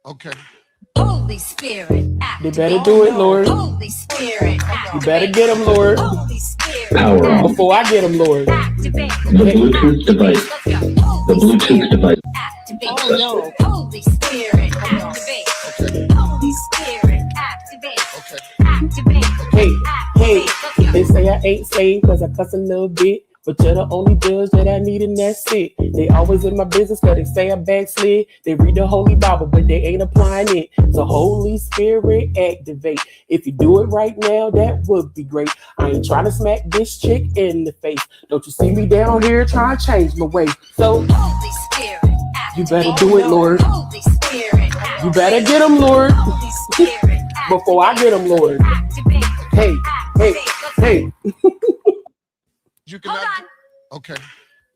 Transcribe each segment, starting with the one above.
Okay. Holy Spirit, They better do it, Lord. Holy Spirit, You better get them, Lord. Holy Spirit, Power on. Before I get them, Lord. activate. The Bluetooth device. The Bluetooth device. Activate. Oh, no. Holy Spirit, activate. Holy Spirit, activate. Okay. Activate. Hey, they say I ain't saved cause I cuss a little bit. But you're the only judge that I need and that's it. They always in my business cause they say I backslid. They read the Holy Bible but they ain't applying it. So Holy Spirit activate. If you do it right now, that would be great. I ain't trying to smack this chick in the face. Don't you see me down here trying to change my way. So Holy Spirit, you better do it, Lord. Holy Spirit, You better get them, Lord. Holy Spirit, Before I get them, Lord. activate. Hey. You cannot. Hold on. Okay.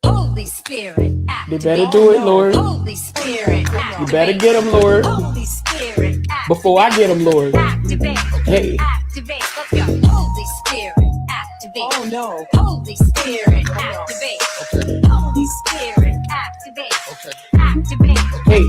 Holy Spirit, They better do it, Lord. Holy Spirit, You better get them, Lord. Holy Spirit, Before I get them, Lord. activate. Hey. Activate. Let's go. Holy Spirit, activate. Oh, no. Holy Spirit, activate. Holy Spirit, activate. Okay. Activate. Hey,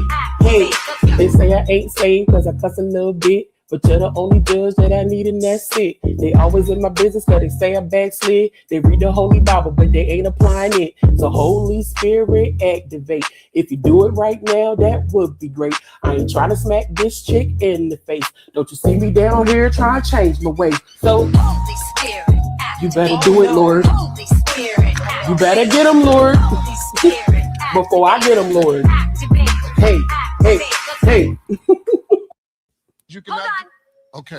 they say I ain't saved cause I cuss a little bit. But you're the only judge that I need and that's it. They always in my business cause they say I backslid. They read the Holy Bible but they ain't applying it. So Holy Spirit activate. If you do it right now, that would be great. I ain't trying to smack this chick in the face. Don't you see me down here trying to change my way. So Holy Spirit, you better do it, Lord. Holy Spirit, You better get them, Lord. Holy Spirit, Before I get them, Lord. activate. Hey. You Hold cannot. on. Okay.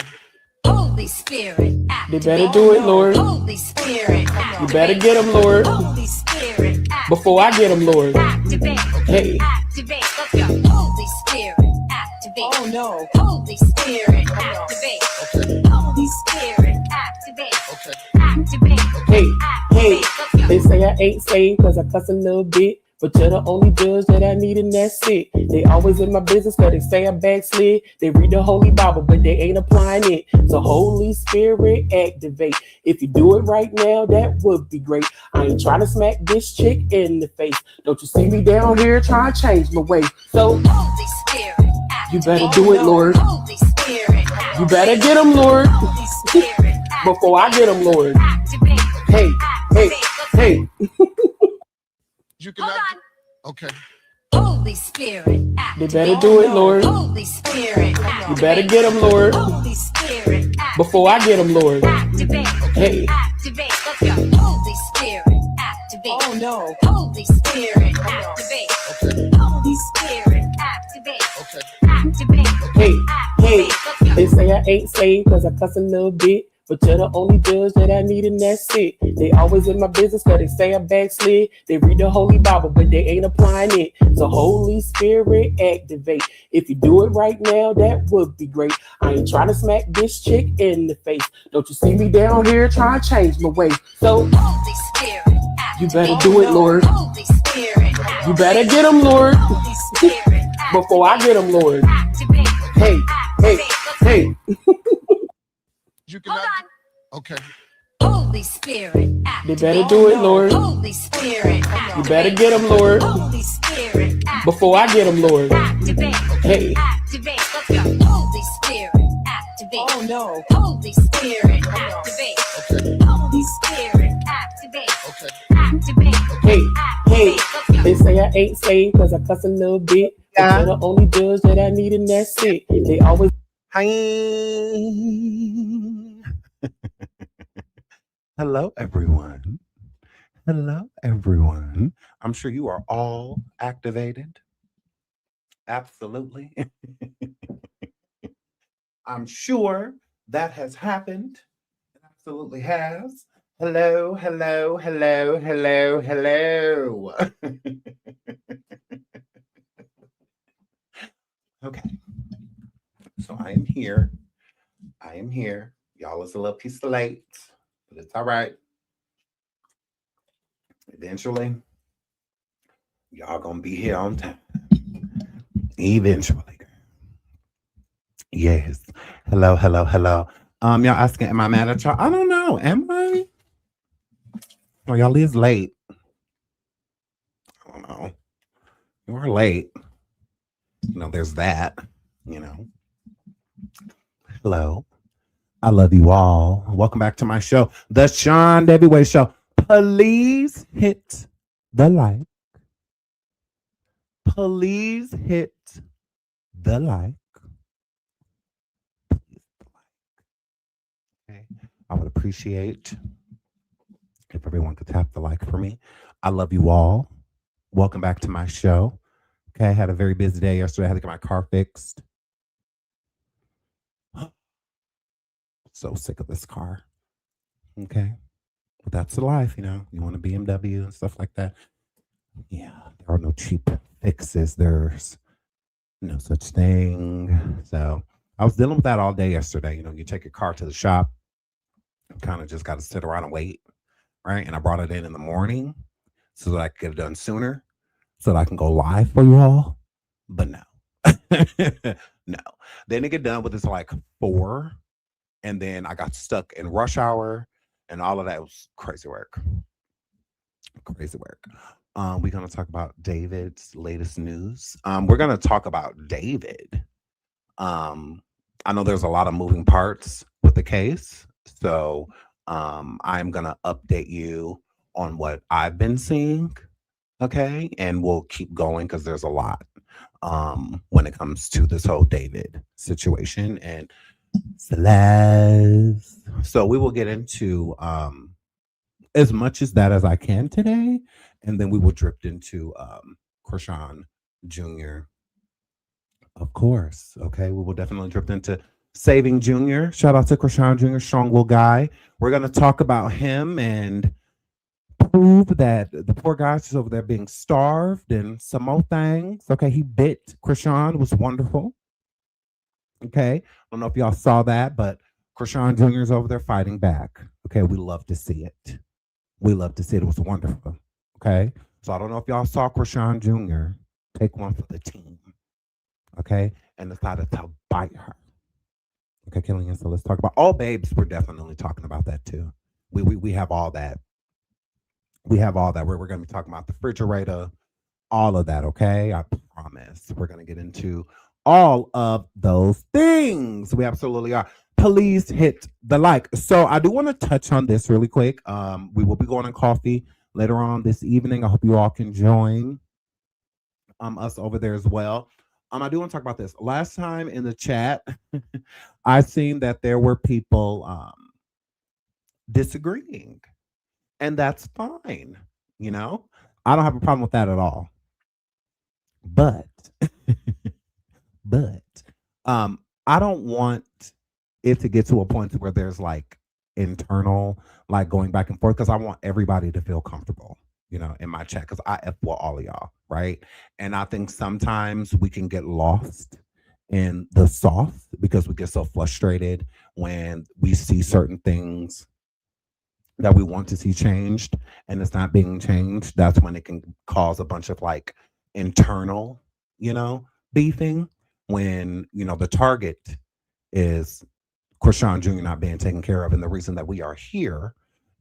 Holy Spirit, They better do it, Lord. Holy Spirit, You better get them, Lord. Holy Spirit, Before I get them, Lord. activate. Hey. Activate. Let's go. Holy Spirit, activate. Oh, no. Holy Spirit, activate. Holy Spirit, activate. Okay. Activate. Hey, they say I ain't saved cause I cuss a little bit. But you're the only judge that I need and that's it. They always in my business cause they say I backslid. They read the Holy Bible but they ain't applying it. So Holy Spirit activate. If you do it right now, that would be great. I ain't trying to smack this chick in the face. Don't you see me down here trying to change my way. So Holy Spirit, you better do it, Lord. Holy Spirit, You better get them, Lord. Holy Spirit, Before I get them, Lord. activate. Hey. You Hold cannot. on. Okay. Holy Spirit, They better do it, Lord. Holy Spirit, You better get them, Lord. Holy Spirit, Before I get them, Lord. activate. Hey. Activate. Let's go. Holy Spirit, activate. Oh, no. Holy Spirit, activate. Holy Spirit, activate. Okay. Activate. Hey, they say I ain't saved cause I cuss a little bit. But you're the only judge that I need and that's it. They always in my business cause they say I backslid. They read the Holy Bible but they ain't applying it. So Holy Spirit activate. If you do it right now, that would be great. I ain't trying to smack this chick in the face. Don't you see me down here trying to change my way. So Holy Spirit, you better do it, Lord. Holy Spirit, You better get them, Lord. Holy Spirit, Before I get them, Lord. activate. Hey. You Hold cannot. on. Okay. Holy Spirit, They better do it, Lord. Holy Spirit, You better get them, Lord. Holy Spirit, Before I get them, Lord. activate. Hey. Activate. Let's go. Holy Spirit, activate. Oh, no. Holy Spirit, activate. Holy Spirit, activate. Okay. Activate. Hey, they say I ain't saved cause I cuss a little bit. But you're the only judge that I need and that's it. They always Hi. Hello, everyone. Hello, everyone. I'm sure you are all activated. Absolutely. I'm sure that has happened. It absolutely has. Hello. Okay. So I am here. Y'all is a little piece late, but it's all right. Eventually, y'all gonna be here on time. Eventually. Yes. Hello. Y'all asking, am I mad at y'all? I don't know. Am I? Oh, y'all is late. I don't know. You are late. There's that. you know. Hello. I love you all. Welcome back to my show, The Sean Davy Show. Please hit the like. Please hit the like. Okay. I would appreciate if everyone could tap the like for me. I love you all. Welcome back to my show. Okay, I had a very busy day yesterday. I had to get my car fixed. So sick of this car. Okay. But that's the life, you know. You want a BMW and stuff like that. Yeah, there are no cheap fixes. There's no such thing. So I was dealing with that all day yesterday. You know, you take your car to the shop, kind of just got to sit around and wait, right? And I brought it in the morning so that I could get it done sooner, so that I can go live for you all. But no, no. Then it get done with it's like 4, and then I got stuck in rush hour, and all of that was crazy work. Crazy work. We're gonna talk about David's latest news. We're gonna talk about David. I know there's a lot of moving parts with the case, so I'm gonna update you on what I've been seeing. Okay, and we'll keep going because there's a lot when it comes to this whole David situation and Celeste. So we will get into as much as that as I can today, and then we will drift into CHRISEAN Jr. Of course. Okay, we will definitely drift into Saving Jr. Shout out to CHRISEAN Jr., strong will guy. We're going to talk about him and prove that the poor guy's just over there being starved and some more things. Okay, he bit CHRISEAN, was wonderful. Okay, I don't know if y'all saw that, but CHRISEAN Jr. is over there fighting back. Okay, we love to see it. We love to see it. It was wonderful. Okay, so I don't know if y'all saw CHRISEAN Jr. take one for the team. Okay, and decided to bite her. Okay, Killian, so let's talk about all babes. We're definitely talking about that too. We have all that. We have all that. We're going to be talking about the refrigerator, all of that. Okay, I promise. We're going to get into all of those things. We absolutely are. Please hit the like. So I do want to touch on this really quick. We will be going on coffee later on this evening. I hope you all can join us over there as well. I do want to talk about this. Last time in the chat, I seen that there were people disagreeing, and that's fine. You know, I don't have a problem with that at all. But, I don't want it to get to a point where there's like internal, like going back and forth, because I want everybody to feel comfortable, you know, in my chat, because I F with all of y'all, right? And I think sometimes we can get lost in the sauce because we get so frustrated when we see certain things that we want to see changed and it's not being changed. That's when it can cause a bunch of like internal, you know, beefing, when, you know, the target is CHRISEAN Jr. not being taken care of. And the reason that we are here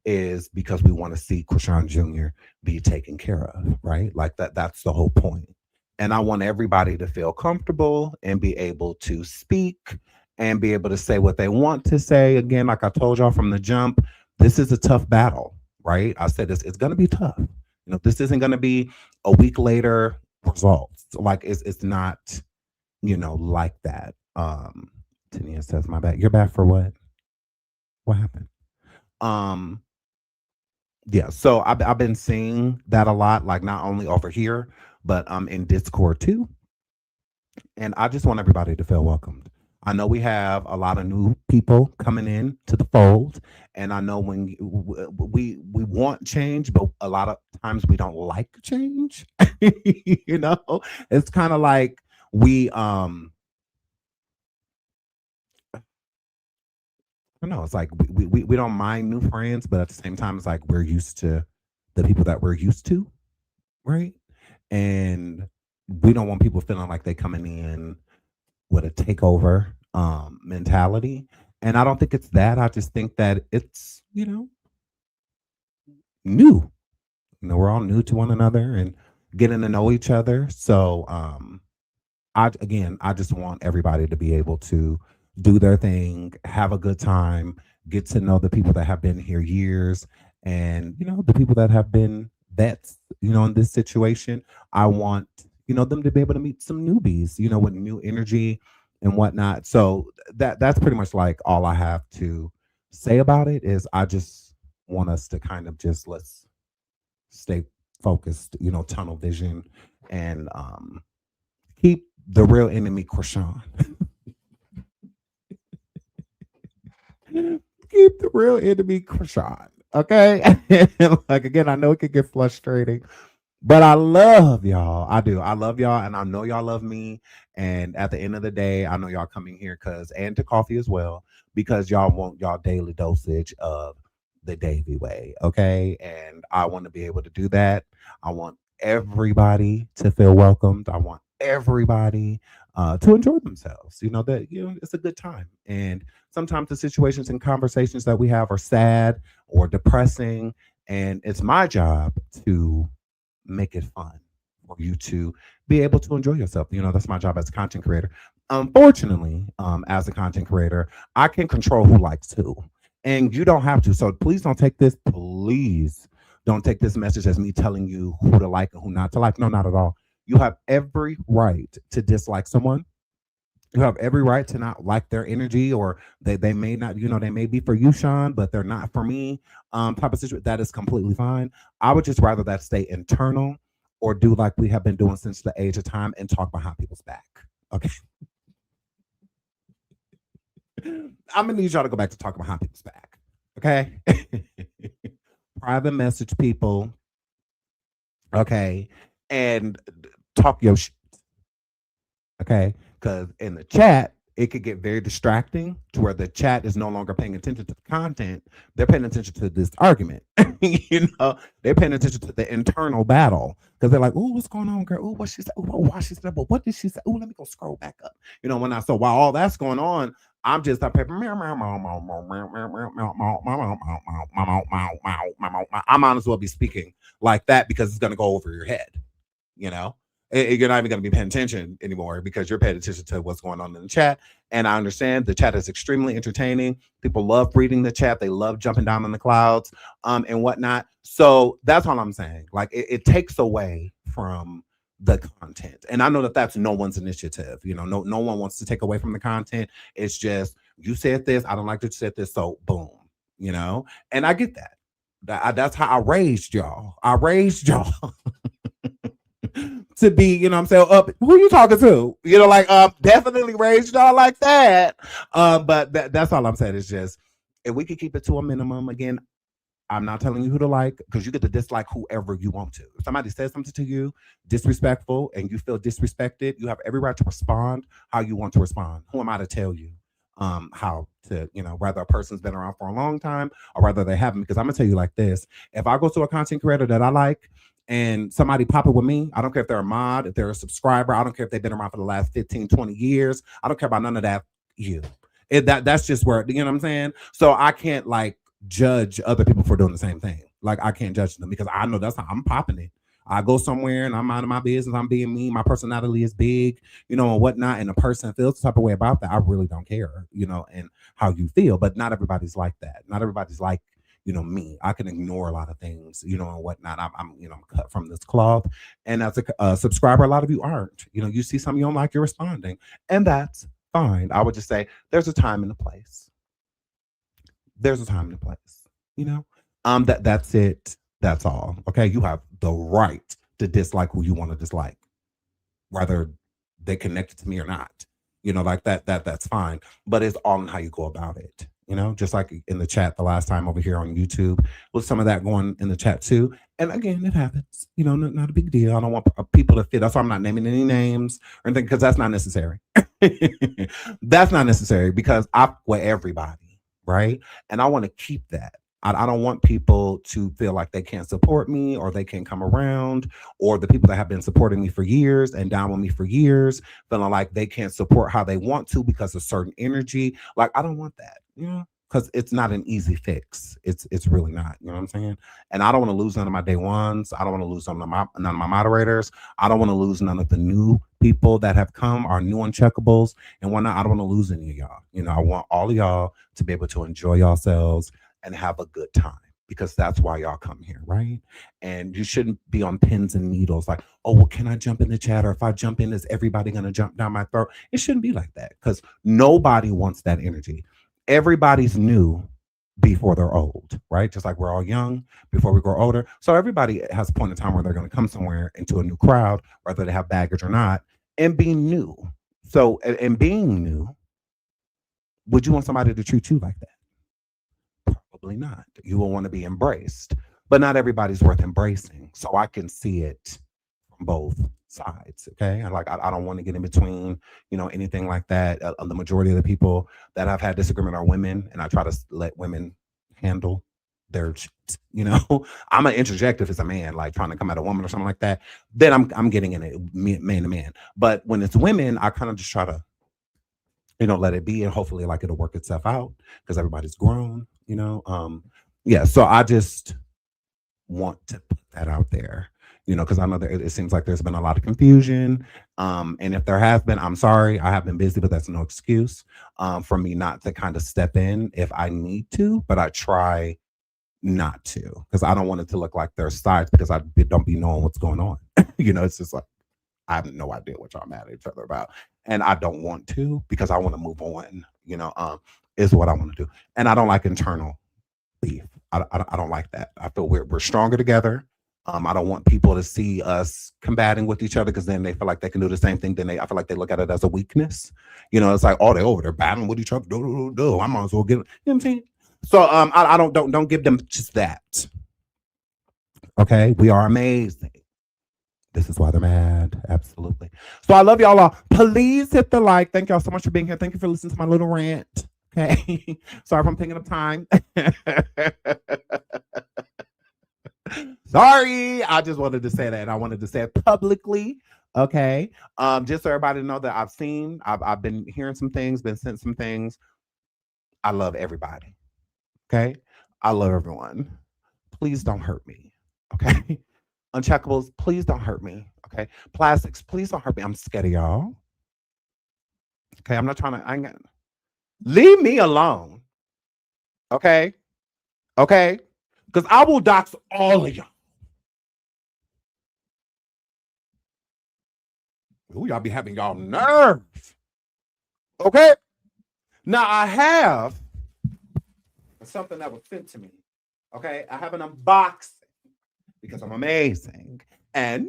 is because we want to see CHRISEAN Jr. be taken care of, right? Like that's the whole point. And I want everybody to feel comfortable and be able to speak and be able to say what they want to say. Again, like I told y'all from the jump, this is a tough battle, right? I said it's going to be tough. You know, this isn't going to be a week later results. Like it's not, you know, like that. Tania says, my bad. You're bad for what? What happened? Yeah, so I've been seeing that a lot, like not only over here, but in Discord too. And I just want everybody to feel welcomed. I know we have a lot of new people coming in to the fold, and I know when we want change, but a lot of times we don't like change. You know, it's kind of like we I don't know, it's like we don't mind new friends, but at the same time, it's like we're used to the people that we're used to, right? And we don't want people feeling like they coming in with a takeover mentality. And I don't think it's that. I just think that it's, you know, new. You know, we're all new to one another and getting to know each other. So I just want everybody to be able to do their thing, have a good time, get to know the people that have been here years, and the people that have been vets, in this situation. I want them to be able to meet some newbies, with new energy and whatnot. So that's pretty much like all I have to say about it. Is I just want us to kind of just let's stay focused, tunnel vision, and keep the real enemy CHRISEAN. Keep the real enemy CHRISEAN. Okay. Like, again, I know it can get frustrating, but I love y'all. I do. I love y'all, and I know y'all love me. And at the end of the day, I know y'all coming here and to coffee as well, because y'all want y'all daily dosage of the Davy way. Okay. And I want to be able to do that. I want everybody to feel welcomed. I want everybody to enjoy themselves. It's a good time. And sometimes the situations and conversations that we have are sad or depressing, and it's my job to make it fun for you to be able to enjoy yourself. That's my job as a content creator. Unfortunately, as a content creator, I can control who likes who, and you don't have to. So please don't take this. Please don't take this message as me telling you who to like and who not to like. No, not at all. You have every right to dislike someone. You have every right to not like their energy, or they may not, they may be for you, Sean, but they're not for me. Type of situation. That is completely fine. I would just rather that stay internal, or do like we have been doing since the age of time and talk behind people's back. Okay. I'm gonna need y'all to go back to talking behind people's back. Okay. Private message people. Okay. And talk your shit. Okay. Because in the chat, it could get very distracting to where the chat is no longer paying attention to the content. They're paying attention to this argument. They're paying attention to the internal battle, because they're like, "Oh, what's going on, girl? Oh, what she said? Oh, why she said? But what did she say? Oh, let me go scroll back up." So while all that's going on, I'm just up here. I might as well be speaking like that, because it's gonna go over your head. You're not even going to be paying attention anymore, because you're paying attention to what's going on in the chat. And I understand the chat is extremely entertaining. People love reading the chat. They love jumping down in the clouds and whatnot. So that's all I'm saying. Like, it takes away from the content. And I know that that's no one's initiative. No one wants to take away from the content. It's just, you said this, I don't like that you said this, so boom, and I get that. That's how I raised y'all. To be, I'm saying, who you talking to? Definitely raised y'all like that. But that's all I'm saying. Is just, if we could keep it to a minimum. Again, I'm not telling you who to like, because you get to dislike whoever you want to. If somebody says something to you disrespectful and you feel disrespected, you have every right to respond how you want to respond. Who am I to tell you how to, whether a person's been around for a long time or whether they haven't? Because I'm gonna tell you like this: if I go to a content creator that I like, and somebody pop it with me, I don't care if they're a mod, if they're a subscriber, I don't care if they've been around for the last 15, 20 years. I don't care about none of that. That's just where, what I'm saying? So I can't judge other people for doing the same thing. I can't judge them, because I know that's how I'm popping it. I go somewhere and I'm minding my business. I'm being me. My personality is big, and whatnot. And the person feels the type of way about that. I really don't care, and how you feel. But not everybody's like that. Not everybody's like, me. I can ignore a lot of things, and whatnot. I'm cut from this cloth. And as a subscriber, a lot of you aren't. You see something you don't like, you're responding, and that's fine. I would just say there's a time and a place. There's a time and a place. That's it. That's all. Okay, you have the right to dislike who you want to dislike, whether they connected to me or not. That's fine. But it's all in how you go about it. Just like in the chat the last time over here on YouTube, with some of that going in the chat too. And again, it happens. Not a big deal. I don't want people to feel. That's why I'm not naming any names or anything, because that's not necessary. That's not necessary, because I'm with everybody, right? And I want to keep that. I don't want people to feel like they can't support me, or they can't come around, or the people that have been supporting me for years and down with me for years feeling like they can't support how they want to because of certain energy. I don't want that, because it's not an easy fix. It's really not, what I'm saying? And I don't want to lose none of my day ones. I don't want to lose none of my moderators. I don't want to lose none of the new people that have come are new uncheckables and whatnot. I don't want to lose any of y'all. You know, I want all of y'all to be able to enjoy yourselves and have a good time, because that's why y'all come here, right? And you shouldn't be on pins and needles like, oh, well, can I jump in the chat? Or if I jump in, is everybody going to jump down my throat? It shouldn't be like that, because nobody wants that energy. Everybody's new before they're old, right? Just like we're all young before we grow older. So everybody has a point in time where they're going to come somewhere into a new crowd, whether they have baggage or not, and be new. So, and being new, would you want somebody to treat you like that? Probably not. You will want to be embraced, but not everybody's worth embracing. So I can see it from both sides. Okay. And like, I don't want to get in between, you know, anything like that. The majority of the people that I've had disagreement are women, and I try to let women handle their shit, you know. I'm gonna interject if it's a man like trying to come at a woman or something like that. Then I'm getting in it man to man. But when it's women, I kind of just try to, you know, let it be, and hopefully like it'll work itself out because everybody's grown, you know. Yeah, so I just want to put that out there, you know, because I know that it seems like there's been a lot of confusion, and if there has been, I'm sorry. I have been busy, but that's no excuse for me not to kind of step in if I need to, but I try not to, because I don't want it to look like there's sides, because I don't be knowing what's going on. You know, it's just like I have no idea what y'all mad at each other about, and I don't want to, because I want to move on, you know. Is what I want to do, and I don't like internal beef. I don't like that. I feel we're stronger together. I don't want people to see us combating with each other, because then they feel like they can do the same thing. Then I feel like they look at it as a weakness. You know, it's like, oh, they're over there battling with each other. I might as well get it. You know what I'm saying? So I don't give them just that. Okay, we are amazing. This is why they're mad. Absolutely. So I love y'all all. Please hit the like. Thank y'all so much for being here. Thank you for listening to my little rant. Okay. Sorry if I'm taking up time. Sorry. I just wanted to say that, and I wanted to say it publicly. Okay. Just so everybody know that I've been hearing some things, been sent some things. I love everybody. Okay. I love everyone. Please don't hurt me. Okay. Uncheckables, please don't hurt me. Okay. Plastics, please don't hurt me. I'm scared of y'all. Okay. I'm not trying to, leave me alone. Okay. Okay. Because I will dox all of y'all. Ooh, y'all be having y'all nerves. Okay. Now I have something that was sent to me. Okay. I have an unboxing because I'm amazing. And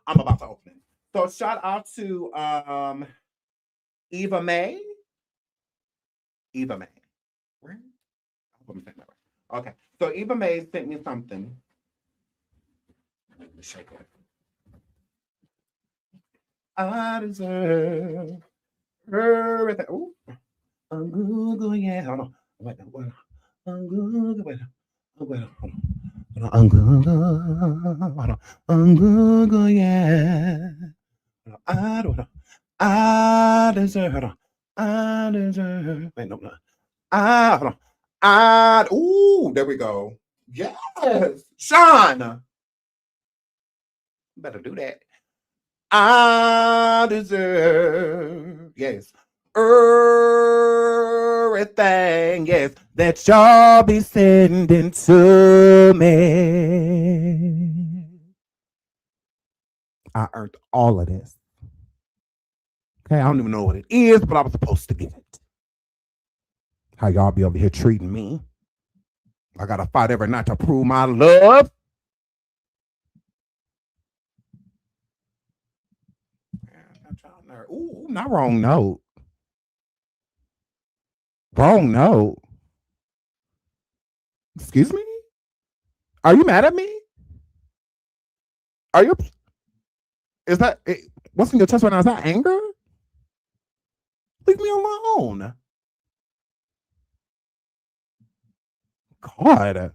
I'm about to open it. So shout out to Eva May. Eva May. Where? Okay. So Eva May sent me something. Let me shake it. I deserve everything. Ooh. Google, yeah. Hold on. Wait. Google, wait. Hold on. Google, yeah. I don't know. I deserve. Hold on. I deserve. Wait, no. Hold on. Ooh, there we go. Yes, Sean. Better do that. I deserve, yes, everything, yes, that y'all be sending to me. I earned all of this. Okay, I don't even know what it is, but I was supposed to get it. How y'all be over here treating me? I gotta fight every night to prove my love. Ooh, not wrong note. Wrong note. Excuse me? Are you mad at me? Are you? Is that what's in your chest right now? Is that anger? Leave me alone. God.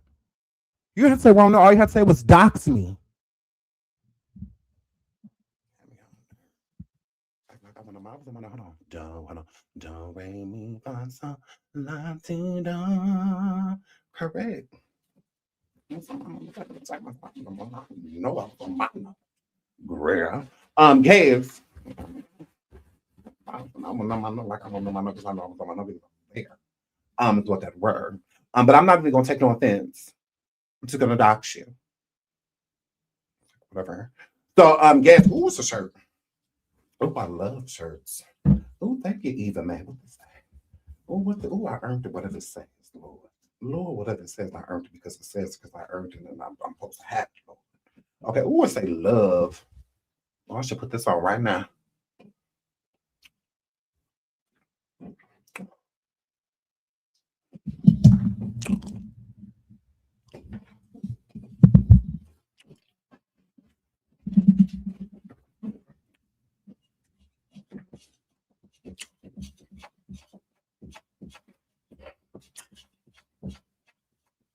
You had to say wrong note. All you had to say was dox me. Do, re, mi, fa, sol, la, ti, do. Correct. No, Gabe. I don't know my number, like I don't know my number because I know my number is there. Is what that word. But I'm not even gonna take no offense. I'm just gonna dox you. Whatever. So yes, ooh, it's a shirt. Oh, I love shirts. Oh, thank you, Eva, man. What is that? Oh, I earned it, whatever it says, Lord. Lord, whatever it says, I earned it because it says because I earned it and I'm supposed to have it, Lord. Okay, ooh, I say love. Oh, I should put this on right now.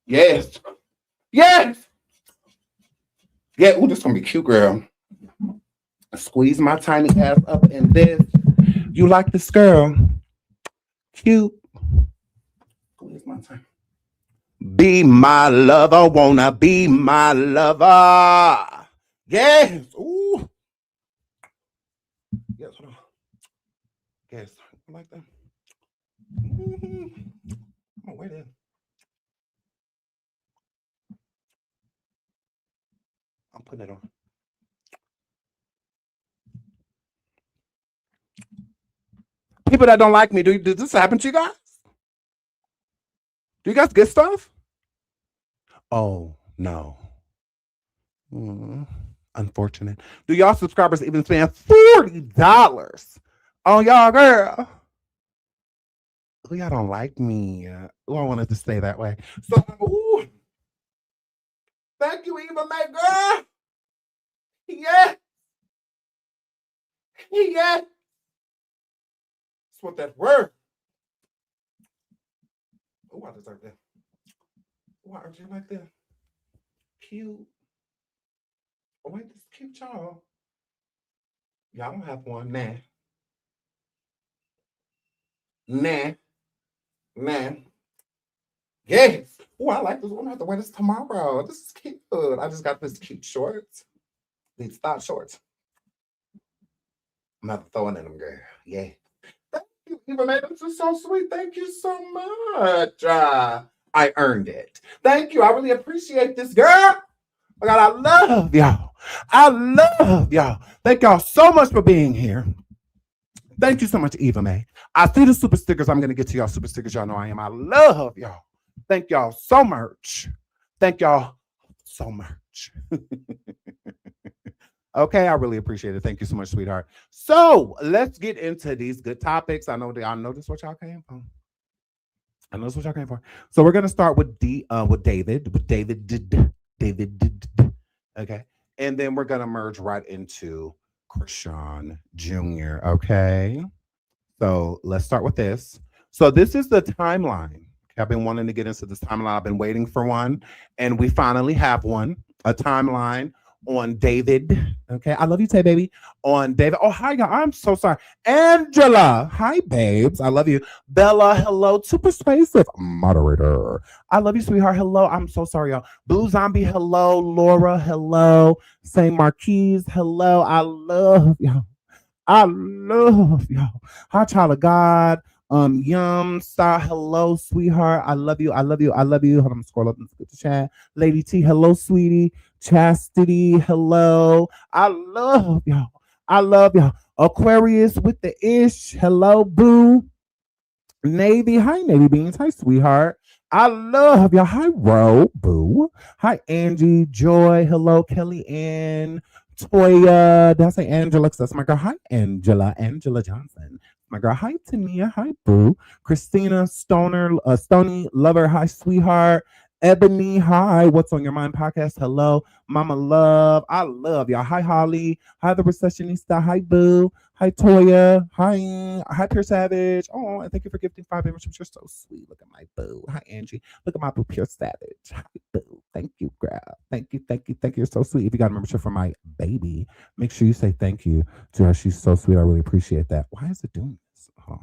Yes. Yes. Yeah, ooh, this is gonna be cute, girl. Squeeze my tiny ass up in this. You like this girl? Cute. Squeeze my tiny. Be my lover, wanna be my lover. Yes. Ooh. Yes, hold on. Yes, I like that. Oh, wait in. I'm putting it on. People that don't like me, does this happen to you guys? Do you guys get stuff? Oh, no. Unfortunate. Do y'all subscribers even spend $40 on y'all girl? Oh, y'all don't like me. Oh, I wanted to stay that way. So, ooh. Thank you, Eva, my girl. Yeah. Yeah. That's what that word. Oh, I deserve that. Why aren't you like that? Cute. Oh, wait, this cute, y'all. Y'all don't have one. Nah. Yes. Oh, I like this one. I have to wear this tomorrow. This is cute. I just got this cute shorts. These thought shorts. I'm not throwing in them, girl. Yeah. Thank you, Eva, man. This is so sweet. Thank you so much. I earned it. Thank you. I really appreciate this, girl. Oh, God, I love y'all. I love y'all. Thank y'all so much for being here. Thank you so much, Eva May. I see the super stickers. I'm going to get to y'all super stickers. Y'all know I am. I love y'all. Thank y'all so much. Thank y'all so much. Okay, I really appreciate it. Thank you so much, sweetheart. So let's get into these good topics. I know this is what y'all came for. I know this is what y'all came for. So we're gonna start with David. Okay, and then we're gonna merge right into CHRISEAN Jr. Okay, so let's start with this. So this is the timeline. I've been wanting to get into this timeline. I've been waiting for one, and we finally have one. A timeline on David. Okay, I love you, Tay baby. On David. Oh, hi, y'all. I'm so sorry. Angela. Hi, babes. I love you. Bella. Hello. Too persuasive. Moderator. I love you, sweetheart. Hello. I'm so sorry, y'all. Blue Zombie. Hello. Laura. Hello. Saint Marquise. Hello. I love y'all. I love y'all. Hi, child of God. Yum Star, hello, sweetheart. I love you. I love you. I love you. Hold on, scroll up and get the chat. Lady T, hello, sweetie. Chastity, hello. I love y'all. I love y'all. Aquarius with the ish. Hello, boo. Navy, hi, Navy Beans. Hi, sweetheart. I love y'all. Hi, Ro, boo. Hi, Angie, Joy. Hello, Kelly Ann. Toya, did I say Angela? That's my girl. Hi, Angela. Angela Johnson. My girl. Hi, Tania. Hi, boo. Christina Stoner, Stony Lover. Hi, sweetheart. Ebony. Hi. What's on your mind? Podcast. Hello, Mama Love. I love y'all. Hi, Holly. Hi, the Recessionista. Hi, boo. Hi, Toya. Hi, Pure Savage. Oh, and thank you for gifting 5 memberships. You're so sweet. Look at my boo. Hi, Angie. Look at my boo, Pure Savage. Hi, boo. Thank you, girl. Thank you. You're so sweet. If you got a membership for my baby, make sure you say thank you to her. She's so sweet. I really appreciate that. Why is it doing this? Hold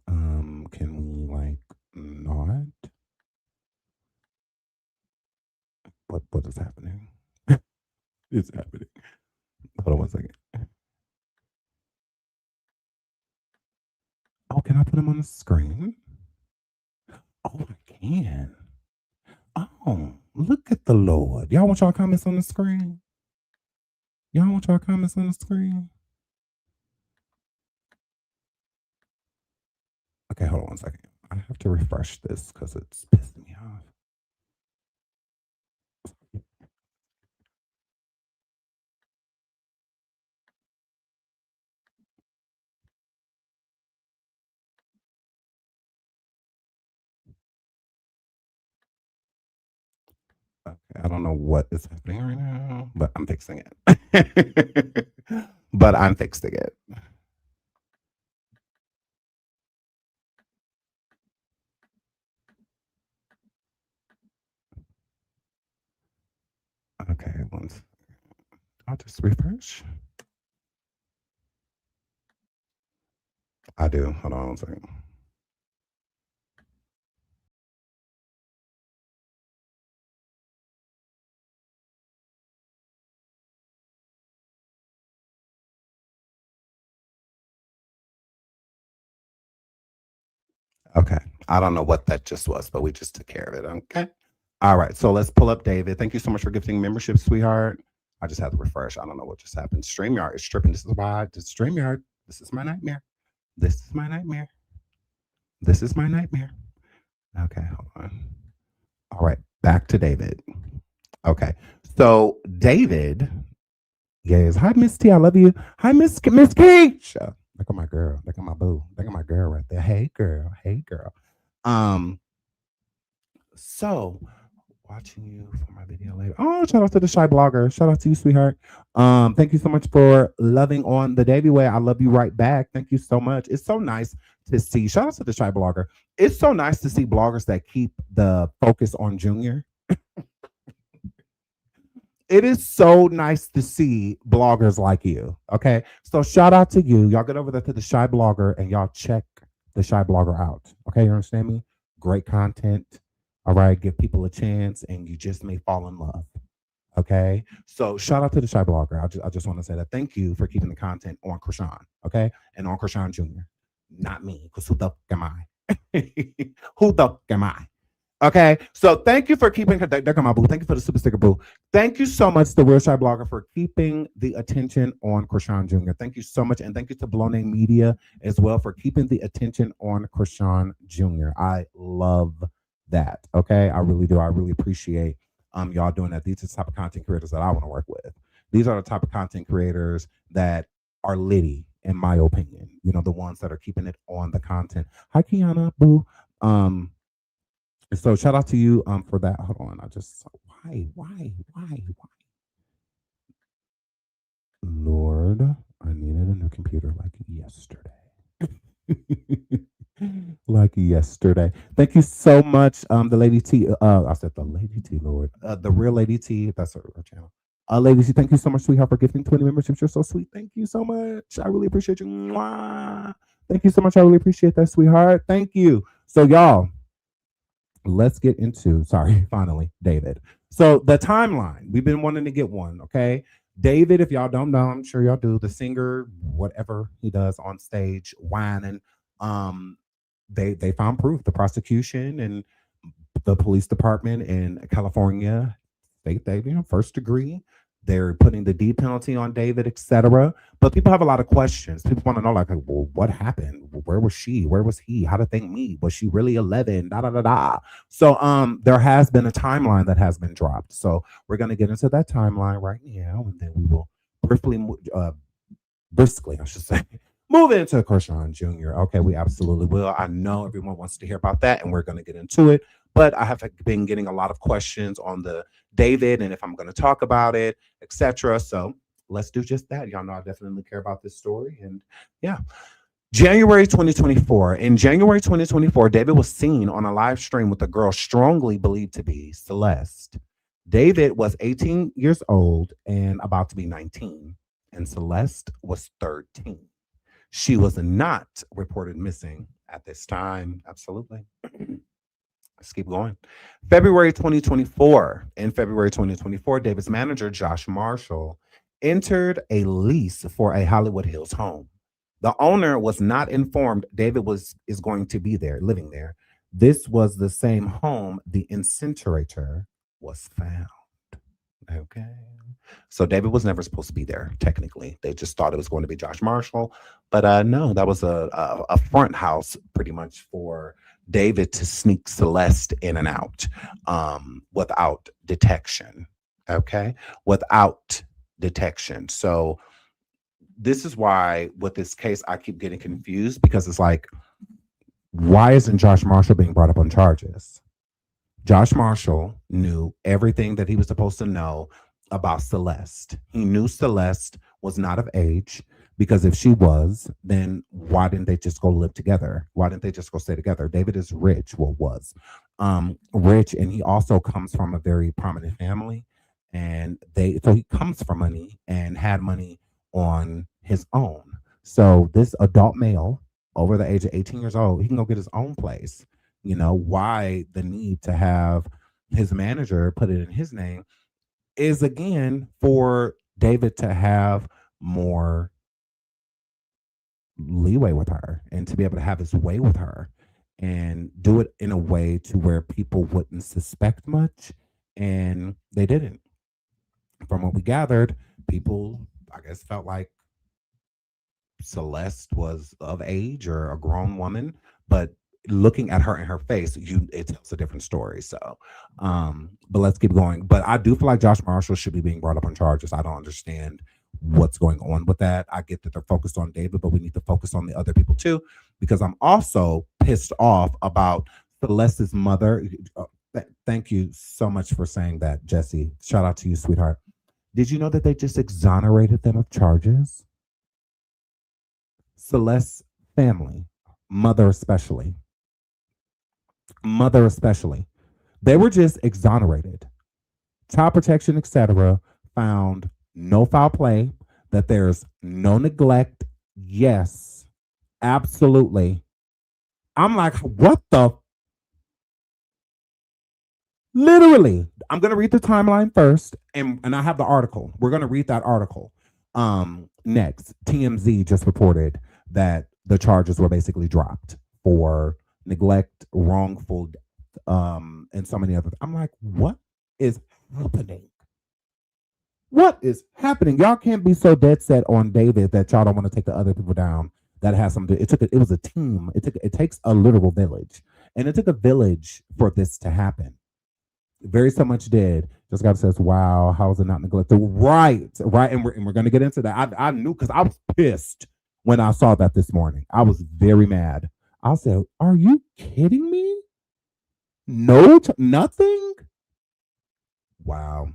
on. Can we like not? What is happening? It's happening. Hold on one second. Oh, can I put him on the screen? Oh, I can. Oh, look at the Lord. Y'all want y'all comments on the screen? Y'all want y'all comments on the screen? Okay, hold on one second. I have to refresh this because it's pissing me off. Okay, I don't know what is happening right now, but I'm fixing it. But I'm fixing it. Okay, once I'll just refresh. I do. Hold on one second. Okay. I don't know what that just was, but we just took care of it. Okay. All right. So let's pull up David. Thank you so much for gifting membership, sweetheart. I just had to refresh. I don't know what just happened. StreamYard is tripping. This is why this StreamYard. This is my nightmare. This is my nightmare. This is my nightmare. Okay, hold on. All right, back to David. Okay. So David, yes. Hi, Miss T. I love you. Hi, Miss Keisha. Look at my girl. Look at my boo. Look at my girl right there. Hey girl. Hey girl. So watching you for my video later. Oh, shout out to the Shy Blogger. Shout out to you, sweetheart. Thank you so much for loving on the Davy way. I love you right back. Thank you so much. It's so nice to see. Shout out to the Shy Blogger. It's so nice to see bloggers that keep the focus on Junior. It is so nice to see bloggers like you. Okay. So shout out to you. Y'all get over there to the Shy Blogger and y'all check the Shy Blogger out. Okay. You understand me? Great content. All right. Give people a chance and you just may fall in love. Okay. So shout out to the Shy Blogger. I just want to say that thank you for keeping the content on CHRISEAN. Okay. And on CHRISEAN Jr. Not me. Because who the fuck am I? Who the fuck am I? Okay, so thank you for keeping. There come my boo. Thank you for the super sticker, boo. Thank you so much, the Real Shy Blogger, for keeping the attention on CHRISEAN Jr. Thank you so much, and thank you to Blonde Media as well for keeping the attention on CHRISEAN Jr. I love that. Okay, I really do. I really appreciate y'all doing that. These are the type of content creators that I want to work with. These are the type of content creators that are litty, in my opinion. You know, the ones that are keeping it on the content. Hi, Kiana, boo. So shout out to you for that. Hold on, I just why? Lord, I needed a new computer like yesterday. Like yesterday. Thank you so much, the Lady T. I said the Lady T, Lord. The Real Lady T. That's her channel. Lady T, thank you so much, sweetheart, for gifting 20 memberships. You're so sweet. Thank you so much. I really appreciate you. Mwah. Thank you so much. I really appreciate that, sweetheart. Thank you. So y'all, let's get into, finally, David. So the timeline, we've been wanting to get one, okay? David, if y'all don't know, I'm sure y'all do, the singer, whatever he does on stage, whining, they found proof. The prosecution and the police department in California, they first degree. They're putting the D penalty on David, etc. But people have a lot of questions. People want to know, like, well, what happened? Where was she? Where was he? How did they meet? Was she really 11? Da da da da. So there has been a timeline that has been dropped. So we're gonna get into that timeline right now, and then we will briskly, I should say, move into CHRISEAN Jr. Okay, we absolutely will. I know everyone wants to hear about that, and we're gonna get into it. But I have been getting a lot of questions on the David and if I'm going to talk about it, etc. So let's do just that. Y'all know I definitely care about this story. And yeah, January 2024. In January 2024, David was seen on a live stream with a girl strongly believed to be Celeste. David was 18 years old and about to be 19, and Celeste was 13. She was not reported missing at this time. Absolutely. Let's keep going. February 2024. In February 2024, David's manager, Josh Marshall, entered a lease for a Hollywood Hills home. The owner was not informed David is going to be there, living there. This was the same home the incinerator was found. Okay. So David was never supposed to be there, technically. They just thought it was going to be Josh Marshall. But no, that was a front house pretty much for David to sneak Celeste in and out without detection. Okay. Without detection. So this is why with this case, I keep getting confused because it's like, why isn't Josh Marshall being brought up on charges? Josh Marshall knew everything that he was supposed to know about Celeste. He knew Celeste was not of age because if she was, then why didn't they just go live together? Why didn't they just go stay together? David is rich, well, was rich, and he also comes from a very prominent family. And so he comes from money and had money on his own. So this adult male over the age of 18 years old, he can go get his own place. You know, why the need to have his manager put it in his name is, again, for David to have more leeway with her and to be able to have his way with her and do it in a way to where people wouldn't suspect much. And they didn't. From what we gathered, people, I guess, felt like Celeste was of age or a grown woman, but looking at her in her face, it tells a different story. So, but let's keep going. But I do feel like Josh Marshall should be being brought up on charges. I don't understand what's going on with that. I get that they're focused on David, but we need to focus on the other people too, because I'm also pissed off about Celeste's mother. Thank you so much for saying that, Jesse. Shout out to you, sweetheart. Did you know that they just exonerated them of charges? Celeste's family, mother especially, they were just exonerated. Child protection, etc., found no foul play, that there's no neglect. Yes, absolutely. I'm like, what the? Literally, I'm going to read the timeline first, and I have the article. We're going to read that article. Next, TMZ just reported that the charges were basically dropped for neglect, wrongful, and so many other. I'm like, what is happening? What is happening? Y'all can't be so dead set on David that y'all don't want to take the other people down. That has something. It was a team. It takes a literal village, and it took a village for this to happen. Very so much did. Just got says, wow, how is it not neglected? Right, and we're gonna get into that. I knew, because I was pissed when I saw that this morning. I was very mad. I said, are you kidding me? No, nothing. Wow,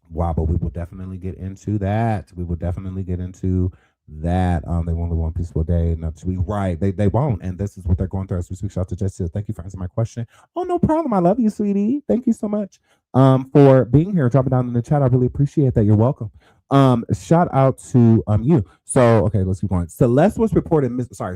but we will definitely get into that. They only want peaceful day, not to be right. They won't, and this is what they're going through as we speak. Shout out to Jessica. Thank you for answering my question. Oh, no problem. I love you, sweetie. Thank you so much for being here. Drop it down in the chat. I really appreciate that. You're welcome. Shout out to you. So okay, let's keep going. Celeste was reported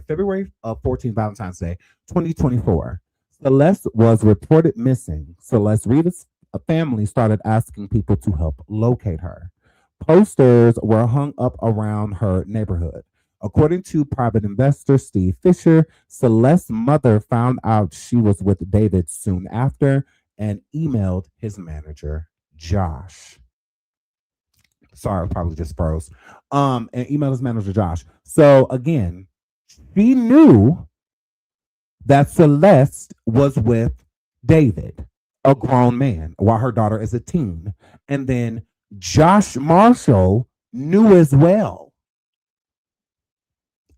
February 14th, Valentine's Day, 2024. Celeste was reported missing. Celeste Rita's family started asking people to help locate her. Posters were hung up around her neighborhood. According to private investor Steve Fisher, Celeste's mother found out she was with David soon after and emailed his manager, Josh. Sorry, I probably just froze. And emailed his manager, Josh. So again, she knew that Celeste was with David, a grown man, while her daughter is a teen. And then Josh Marshall knew as well.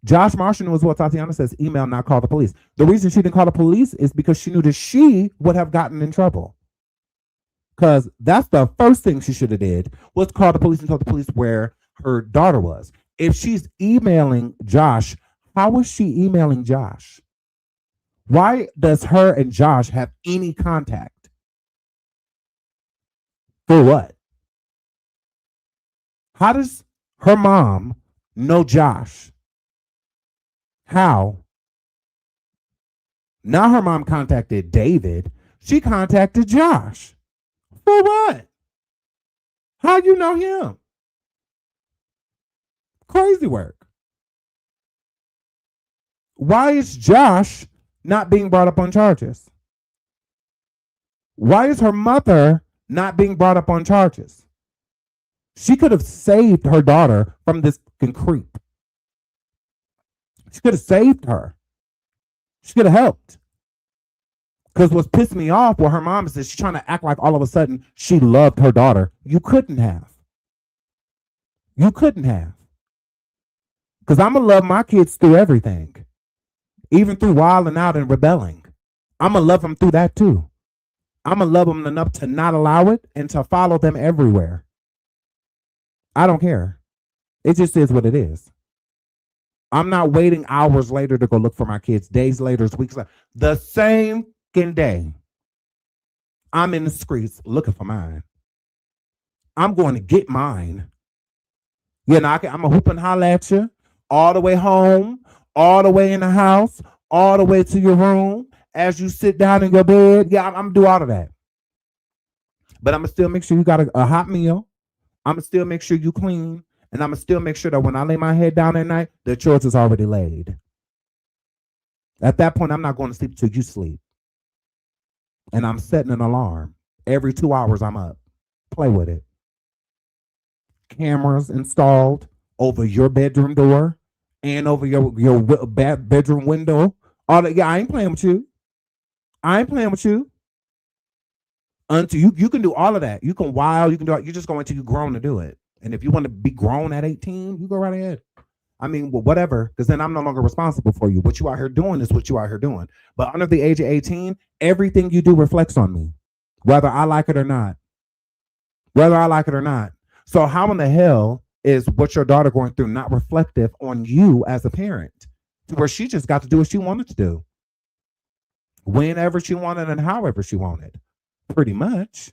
Josh Marshall knew as well. Tatiana says, email, not call the police. The reason she didn't call the police is because she knew that she would have gotten in trouble. Because that's the first thing she should have did, was call the police and tell the police where her daughter was. If she's emailing Josh, how was she emailing Josh? Why does her and Josh have any contact? For what? How does her mom know Josh? How? Now her mom contacted David. She contacted Josh. For what? How you know him? Crazy work. Why is Josh not being brought up on charges? Why is her mother not being brought up on charges? She could have saved her daughter from this fucking creep. She could have saved her. She could have helped. Because what's pissed me off, what her mom says, she's trying to act like all of a sudden she loved her daughter. You couldn't have. You couldn't have. Because I'm going to love my kids through everything. Even through wilding out and rebelling. I'm going to love them through that too. I'm going to love them enough to not allow it and to follow them everywhere. I don't care. It just is what it is. I'm not waiting hours later to go look for my kids. Days later, weeks later. The same day, I'm in the streets looking for mine. I'm going to get mine. You know, I'm going to hoop and holler at you all the way home, all the way in the house, all the way to your room. As you sit down in your bed, yeah, I'm going to do all of that. But I'm going to still make sure you got a hot meal. I'm going to still make sure you clean. And I'm going to still make sure that when I lay my head down at night, the chores is already laid. At that point, I'm not going to sleep till you sleep. And I'm setting an alarm. Every 2 hours, I'm up. Play with it. Cameras installed over your bedroom door and over your bedroom window. All that. Yeah, I ain't playing with you. I ain't playing with you. Until you can do all of that. You can wild, you can do it. You just go until you're grown to do it. And if you want to be grown at 18, you go right ahead. I mean, well, whatever, because then I'm no longer responsible for you. What you out here doing is what you out here doing. But under the age of 18, everything you do reflects on me, whether I like it or not. Whether I like it or not. So how in the hell is what your daughter going through not reflective on you as a parent? To where she just got to do what she wanted to do. Whenever she wanted and however she wanted. Pretty much.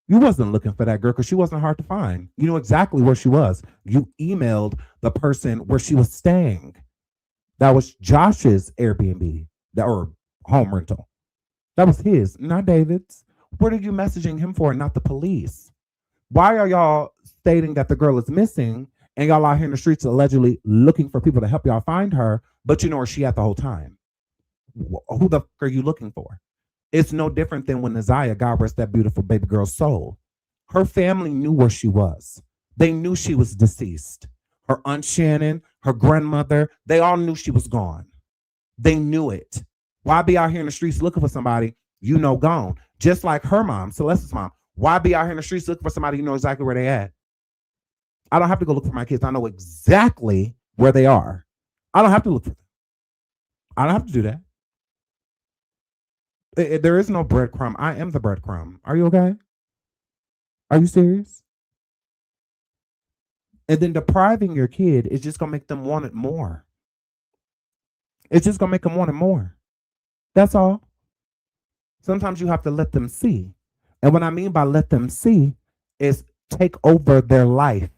You wasn't looking for that girl because she wasn't hard to find. You know exactly where she was. You emailed the person where she was staying. That was Josh's Airbnb or home rental. That was his, not David's. What are you messaging him for and not the police? Why are y'all stating that the girl is missing and y'all out here in the streets allegedly looking for people to help y'all find her, but you know where she at the whole time? Who the fuck are you looking for? It's no different than when Isaiah, God rest that beautiful baby girl's soul. Her family knew where she was. They knew she was deceased. Her Aunt Shannon, her grandmother, they all knew she was gone. They knew it. Why be out here in the streets looking for somebody you know gone? Just like her mom, Celeste's mom. Why be out here in the streets looking for somebody you know exactly where they at? I don't have to go look for my kids. I know exactly where they are. I don't have to look for them. I don't have to do that. There is no breadcrumb. I am the breadcrumb. Are you okay? Are you serious? And then depriving your kid is just going to make them want it more. It's just going to make them want it more. That's all. Sometimes you have to let them see. And what I mean by let them see is take over their life.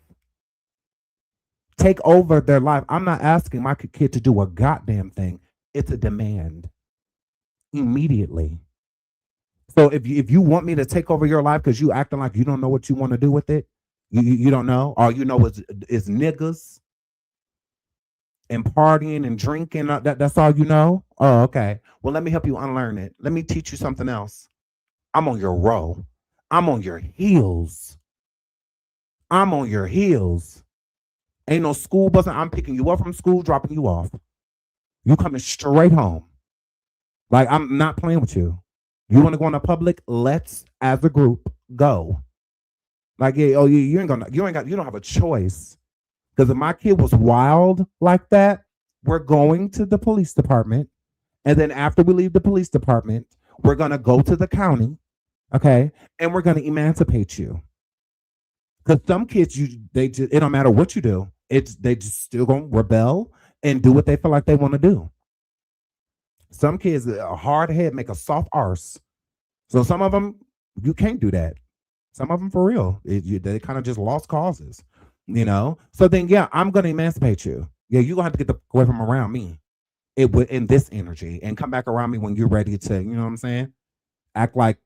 Take over their life. I'm not asking my kid to do a goddamn thing. It's a demand. Immediately. So if you want me to take over your life because you acting like you don't know what you want to do with it, you don't know, all you know is niggas and partying and drinking. That's all you know. Oh, okay. Well, let me help you unlearn it. Let me teach you something else. I'm on your row. I'm on your heels. I'm on your heels. Ain't no school bus. I'm picking you up from school, dropping you off. You coming straight home. Like, I'm not playing with you. You want to go in the public? Let's, as a group, go. Like, yeah, oh, you don't have a choice. Because if my kid was wild like that, we're going to the police department. And then after we leave the police department, we're going to go to the county, okay? And we're going to emancipate you. Because some kids, it don't matter what you do. They just still going to rebel and do what they feel like they want to do. Some kids, a hard head make a soft arse. So some of them, you can't do that. Some of them, for real, they kind of just lost causes, you know? So then, yeah, I'm going to emancipate you. Yeah, you're going to have to get away from around me in this energy and come back around me when you're ready to, you know what I'm saying? Act like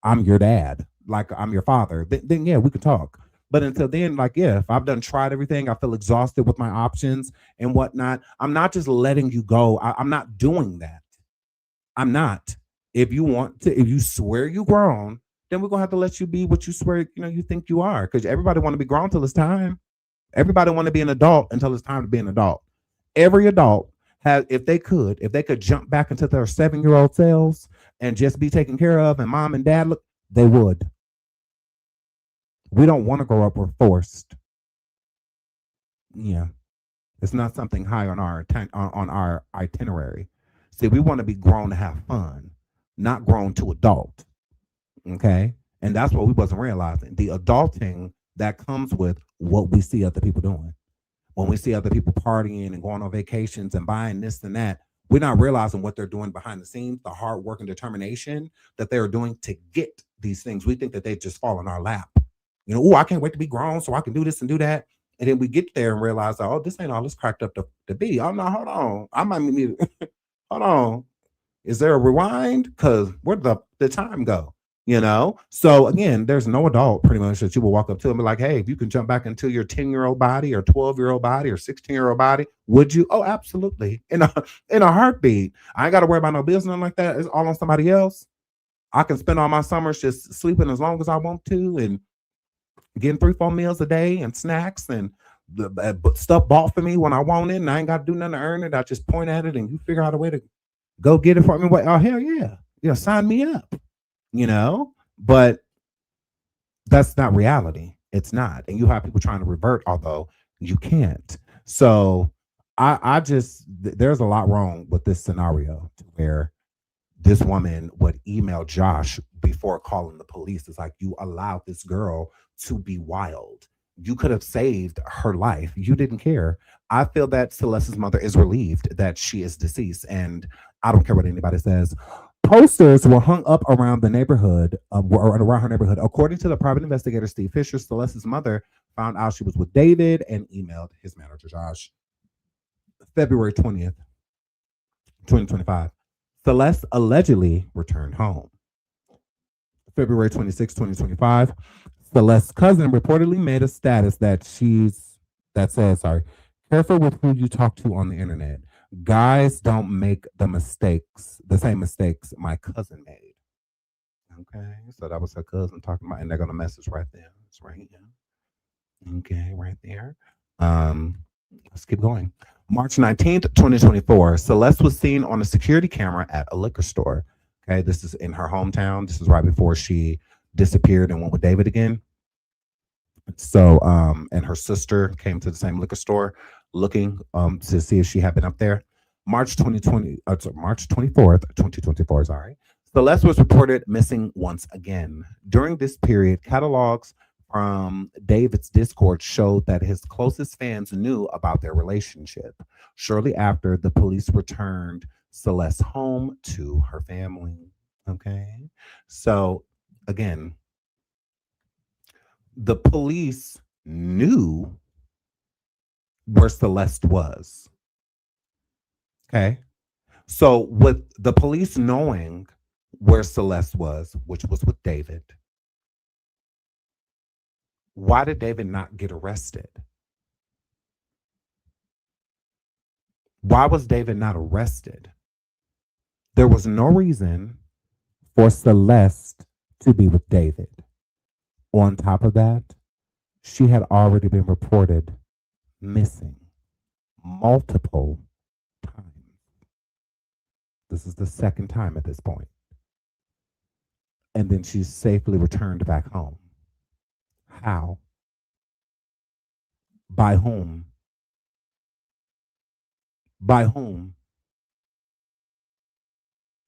I'm your dad, like I'm your father. Then yeah, we could talk. But until then, like, yeah, if I've done tried everything, I feel exhausted with my options and whatnot. I'm not just letting you go. I'm not doing that. I'm not. If you want to, if you swear you grown, then we're gonna have to let you be what you swear, you think you are. Because everybody want to be grown till it's time. Everybody want to be an adult until it's time to be an adult. Every adult has, if they could jump back into their 7-year-old selves and just be taken care of, and mom and dad look, they would. We don't want to grow up. We're forced. Yeah, it's not something high on our itinerary. See, we want to be grown to have fun, not grown to adult. Okay, and that's what we wasn't realizing. The adulting that comes with what we see other people doing. When we see other people partying and going on vacations and buying this and that, we're not realizing what they're doing behind the scenes, the hard work and determination that they're doing to get these things. We think that they just fall in our lap. Oh, I can't wait to be grown so I can do this and do that. And then we get there and realize, oh, this ain't all this cracked up to be. Oh, no, hold on. I might need hold on. Is there a rewind? Because where'd the time go? So again, there's no adult pretty much that you will walk up to and be like, hey, if you can jump back into your 10-year-old body or 12-year-old body or 16-year-old body, would you? Oh, absolutely. In a heartbeat. I ain't got to worry about no business like that. It's all on somebody else. I can spend all my summers just sleeping as long as I want to and getting 3-4 meals a day and snacks and the stuff bought for me when I want it, and I ain't got to do nothing to earn it. I just point at it and you figure out a way to go get it for me. Oh, hell yeah. Sign me up. But that's not reality. It's not. And you have people trying to revert, although you can't. So I just, there's a lot wrong with this scenario where this woman would email Josh before calling the police. It's like, you allowed this girl to be wild. You could have saved her life. You didn't care. I feel that Celeste's mother is relieved that she is deceased, and I don't care what anybody says. Posters were hung up around the neighborhood, or around her neighborhood. According to the private investigator Steve Fisher, Celeste's mother found out she was with David and emailed his manager Josh. February 20th, 2025. Celeste allegedly returned home. February 26, 2025. Celeste's cousin reportedly made a status that says, careful with who you talk to on the internet. Guys don't make the same mistakes my cousin made. Okay, so that was her cousin talking about, and they're gonna message right there. It's right here. Okay, right there. Let's keep going. March 19th, 2024. Celeste was seen on a security camera at a liquor store. Okay, this is in her hometown. This is right before she disappeared and went with David again. So, and her sister came to the same liquor store looking to see if she had been up there. March 24th, 2024, sorry. Celeste was reported missing once again. During this period, catalogs from David's Discord showed that his closest fans knew about their relationship. Shortly after, the police returned Celeste home to her family. Okay. So again, the police knew where Celeste was. Okay. So with the police knowing where Celeste was, which was with David, why did David not get arrested? Why was David not arrested? There was no reason for Celeste to be with David. On top of that, she had already been reported missing multiple times. This is the second time at this point. And then she's safely returned back home. How? By whom? By whom?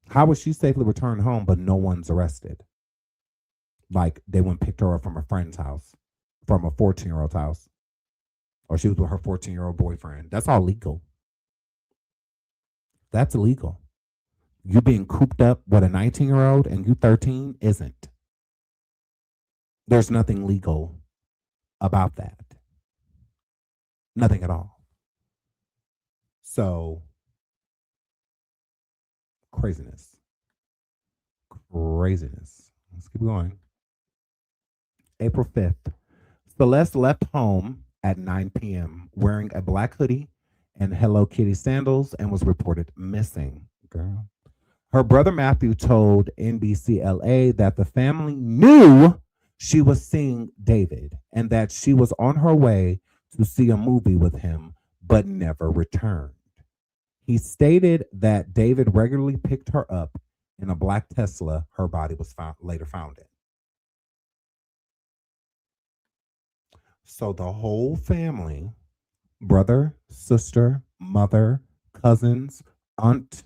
How was she safely returned home, but no one's arrested? Like they went and picked her up from a friend's house, from a 14-year-old's house, or she was with her 14-year-old boyfriend. That's all legal. That's illegal. You being cooped up with a 19-year-old and you 13 isn't. There's nothing legal about that. Nothing at all. So, craziness. Let's keep going. April 5th, Celeste left home at 9 p.m. wearing a black hoodie and Hello Kitty sandals and was reported missing. Girl. Her brother Matthew told NBC LA that the family knew she was seeing David and that she was on her way to see a movie with him, but never returned. He stated that David regularly picked her up in a black Tesla her body was later found in. So the whole family, brother, sister, mother, cousins, aunt,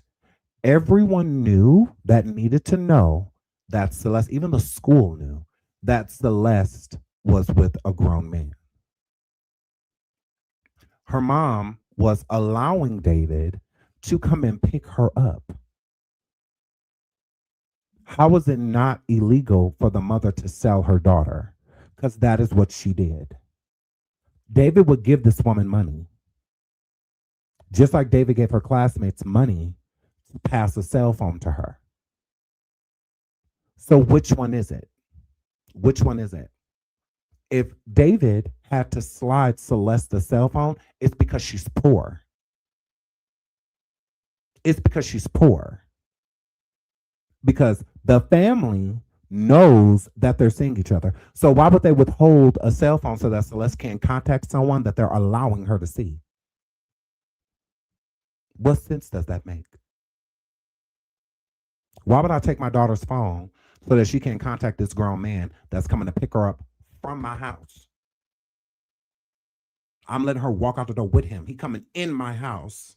everyone knew that needed to know that Celeste, even the school knew that Celeste was with a grown man. Her mom was allowing David to come and pick her up. How was it not illegal for the mother to sell her daughter? Because that is what she did. David would give this woman money, just like David gave her classmates money to pass a cell phone to her. So which one is it? Which one is it? If David had to slide Celeste the cell phone, it's because she's poor. It's because she's poor. Because the family knows that they're seeing each other. So why would they withhold a cell phone so that Celeste can't contact someone that they're allowing her to see? What sense does that make? Why would I take my daughter's phone so that she can't contact this grown man that's coming to pick her up from my house? I'm letting her walk out the door with him. He coming in my house,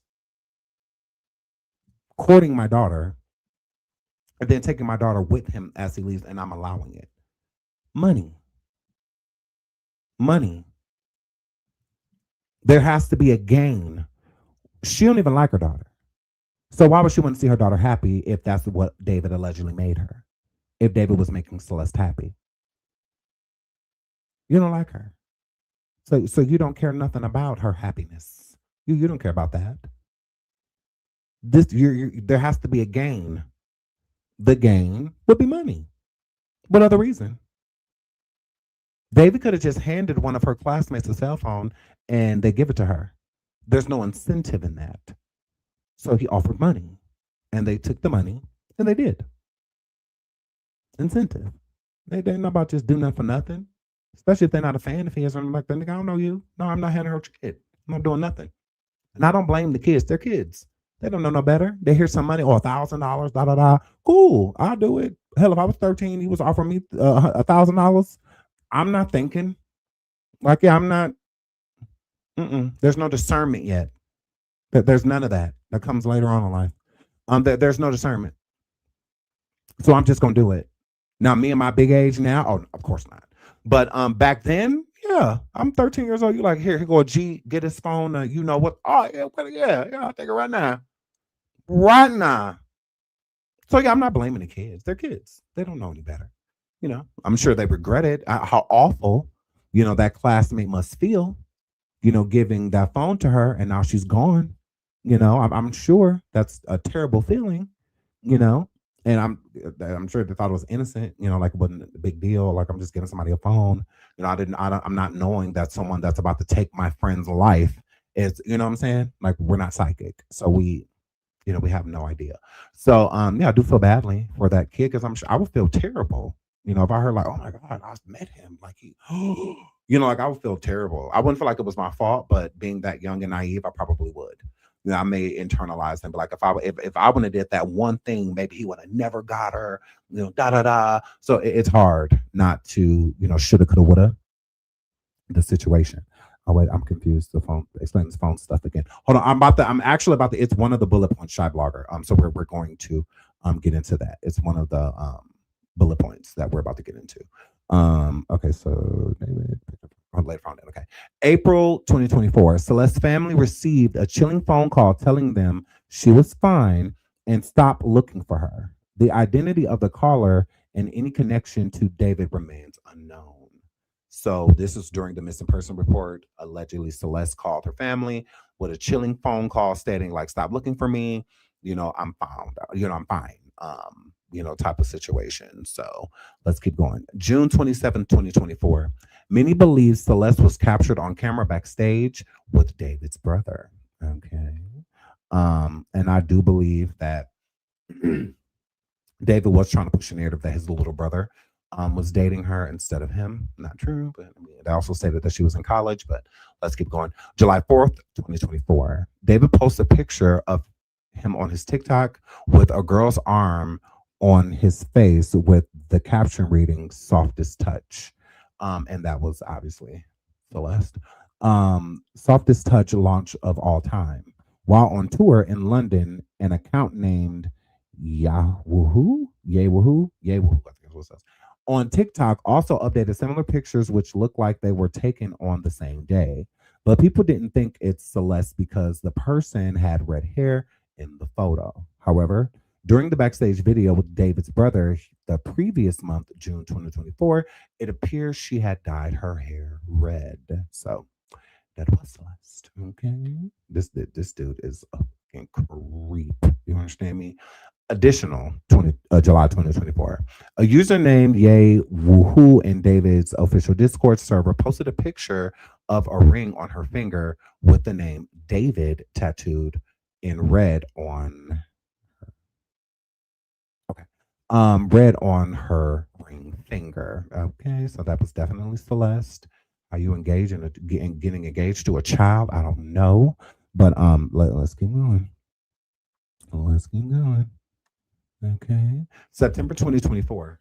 courting my daughter, and then taking my daughter with him as he leaves, and I'm allowing it. Money. Money. There has to be a gain. She don't even like her daughter. So why would she want to see her daughter happy if that's what David allegedly made her? If David was making Celeste happy. You don't like her. So you don't care nothing about her happiness. You don't care about that. There has to be a gain. The gain would be money. What other reason? David could have just handed one of her classmates a cell phone and they give it to her. There's no incentive in that. So he offered money and they took the money and they did. Incentive. They're not about just do nothing for nothing. Especially if they're not a fan. If he has something like that, nigga, I don't know you. No, I'm not handing her your kid. I'm not doing nothing. And I don't blame the kids. They're kids. They don't know no better. They hear some money, or $1,000, da da da. Cool, I'll do it. Hell, if I was 13, he was offering me $1,000. I'm not thinking. Like, yeah, I'm not. There's no discernment yet. There's none of that. That comes later on in life. There's no discernment. So I'm just gonna do it. Now, me and my big age now, oh, of course not. But back then, yeah, I'm 13 years old. You like, here go G, get his phone. You know what? Oh, yeah, I'll take it right now. Right now. So yeah, I'm not blaming the kids. They're kids. They don't know any better. You know, I'm sure they regret it. How awful, that classmate must feel, giving that phone to her and now she's gone. I'm sure that's a terrible feeling, and I'm sure they thought it was innocent, like it wasn't a big deal. Like I'm just giving somebody a phone. I'm not knowing that someone that's about to take my friend's life is, what I'm saying? Like we're not psychic. So we have no idea. So yeah, I do feel badly for that kid because I'm sure I would feel terrible. If I heard like, oh my God, I met him, like he, like I would feel terrible. I wouldn't feel like it was my fault, but being that young and naive, I probably would. I may internalize and be like, if I wouldn't have did that one thing, maybe he would have never got her, da da da. So it's hard not to, shoulda, coulda, woulda the situation. Oh wait, I'm confused. The phone, explain this phone stuff again. Hold on, I'm actually about to. It's one of the bullet points, Shy Blogger. So we're going to get into that. It's one of the bullet points that we're about to get into. Okay, so David later found it. Okay, April 2024. Celeste's family received a chilling phone call telling them she was fine and stop looking for her. The identity of the caller and any connection to David remains unknown. So this is during the missing person report. Allegedly, Celeste called her family with a chilling phone call stating like, stop looking for me. I'm found, I'm fine. type of situation. So let's keep going. June 27th, 2024. Many believe Celeste was captured on camera backstage with David's brother. Okay. And I do believe that David was trying to push a narrative that his little brother was dating her instead of him. Not true, but it also stated that she was in college, but let's keep going. July 4th, 2024. David posted a picture of him on his TikTok with a girl's arm on his face with the caption reading "softest touch." And that was obviously Celeste. Softest touch launch of all time. While on tour in London, an account named Yahwoohoo, I think that's what it says, on TikTok also updated similar pictures which look like they were taken on the same day. But people didn't think it's Celeste because the person had red hair in the photo. However, during the backstage video with David's brother the previous month, June 2024, it appears she had dyed her hair red. So that was Celeste. Okay. This dude is a fucking creep. You understand me? Additional July 2024. A user named Ye Woohoo in David's official Discord server posted a picture of a ring on her finger with the name David tattooed in red on red on her ring finger. Okay, so that was definitely Celeste. Are you engaged in getting engaged to a child? I don't know, but let's keep going. Let's keep going. Okay, September 2024.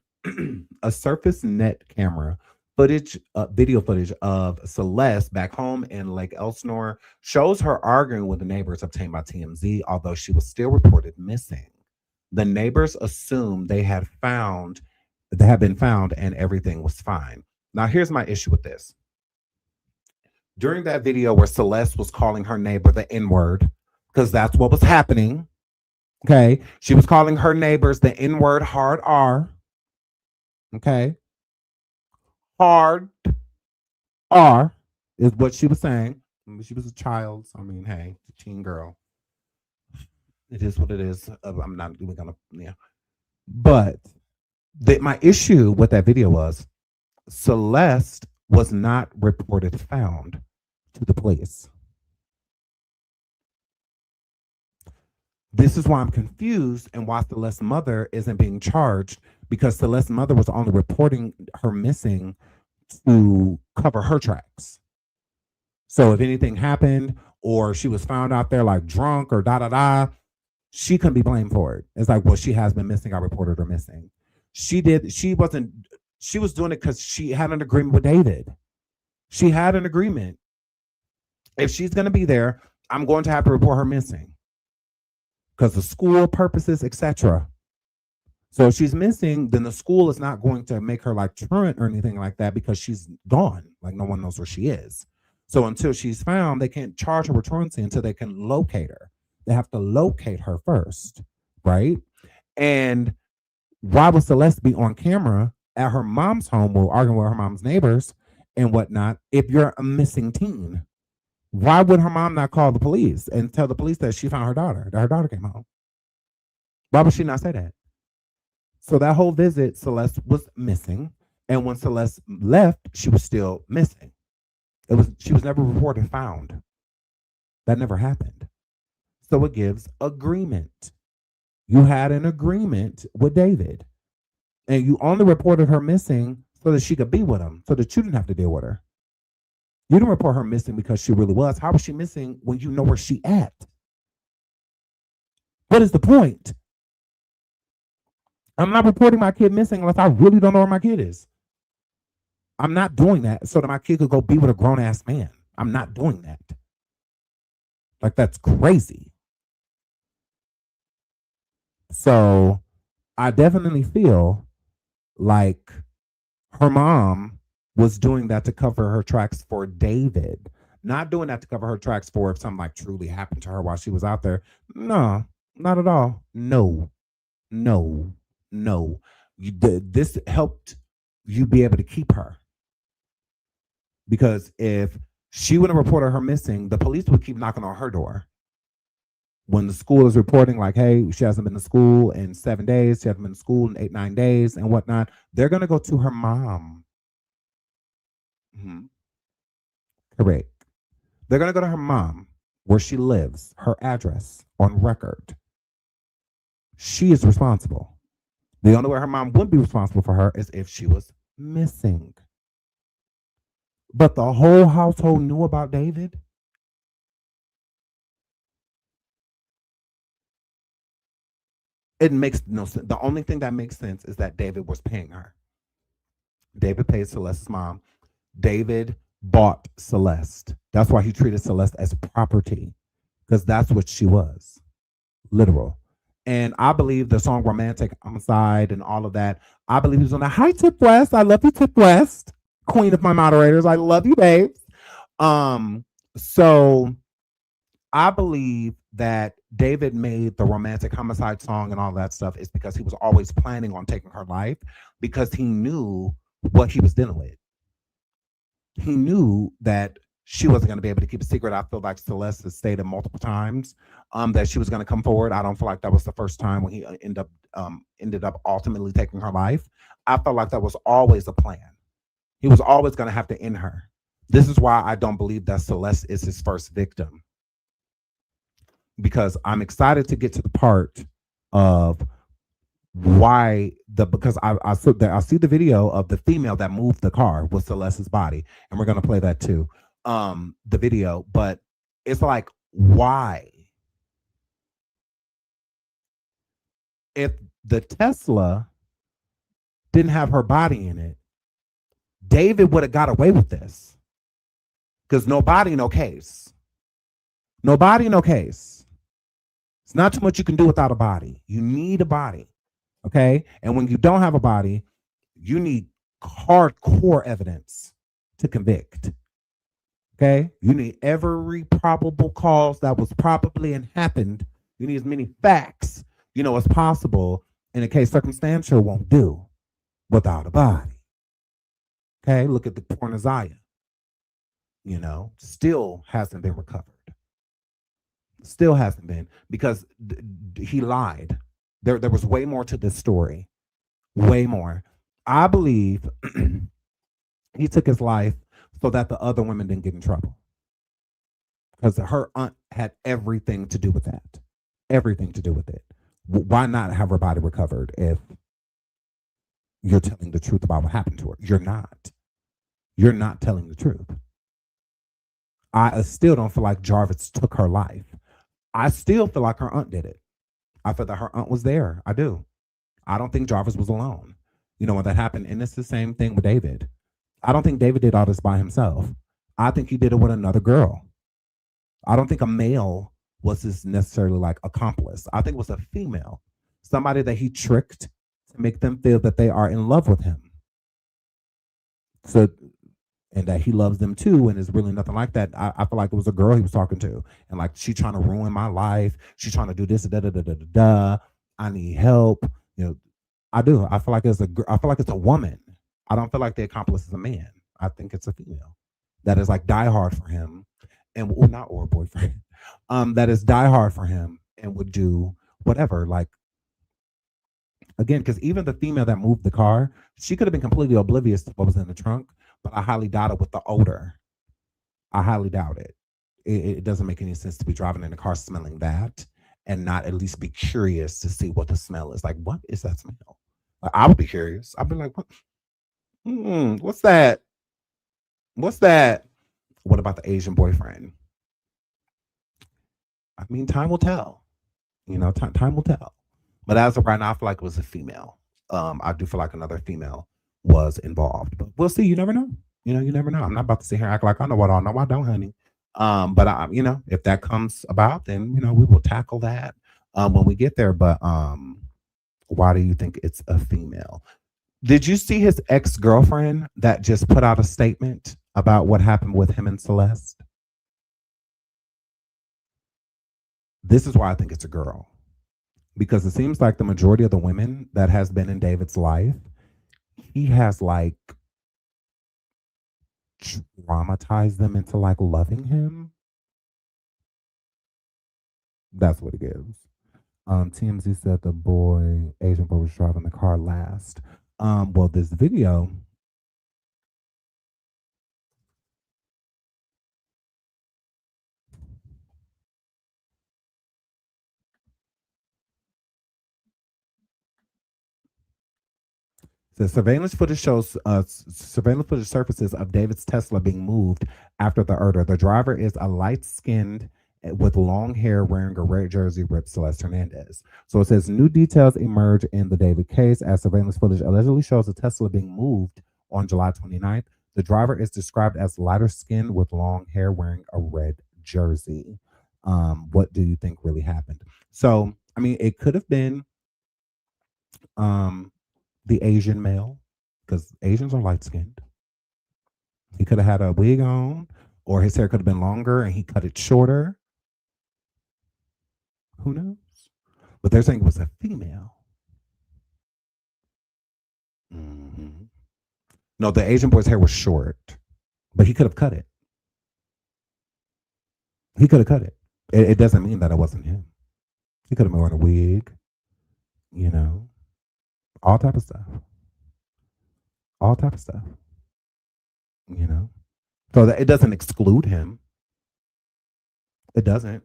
A surface net camera video footage of Celeste back home in Lake Elsinore shows her arguing with the neighbors obtained by TMZ, although she was still reported missing. The neighbors assumed they had been found and everything was fine. Now, here's my issue with this. During that video where Celeste was calling her neighbor the N-word, because that's what was happening, okay? She was calling her neighbors the N-word, hard R, okay? Hard R is what she was saying. She was a child. So, I mean, hey, teen girl. It is what it is. I'm not even gonna, But my issue with that video was Celeste was not reported found to the police. This is why I'm confused and why Celeste's mother isn't being charged, because Celeste's mother was only reporting her missing to cover her tracks. So if anything happened or she was found out there like drunk or she couldn't be blamed for it. It's like, well, she has been missing. I reported her missing. She was doing it because she had an agreement with David. She had an agreement. If she's going to be there, I'm going to have to report her missing because of school purposes, etc. So if she's missing, then the school is not going to make her like truant or anything like that because she's gone. Like no one knows where she is. So until she's found, they can't charge her with truancy until they can locate her. They have to locate her first, right? And why would Celeste be on camera at her mom's home or arguing with her mom's neighbors and whatnot if you're a missing teen? Why would her mom not call the police and tell the police that she found her daughter, that her daughter came home? Why would she not say that? So that whole visit, Celeste was missing. And when Celeste left, she was still missing. She was never reported found. That never happened. So it gives agreement. You had an agreement with David, and you only reported her missing so that she could be with him, so that you didn't have to deal with her. You didn't report her missing because she really was. How was she missing when you know where she at? What is the point? I'm not reporting my kid missing unless I really don't know where my kid is. I'm not doing that so that my kid could go be with a grown-ass man. I'm not doing that. Like, that's crazy. So I definitely feel like her mom was doing that to cover her tracks for David, not doing that to cover her tracks for if something like truly happened to her while she was out there. No, not at all. No. This helped you be able to keep her. Because if she wouldn't have reported her missing, the police would keep knocking on her door. When the school is reporting like, hey, she hasn't been to school in 7 days, she hasn't been to school in 8, 9 days and whatnot, they're going to go to her mom. Correct. They're going to go to her mom, where she lives, her address on record. She is responsible. The only way her mom wouldn't be responsible for her is if she was missing. But the whole household knew about David. It makes no sense. The only thing that makes sense is that David was paying her. David paid Celeste's mom. David bought Celeste. That's why he treated Celeste as property, because that's what she was. Literal. And I believe the song Romantic Homicide and all of that, I believe he was on that. Hi, Tip West. I love you, Tip West. Queen of my moderators. I love you, babes. So I believe that David made the Romantic Homicide song and all that stuff is because he was always planning on taking her life, because he knew what he was dealing with. He knew that she wasn't going to be able to keep a secret. I feel like Celeste has stated multiple times that she was going to come forward. I don't feel like that was the first time when he ended up ultimately taking her life. I felt like that was always a plan. He was always going to have to end her. This is why I don't believe that Celeste is his first victim, because I'm excited to get to the part of why because I see the video of the female that moved the car with Celeste's body, and we're going to play that too. The video, but it's like, why? If the Tesla didn't have her body in it, David would have got away with this, because no body, no case. No body, no case. It's not too much you can do without a body. You need a body, okay? And when you don't have a body, you need hardcore evidence to convict. Okay, you need every probable cause that was probably and happened. You need as many facts, as possible in a case circumstantial won't do without a body. Okay, look at the porn Isaiah. Still hasn't been recovered. Still hasn't been, because he lied. There was way more to this story. Way more. I believe he took his life so that the other women didn't get in trouble, because her aunt had everything to do with that. Everything to do with it. Why not have her body recovered if you're telling the truth about what happened to her? You're not. You're not telling the truth. I still don't feel like Jarvis took her life. I still feel like her aunt did it. I feel that her aunt was there. I do. I don't think Jarvis was alone, when that happened. And it's the same thing with David. I don't think David did all this by himself. I think he did it with another girl. I don't think a male was his necessarily like accomplice. I think it was a female, somebody that he tricked to make them feel that they are in love with him. So, and that he loves them too, and it's really nothing like that. I feel like it was a girl he was talking to, and like, she trying to ruin my life. She's trying to do this, I need help. I do. I feel like it's a woman. I don't feel like the accomplice is a man. I think it's a female that is like die hard for him, and or boyfriend, that is die hard for him and would do whatever. Like, again, because even the female that moved the car, she could have been completely oblivious to what was in the trunk, but I highly doubt it with the odor. I highly doubt it. It doesn't make any sense to be driving in a car smelling that and not at least be curious to see what the smell is. Like, what is that smell? Like, I would be curious. I'd be like, what? What's that? What's that? What about the Asian boyfriend? I mean, time will tell. Time will tell. But as of right now, I feel like it was a female. I do feel like another female was involved, but we'll see. You never know. You never know. I'm not about to sit here and act like I know what I know. I don't, honey. But I, if that comes about, then we will tackle that when we get there. But why do you think it's a female? Did you see his ex-girlfriend that just put out a statement about what happened with him and Celeste? This is why I think it's a girl. Because it seems like the majority of the women that has been in David's life, he has like traumatized them into like loving him. That's what it gives. TMZ said the Asian boy was driving the car last. Well, this video. The surveillance footage shows surveillance footage surfaces of David's Tesla being moved after the murder. The driver is a light-skinned with long hair wearing a red jersey ripped Celeste Hernandez. So it says new details emerge in the David case as surveillance footage allegedly shows a Tesla being moved on July 29th. The driver is described as lighter skinned with long hair wearing a red jersey. What do you think really happened? So, I mean, it could have been the Asian male, because Asians are light skinned. He could have had a wig on, or his hair could have been longer and he cut it shorter. Who knows? But they're saying it was a female. Mm-hmm. No, the Asian boy's hair was short, but he could have cut it. He could have cut it. It doesn't mean that it wasn't him. He could have been wearing a wig, you know, all type of stuff. All type of stuff. You know, so that it doesn't exclude him. It doesn't.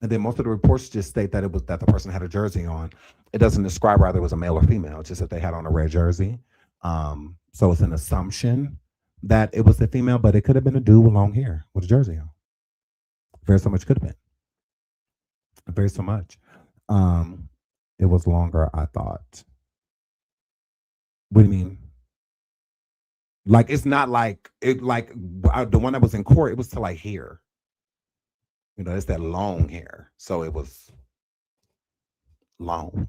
And then most of the reports just state that it was that the person had a jersey on. It doesn't describe whether it was a male or female. It's just that they had on a red jersey. So it's an assumption that it was a female, but it could have been a dude with long hair with a jersey on. Very so much could have been. Very so much. It was longer, I thought. What do you mean? Like it's not like it like the one that was in court, it was to like here. You know, it's that long hair. So it was long.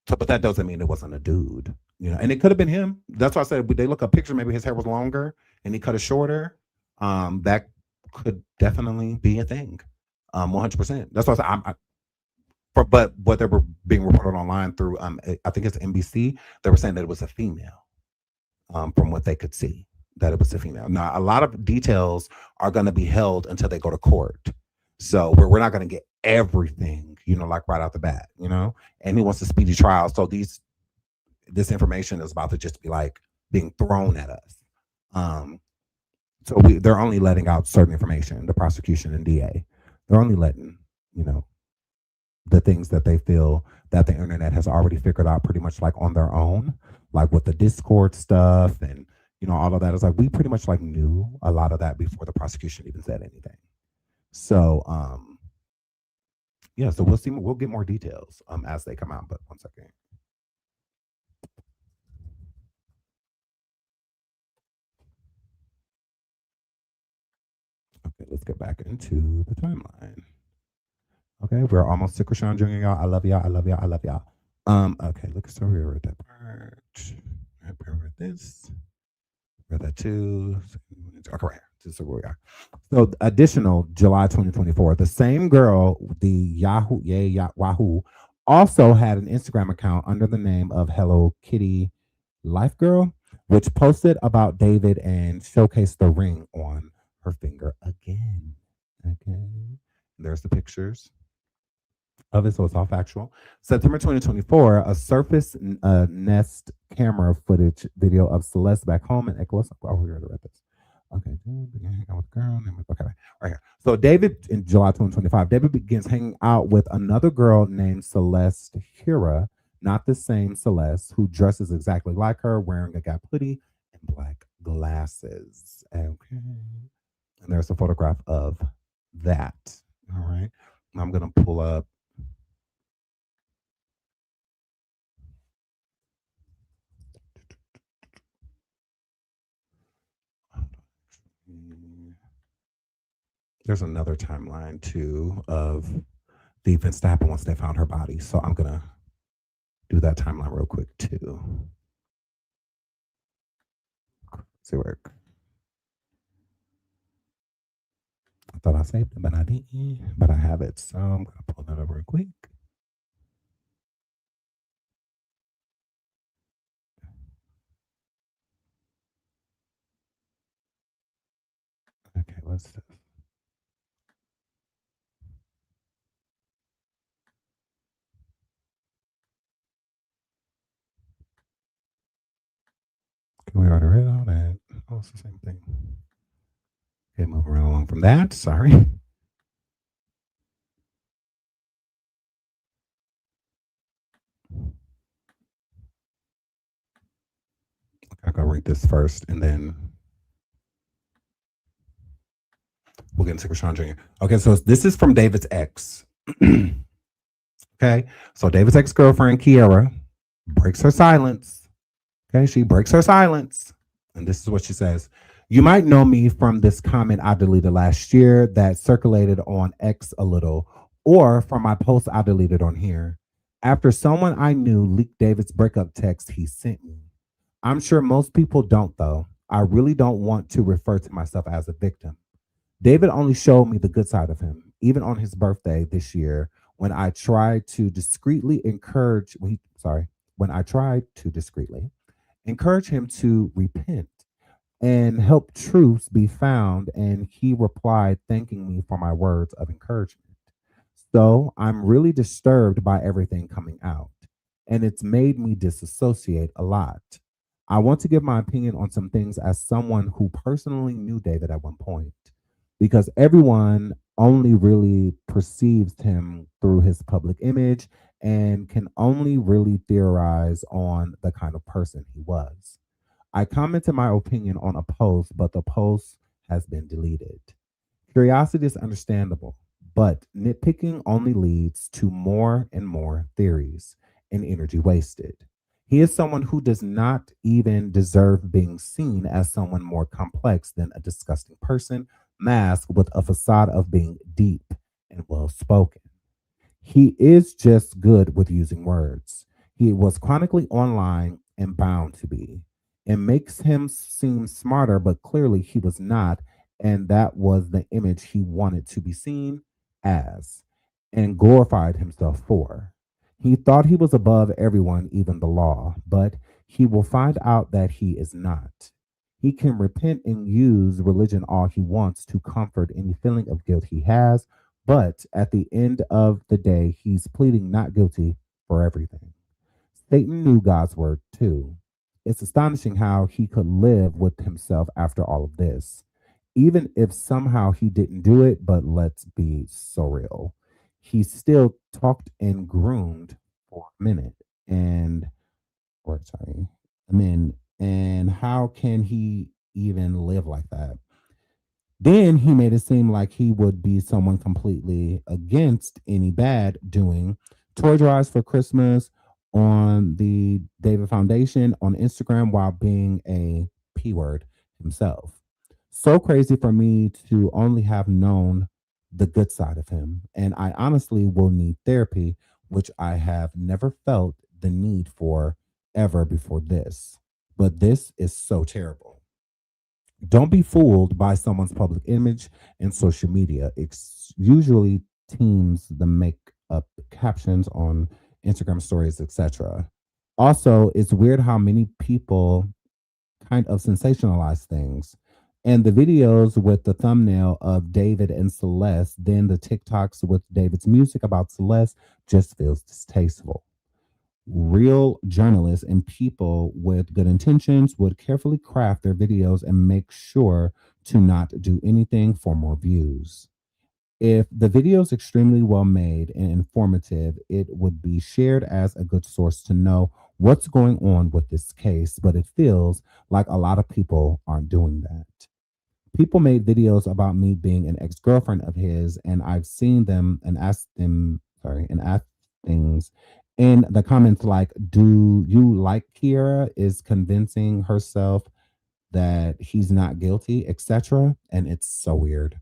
So, but that doesn't mean it wasn't a dude. You know, and it could have been him. That's why I said they look up picture, maybe his hair was longer and he cut it shorter. That could definitely be a thing. 100%. That's why I said but what they were being reported online through I think it's NBC, they were saying that it was a female. From what they could see, that it was a female. Now, a lot of details are going to be held until they go to court. So we're not going to get everything, you know, like right out the bat, you know, and he wants a speedy trial. So this information is about to just be like being thrown at us. So they're only letting out certain information, the prosecution and DA. They're only letting, you know, the things that they feel that the internet has already figured out pretty much like on their own, like with the Discord stuff and, you know, all of that. Is like we pretty much like knew a lot of that before the prosecution even said anything. So yeah, so we'll see, we'll get more details as they come out. But one second. Okay, let's get back into the timeline. Okay, we're almost to CHRISEAN Jr. Y'all. I love y'all. I love y'all. I love y'all. Okay, look at we read that part. I read this. Read that too. Okay, right here. This is where we are. So additional July 2024. The same girl, the Wahoo, also had an Instagram account under the name of Hello Kitty Life Girl, which posted about David and showcased the ring on her finger again. Okay. There's the pictures of it, so it's all factual. September 2024, a Surface Nest camera footage video of Celeste back home in Echoes. Oh, we already read this. Okay, hang out with girl. Okay, right here. So David, in July 2025, David begins hanging out with another girl named Celeste Hira, not the same Celeste, who dresses exactly like her, wearing a Gap hoodie and black glasses. Okay, and there's a photograph of that. All right, I'm gonna pull up. There's another timeline too of the events that happened once they found her body. So I'm gonna do that timeline real quick too. See work. I thought I saved it, but I didn't. But I have it, so I'm gonna pull that up real quick. Okay, what's this? already read all that. Oh, it's the same thing. Okay, moving right along from that. Sorry. I gotta read this first, and then we'll get into Krishan Jr. Okay, so this is from David's ex. Okay, so David's ex-girlfriend, Kiara, breaks her silence. Okay, she breaks her silence. And this is what she says. You might know me from this comment I deleted last year that circulated on X a little, or from my post I deleted on here. After someone I knew leaked David's breakup text he sent me. I'm sure most people don't, though. I really don't want to refer to myself as a victim. David only showed me the good side of him, even on his birthday this year when I tried to discreetly encourage him to repent and help truths be found, and he replied thanking me for my words of encouragement. So I'm really disturbed by everything coming out, and it's made me disassociate a lot. I want to give my opinion on some things as someone who personally knew David at one point, because everyone only really perceives him through his public image and can only really theorize on the kind of person he was. I commented my opinion on a post, but the post has been deleted. Curiosity is understandable, but nitpicking only leads to more and more theories and energy wasted. He is someone who does not even deserve being seen as someone more complex than a disgusting person masked with a facade of being deep and well spoken. He is just good with using words. He was chronically online and bound to be. It makes him seem smarter, but clearly he was not, and that was the image he wanted to be seen as and glorified himself for. He thought he was above everyone, even the law, but he will find out that he is not. He can repent and use religion all he wants to comfort any feeling of guilt he has, but at the end of the day, he's pleading not guilty for everything. Satan knew God's word too. It's astonishing how he could live with himself after all of this, even if somehow he didn't do it, but let's be so real. He still talked and groomed for a minute. And how can he even live like that? Then he made it seem like he would be someone completely against any bad doing. Toy drives for Christmas on the David Foundation on Instagram while being a P word himself. So crazy for me to only have known the good side of him. And I honestly will need therapy, which I have never felt the need for ever before this. But this is so terrible. Don't be fooled by someone's public image and social media. It's usually teams that make up captions on Instagram stories, etc. Also, it's weird how many people kind of sensationalize things. And the videos with the thumbnail of David and Celeste, then the TikToks with David's music about Celeste just feels distasteful. Real journalists and people with good intentions would carefully craft their videos and make sure to not do anything for more views. If the video is extremely well made and informative, it would be shared as a good source to know what's going on with this case, but it feels like a lot of people aren't doing that. People made videos about me being an ex-girlfriend of his, and I've seen them and asked things in the comments like, do you like Kiera is convincing herself that he's not guilty, etc. And it's so weird.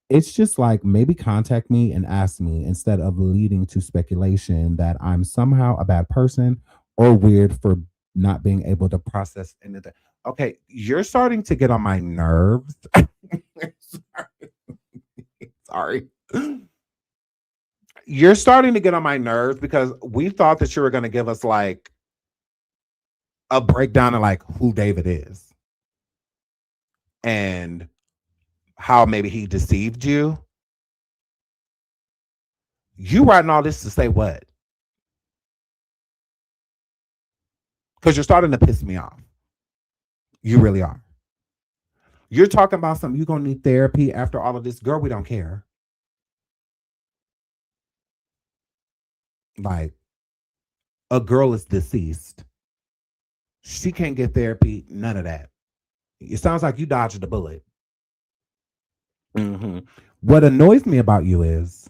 It's just like, maybe contact me and ask me instead of leading to speculation that I'm somehow a bad person or weird for not being able to process anything. Okay, you're starting to get on my nerves. Sorry. You're starting to get on my nerves because we thought that you were going to give us like a breakdown of like who David is and how maybe he deceived you. You writing all this to say what? Because you're starting to piss me off. You really are. You're talking about something you're going to need therapy after all of this. Girl, we don't care. Like, a girl is deceased. She can't get therapy. None of that. It sounds like you dodged a bullet. What annoys me about you is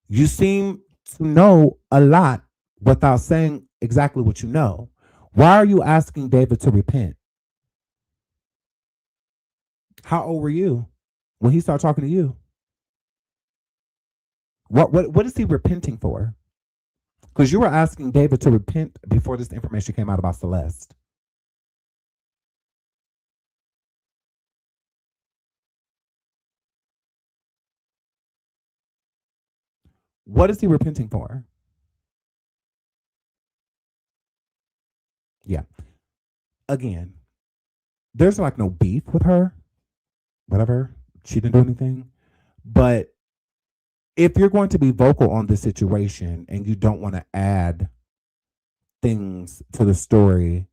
you seem to know a lot without saying exactly what you know. Why are you asking David to repent? How old were you when he started talking to you? What is he repenting for? Because you were asking David to repent before this information came out about Celeste. What is he repenting for? Yeah. Again, there's like no beef with her. Whatever. She didn't do anything. But if you're going to be vocal on this situation and you don't want to add things to the story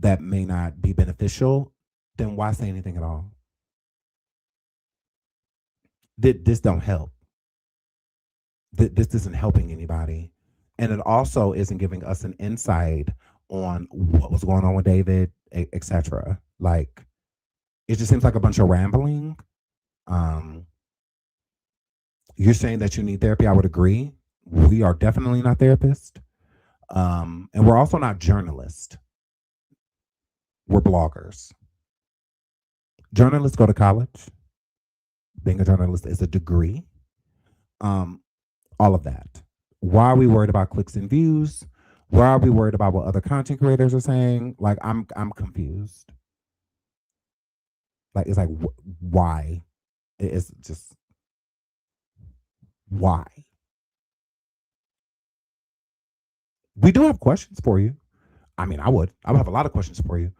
that may not be beneficial, then why say anything at all? This don't help. This isn't helping anybody. And it also isn't giving us an insight on what was going on with David, etc. Like, it just seems like a bunch of rambling. You're saying that you need therapy. I would agree. We are definitely not therapists. And we're also not journalists. We're bloggers. Journalists go to college. Being a journalist is a degree. All of that. Why are we worried about clicks and views? Why are we worried about what other content creators are saying? Like, I'm confused. Like, it's like, why? It's just, why? We do have questions for you. I mean, I would have a lot of questions for you,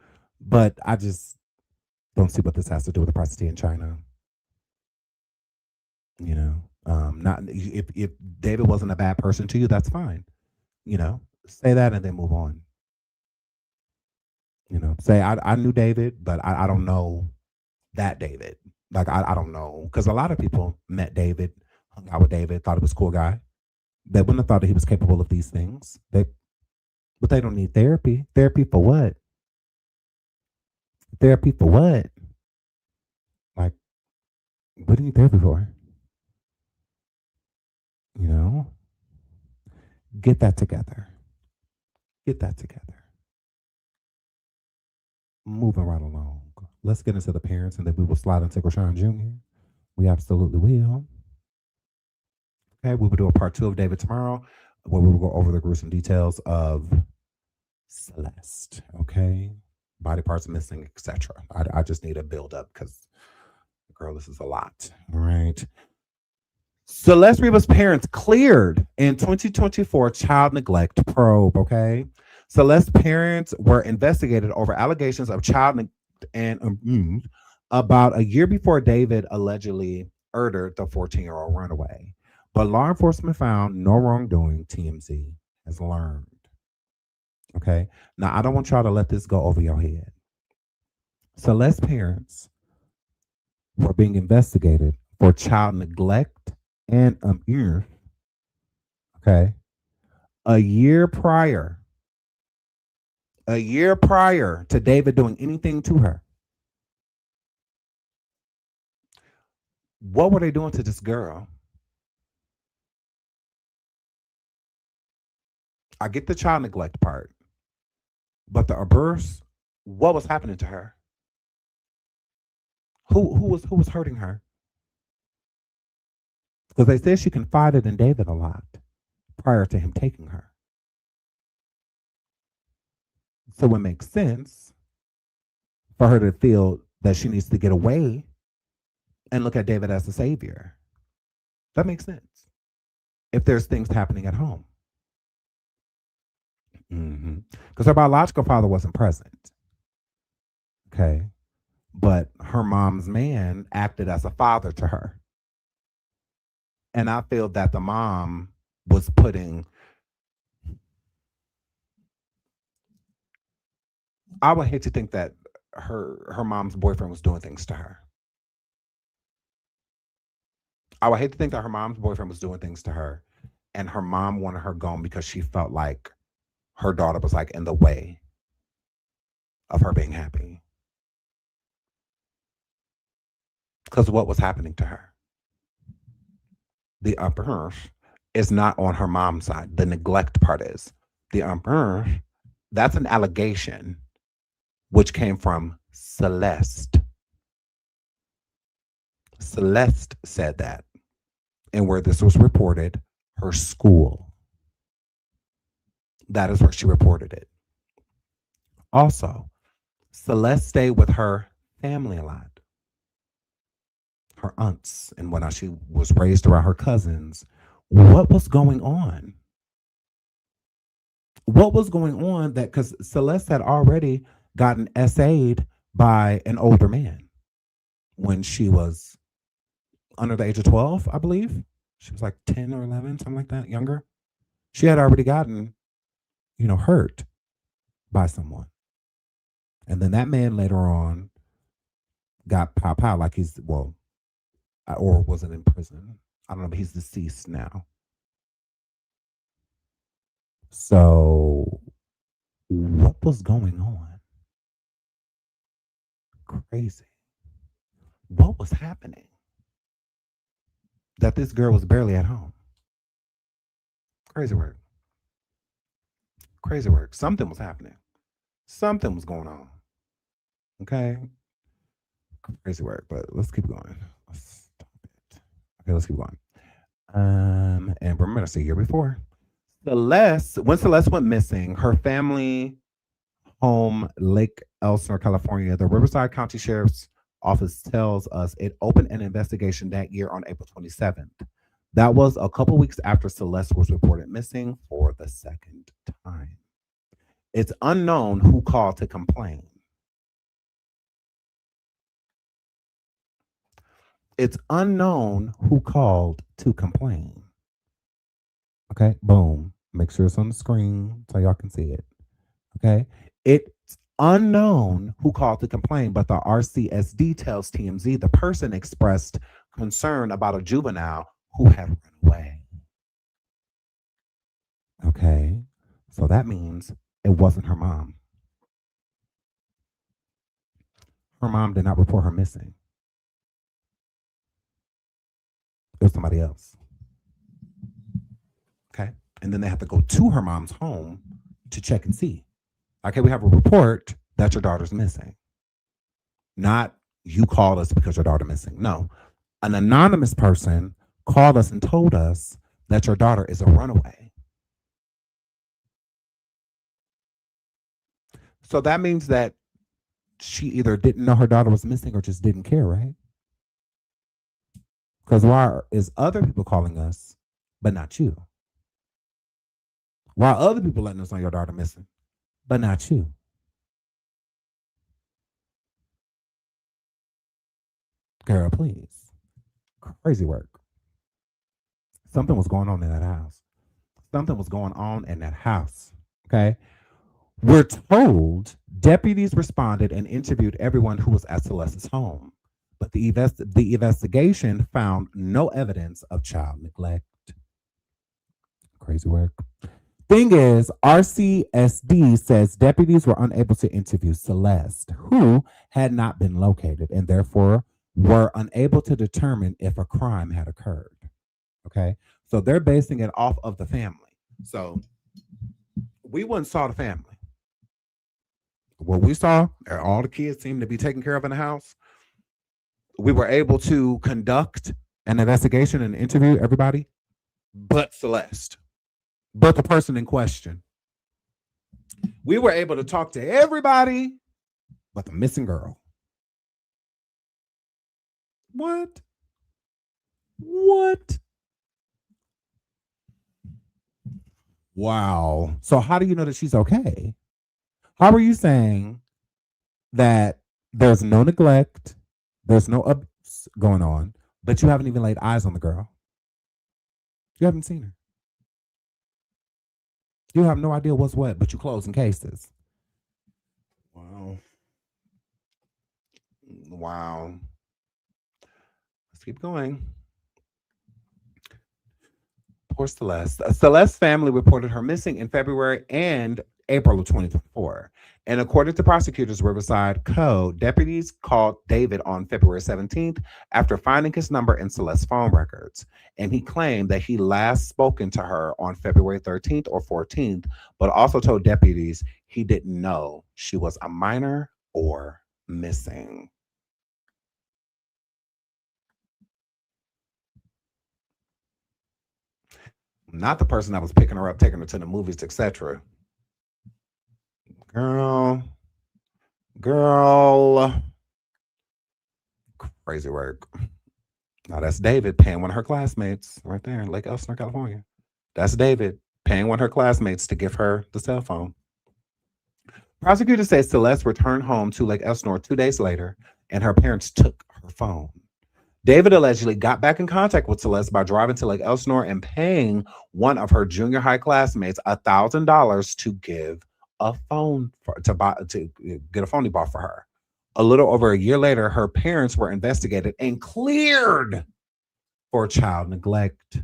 but I just don't see what this has to do with the price of tea in China. You know, not if David wasn't a bad person to you, that's fine. You know, say that and then move on. You know, say I knew David, but I don't know that David. Like, I don't know, because a lot of people met David, hung out with David, thought he was a cool guy. They wouldn't have thought that he was capable of these things. But they don't need therapy. Therapy for what? Therapy for what? Like, what do you need therapy for? You know? Get that together. Get that together. Moving right along. Let's get into the parents, and then we will slide into CHRISEAN Jr. We absolutely will. Okay, we will do a part 2 of David tomorrow, where we will go over the gruesome details of Celeste. Okay, body parts missing, etc. I just need a build up because, girl, this is a lot. All right. Celeste Riva's parents cleared in 2024 child neglect probe. Okay, Celeste's parents were investigated over allegations of child neglect and about a year before David allegedly murdered the 14-year-old runaway. But law enforcement found no wrongdoing, TMZ has learned. Okay, now I don't want y'all to let this go over your head. Celeste's parents were being investigated for child neglect and abuse. Okay, a year prior to David doing anything to her. What were they doing to this girl? I get the child neglect part, but the abuse, what was happening to her? Who was hurting her? Because they said she confided in David a lot prior to him taking her. So it makes sense for her to feel that she needs to get away and look at David as the savior. That makes sense. If there's things happening at home. Because her biological father wasn't present. Okay. But her mom's man acted as a father to her. And I feel that the mom was putting I would hate to think that her mom's boyfriend was doing things to her. I would hate to think that her mom's boyfriend was doing things to her, and her mom wanted her gone because she felt like her daughter was like in the way of her being happy. Because what was happening to her? The upper is not on her mom's side. The neglect part is. The upper, that's an allegation which came from Celeste. Celeste said that. And where this was reported, her school. That is where she reported it. Also, Celeste stayed with her family a lot. Her aunts and whatnot. She was raised around her cousins. What was going on? What was going on that, because Celeste had already gotten SA'd by an older man when she was under the age of 12, I believe. She was like 10 or 11, something like that, younger. She had already gotten, hurt by someone. And then that man later on got pop out like he's, or wasn't in prison. I don't know, but he's deceased now. So what was going on? Crazy. What was happening? That this girl was barely at home. Crazy work. Crazy work. Something was happening. Something was going on. Okay. Crazy work, but let's keep going. Let's keep going. And remember, that's a year before. When Celeste went missing, her family home, Lake Elsinore, California, the Riverside County Sheriff's Office tells us it opened an investigation that year on April 27th. That was a couple weeks after Celeste was reported missing for the second time. It's unknown who called to complain. It's unknown who called to complain. Okay, boom. Make sure it's on the screen so y'all can see it. Okay, it's unknown who called to complain, but the RCSD tells TMZ the person expressed concern about a juvenile who had run away. Okay, so that means it wasn't her mom. Her mom did not report her missing. It was somebody else. Okay, and then they have to go to her mom's home to check and see. Okay, we have a report that your daughter's missing. Not you called us because your daughter's missing. No, an anonymous person called us and told us that your daughter is a runaway. So that means that she either didn't know her daughter was missing or just didn't care, right? Because why is other people calling us, but not you? Why are other people letting us know your daughter missing, but not you? Girl, please. Crazy work. Something was going on in that house. Something was going on in that house. Okay. We're told deputies responded and interviewed everyone who was at Celeste's home, but the investigation found no evidence of child neglect. Crazy work. Thing is, RCSD says deputies were unable to interview Celeste, who had not been located, and therefore were unable to determine if a crime had occurred. Okay, so they're basing it off of the family. So we went and saw the family. What we saw, all the kids seemed to be taken care of in the house. We were able to conduct an investigation and interview everybody but Celeste, but the person in question. We were able to talk to everybody but the missing girl. What? Wow. So how do you know that she's okay? How are you saying that there's no neglect, there's no abuse going on, but you haven't even laid eyes on the girl? You haven't seen her. You have no idea what's what, but you closing cases. Wow. Wow. Let's keep going. Poor Celeste. Celeste's family reported her missing in February and April of 2024. And according to prosecutors, Riverside Code, deputies called David on February 17th after finding his number in Celeste's phone records. And he claimed that he last spoken to her on February 13th or 14th, but also told deputies he didn't know she was a minor or missing. Not the person that was picking her up, taking her to the movies, etc. Girl. Crazy work. Now that's David paying one of her classmates right there in Lake Elsinore, California. That's David paying one of her classmates to give her the cell phone. Prosecutors say Celeste returned home to Lake Elsinore 2 days later, and her parents took her phone. David allegedly got back in contact with Celeste by driving to Lake Elsinore and paying one of her junior high classmates $1,000 to give a phone to get a phone he bought for her. A little over a year later, her parents were investigated and cleared for child neglect.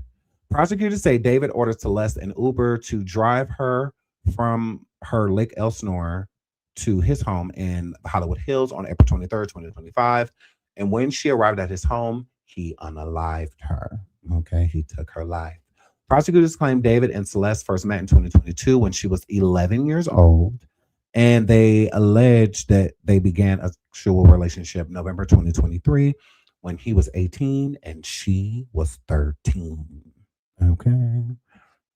Prosecutors say David ordered Celeste an Uber to drive her from her Lake Elsinore to his home in Hollywood Hills on April 23rd, 2025. And when she arrived at his home, he unalived her. Okay, he took her life. Prosecutors claim David and Celeste first met in 2022 when she was 11 years old. And they allege that they began a sexual relationship November 2023 when he was 18 and she was 13. Okay,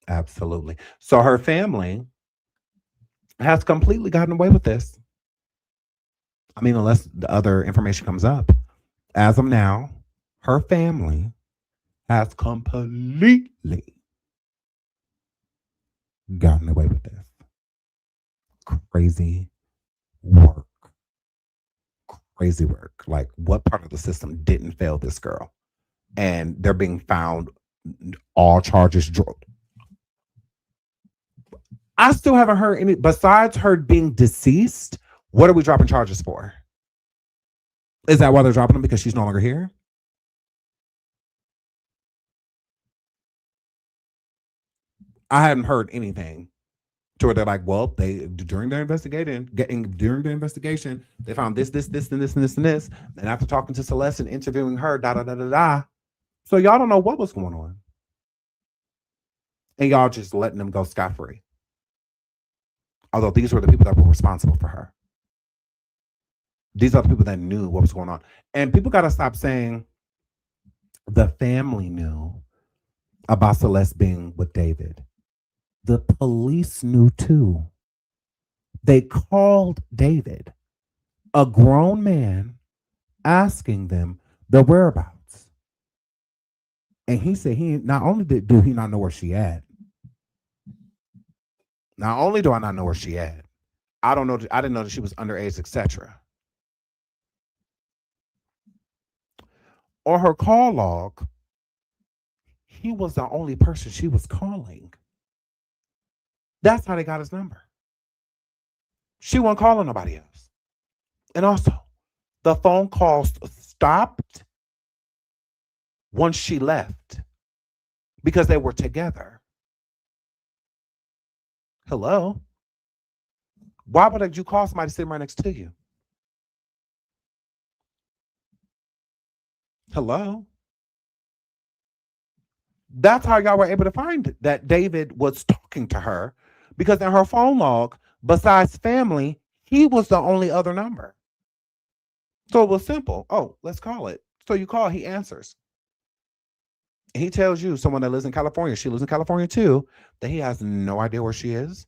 absolutely. So her family has completely gotten away with this. I mean, unless the other information comes up. As of now, her family has completely gotten away with this. Crazy work. Crazy work. Like, what part of the system didn't fail this girl? And they're being found, all charges dropped. I still haven't heard any, besides her being deceased, what are we dropping charges for? Is that why they're dropping them? Because she's no longer here? I hadn't heard anything to where they're like, well, they during their investigation, they found this, and this, and this. And after talking to Celeste and interviewing her, So y'all don't know what was going on. And y'all just letting them go scot-free. Although these were the people that were responsible for her. These are the people that knew what was going on. And people got to stop saying the family knew about Celeste being with David. The police knew too. They called David, a grown man, asking them the whereabouts. And he said he not only do he not know where she at. Not only do I not know where she at, I didn't know that she was underage, etc. On her call log, he was the only person she was calling. That's how they got his number. She wasn't calling nobody else. And also, the phone calls stopped once she left because they were together. Hello? Why would you call somebody sitting right next to you? Hello? That's how y'all were able to find that David was talking to her, because in her phone log, besides family, he was the only other number. So it was simple. Oh, let's call it. So you call, he answers. He tells you, someone that lives in California, she lives in California too, that he has no idea where she is.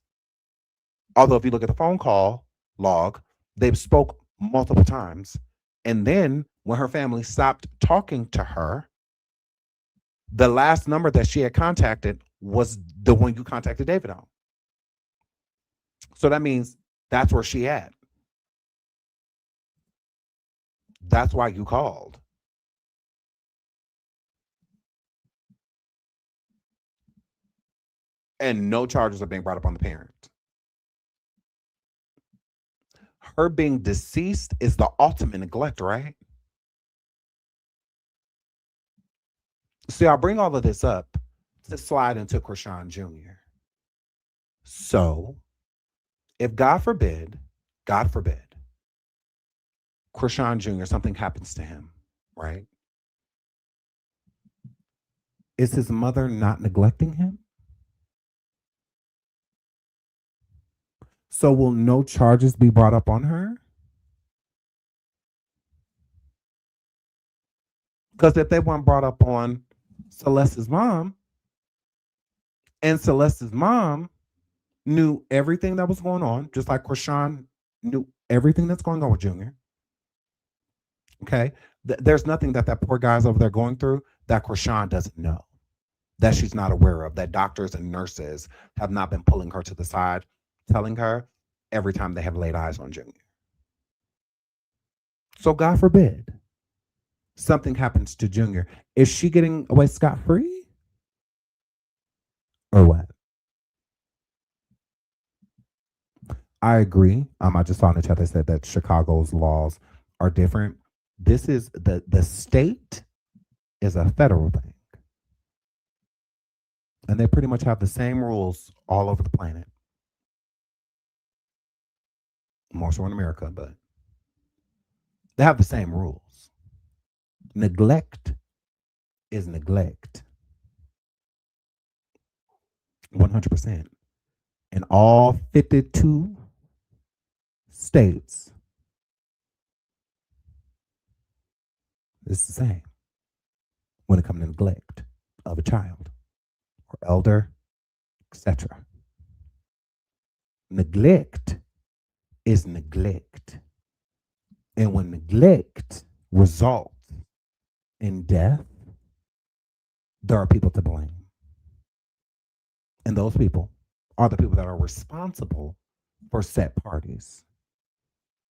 Although if you look at the phone call log, they've spoke multiple times. And then when her family stopped talking to her, the last number that she had contacted was the one you contacted David on. So that means that's where she at. That's why you called. And no charges are being brought up on the parent. her being deceased is the ultimate neglect, right? See, I'll bring all of this up to slide into CHRISEAN Jr. So, if God forbid, CHRISEAN Jr., something happens to him, right? Is his mother not neglecting him? So will no charges be brought up on her? Because if they weren't brought up on Celeste's mom, and Celeste's mom knew everything that was going on, just like CHRISEAN knew everything that's going on with Junior. Okay? There's nothing that poor guy's over there going through that CHRISEAN doesn't know, that she's not aware of, that doctors and nurses have not been pulling her to the side, telling her every time they have laid eyes on Junior. So God forbid something happens to Junior. Is she getting away scot-free? Or what? I agree. I just saw in the chat they said that Chicago's laws are different. This is the state is a federal thing. And they pretty much have the same rules all over the planet. More so in America, but they have the same rules. Neglect is neglect. 100%. In all 52 states, it's the same when it comes to neglect of a child or elder, etc. Neglect is neglect. And when neglect results in death, there are people to blame. And those people are the people that are responsible for said parties.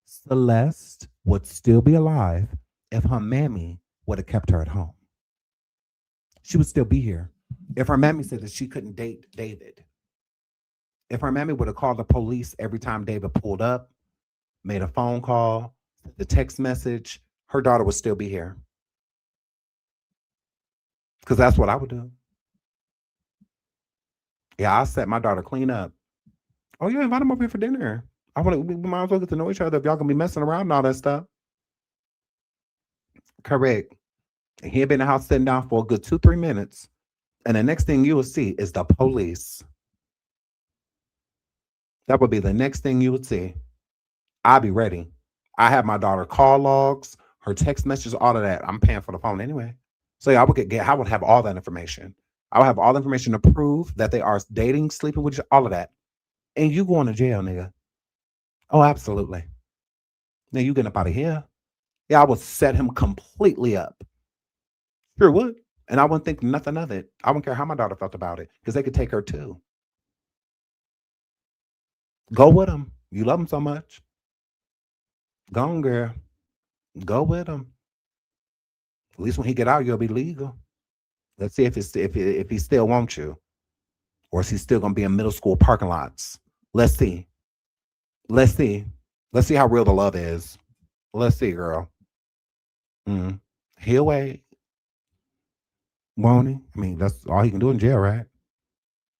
Celeste would still be alive if her mammy would have kept her at home. She would still be here. If her mammy said that she couldn't date David, if her mammy would have called the police every time David pulled up, made a phone call, the text message, her daughter would still be here. Because that's what I would do. Yeah, I'll set my daughter clean up. Oh, yeah, invite him over here for dinner. We might as well get to know each other if y'all gonna be messing around and all that stuff. Correct. And he'd been in the house sitting down for a good 2-3 minutes. And the next thing you will see is the police. That would be the next thing you would see. I'll be ready. I have my daughter call logs, her text messages, all of that. I'm paying for the phone anyway. So yeah, I would have all that information. I would have all the information to prove that they are dating, sleeping with all of that. And you going to jail, nigga. Oh, absolutely. Now you getting up out of here. Yeah, I would set him completely up. Sure would. And I wouldn't think nothing of it. I wouldn't care how my daughter felt about it, because they could take her too. Go with him. You love him so much. Go on, girl. Go with him. At least when he get out, you'll be legal. Let's see if he still wants you, or is he still gonna be in middle school parking lots? Let's see. Let's see. Let's see how real the love is. Let's see, girl. He'll wait. Won't he? I mean, that's all he can do in jail, right?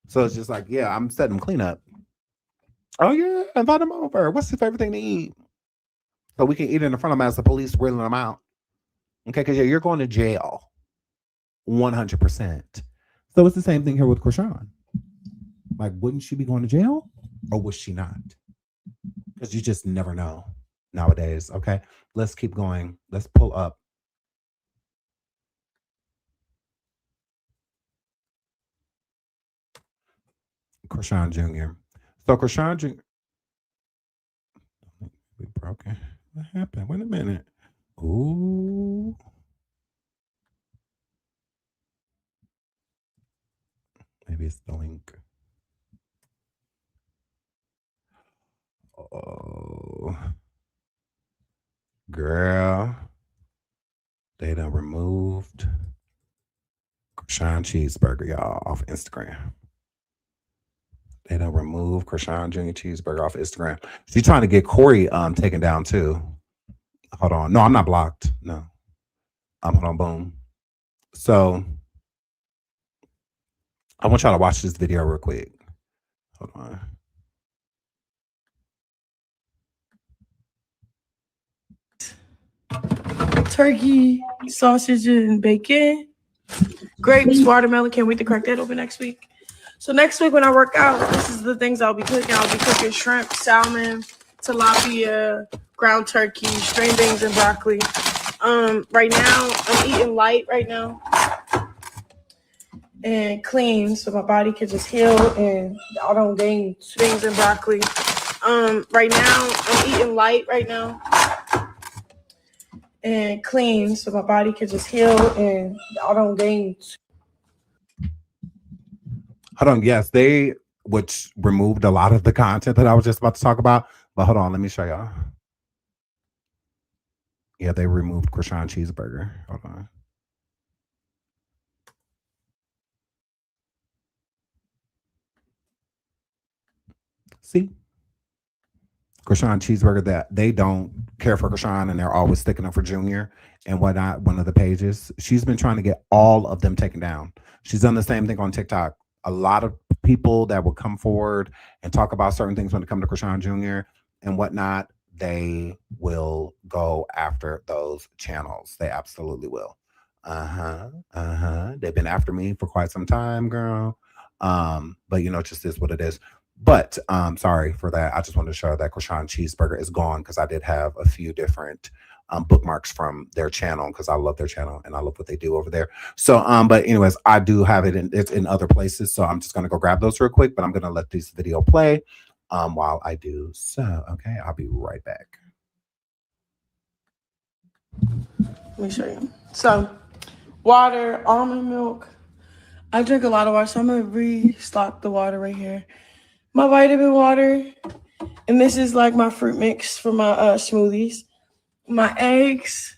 So it's just like, yeah, I'm setting him clean up. Oh yeah, invite him over. What's his favorite thing to eat? So we can eat it in front of him as the police reeling him out. Okay, because yeah, you're going to jail. 100%. So it's the same thing here with CHRISEAN. Like, wouldn't she be going to jail, or was she not? Because you just never know nowadays. Okay, let's keep going. Let's pull up. CHRISEAN Jr. So CHRISEAN Jr. We broken. What happened? Wait a minute. Ooh. Maybe it's the link. Oh, girl. They done removed CHRISEAN Cheeseburger, y'all, off Instagram. They don't remove Krishan Jr. Cheeseburger off Instagram. She's trying to get Corey taken down too. Hold on. No, I'm not blocked. No. Hold on, boom. So I want y'all to watch this video real quick. Hold on. Turkey, sausage, and bacon. Grapes, watermelon. Can't wait to crack that open next week. So next week when I work out, this is the things I'll be cooking. I'll be cooking shrimp, salmon, tilapia, ground turkey, string beans, and broccoli. Right now, I'm eating light right now and clean so my body can just heal and I don't gain beans and broccoli. Right now, I'm eating light right now and clean so my body can just heal and I don't gain. Hold on. Yes, which removed a lot of the content that I was just about to talk about. But hold on, let me show y'all. Yeah, they removed Krishan Cheeseburger. Hold on. See? Krishan Cheeseburger, that they don't care for Krishan and they're always sticking up for Junior and whatnot. One of the pages. She's been trying to get all of them taken down. She's done the same thing on TikTok. A lot of people that will come forward and talk about certain things when it comes to Krishan Jr. and whatnot, they will go after those channels. They absolutely will. They've been after me for quite some time, girl. But you know, it just is what it is. But sorry for that. I just wanted to show that Krishan Cheeseburger is gone because I did have a few different bookmarks from their channel because I love their channel and I love what they do over there. So, but anyways, I do have it it's in other places. So I'm just going to go grab those real quick, but I'm going to let this video play while I do so. Okay, I'll be right back. Let me show you. So, water, almond milk. I drink a lot of water, so I'm going to restock the water right here. My vitamin water, and this is like my fruit mix for my smoothies. My eggs,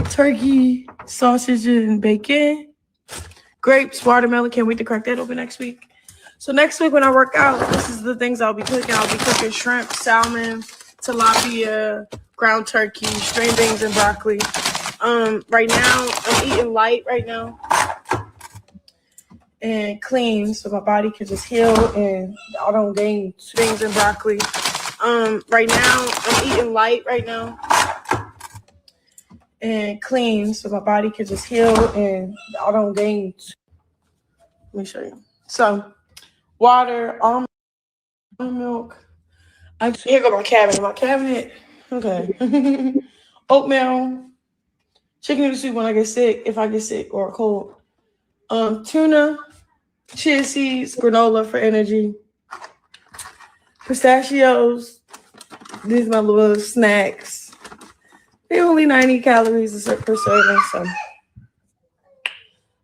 turkey, sausage, and bacon. Grapes, watermelon. Can't wait to crack that open next week. So next week when I work out, this is the things I'll be cooking. I'll be cooking shrimp, salmon, tilapia, ground turkey, string beans, and broccoli. Right now, I'm eating light right now and clean so my body can just heal and I don't gain beans and broccoli. Right now, I'm eating light right now and clean so my body can just heal and I don't gain. Let me show you. So, water, almond milk. Here go my cabinet. My cabinet. Okay. Oatmeal, chicken noodle soup when I get sick, if I get sick or cold. Tuna, chia seeds, granola for energy. Pistachios. These are my little snacks. They're only 90 calories per serving, so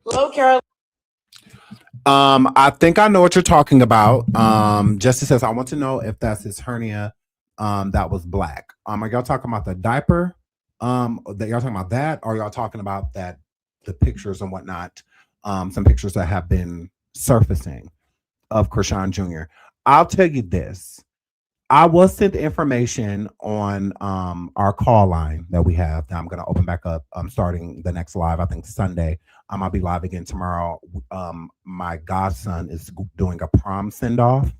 low calorie. I think I know what you're talking about. Jesse says, I want to know if that's his hernia that was black. Are y'all talking about the diaper? That y'all talking about that, or y'all talking about that the pictures and whatnot? Some pictures that have been surfacing of Krishan Jr. I'll tell you this. I was sent information on our call line that we have that I'm going to open back up starting the next live, I think Sunday. I'll be live again tomorrow. My godson is doing a prom send-off.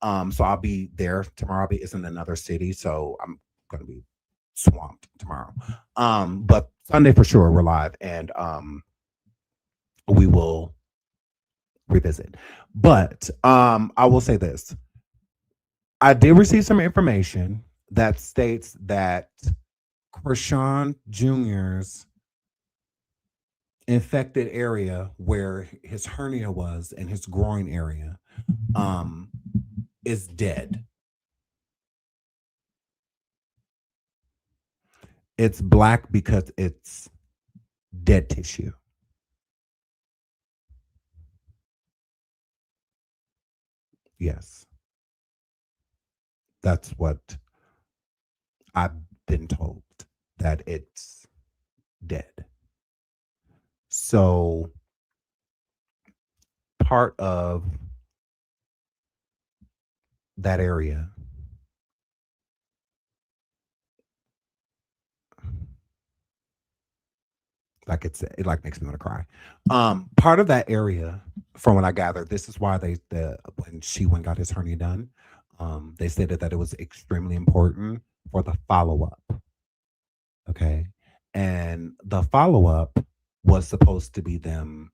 So I'll be there tomorrow. It's in another city, so I'm going to be swamped tomorrow. But Sunday for sure, we're live, and we will revisit. But I will say this. I did receive some information that states that Krishan Jr.'s infected area where his hernia was and his groin area is dead. It's black because it's dead tissue. Yes. That's what I've been told, that it's dead. So part of that area. Like it like makes me want to cry. Part of that area, from what I gathered, this is why when she went and got his hernia done, they stated that it was extremely important for the follow-up. Okay. And the follow-up was supposed to be them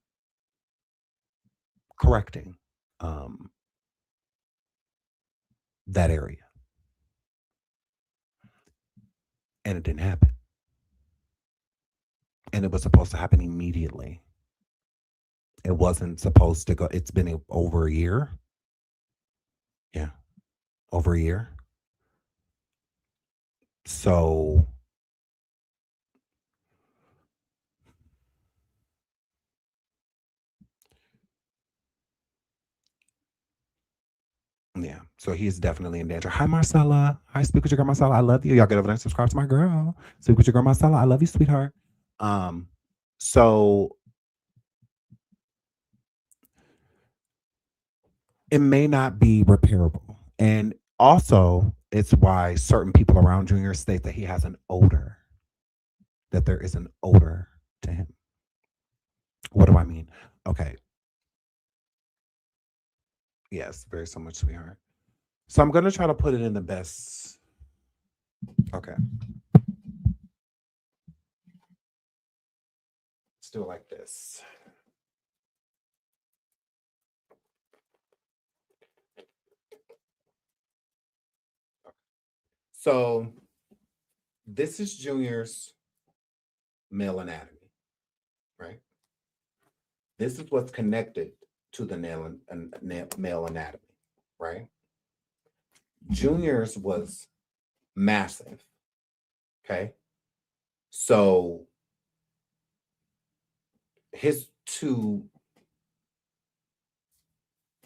correcting that area. And it didn't happen. And it was supposed to happen immediately. It wasn't supposed to go. It's been over a year. Yeah. Over a year. So yeah, so he's definitely in danger. Hi, Marcella. Hi, speak with your girl, Marcella. I love you. Y'all get over there and subscribe to my girl. Speak with your girl, Marcella. I love you, sweetheart. So it may not be repairable. And also, it's why certain people around Junior state that he has an odor, that there is an odor to him. What do I mean? Okay. Yes, very so much, sweetheart. So I'm going to try to put it in the best. Okay. Let's do it like this. So this is Junior's male anatomy, right? This is what's connected to the male anatomy, right? Junior's was massive, okay? So his two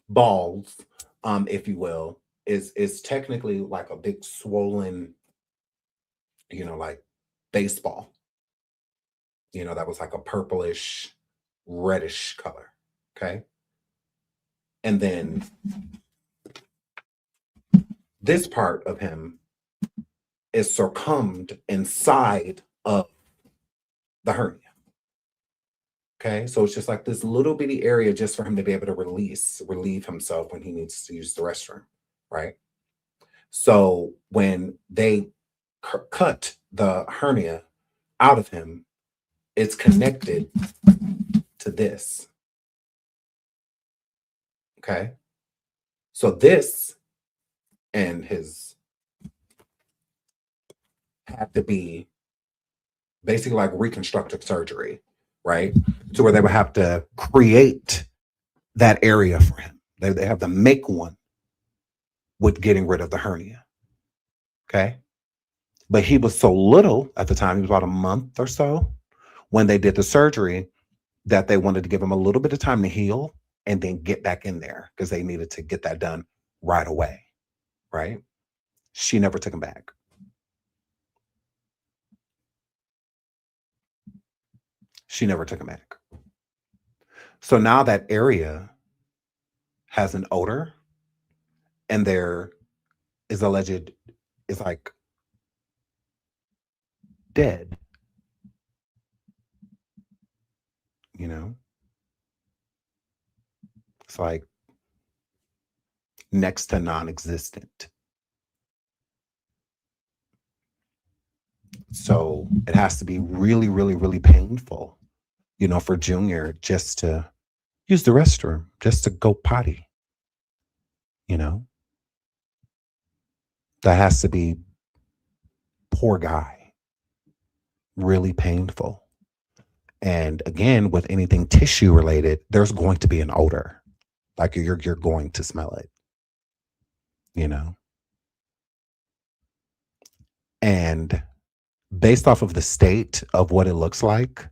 balls, if you will, is technically like a big swollen, like baseball. That was like a purplish, reddish color, okay? And then this part of him is circummed inside of the hernia. Okay, so it's just like this little bitty area just for him to be able to relieve himself when he needs to use the restroom, right? So when they cut the hernia out of him, it's connected to this. Okay, so this and his had to be basically like reconstructive surgery, right? To where they would have to create that area for him. They have to make one with getting rid of the hernia. Okay. But he was so little at the time, he was about a month or so when they did the surgery, that they wanted to give him a little bit of time to heal and then get back in there because they needed to get that done right away. Right. She never took him back. She never took him back. So now that area has an odor, and there is alleged, it's like dead. It's like next to non-existent. So it has to be really, really, really painful, for Junior just to use the restroom, just to go potty. That has to be, poor guy, really painful. And again, with anything tissue related, there's going to be an odor. Like you're going to smell it, And based off of the state of what it looks like,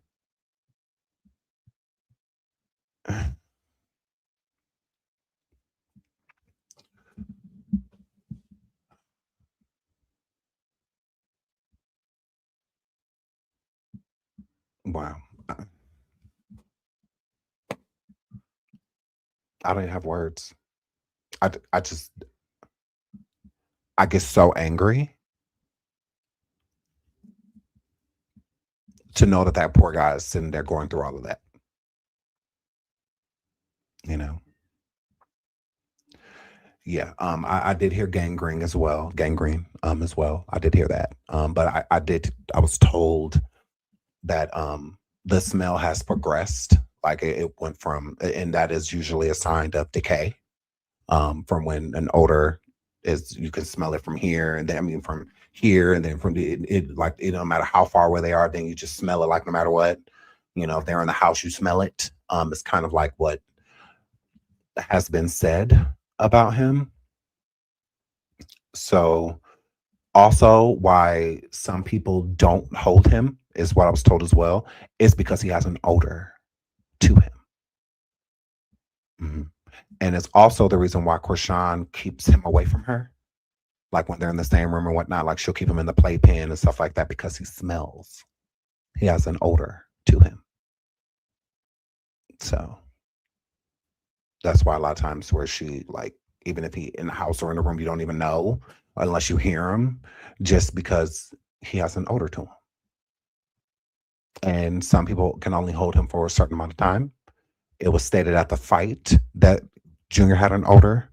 wow. I don't even have words. I just, I get so angry to know that that poor guy is sitting there going through all of that. You know. Yeah. I did hear gangrene as well. Gangrene as well. I did hear that. But I was told that the smell has progressed. Like it went from, and that is usually a sign of decay. From when an odor is, you can smell it from here, and then I mean from here, and then from it like it no matter how far away they are, then you just smell it. Like no matter what, you know, if they're in the house, you smell it. It's kind of like what has been said about him. So also why some people don't hold him is what I was told as well, is because he has an odor to him. Mm-hmm. And it's also the reason why CHRISEAN keeps him away from her. Like when they're in the same room or whatnot, like she'll keep him in the playpen and stuff like that because he smells. He has an odor to him. So that's why a lot of times where she, like, even if he in the house or in the room, you don't even know unless you hear him, just because he has an odor to him. And some people can only hold him for a certain amount of time. It was stated at the fight that Junior had an odor.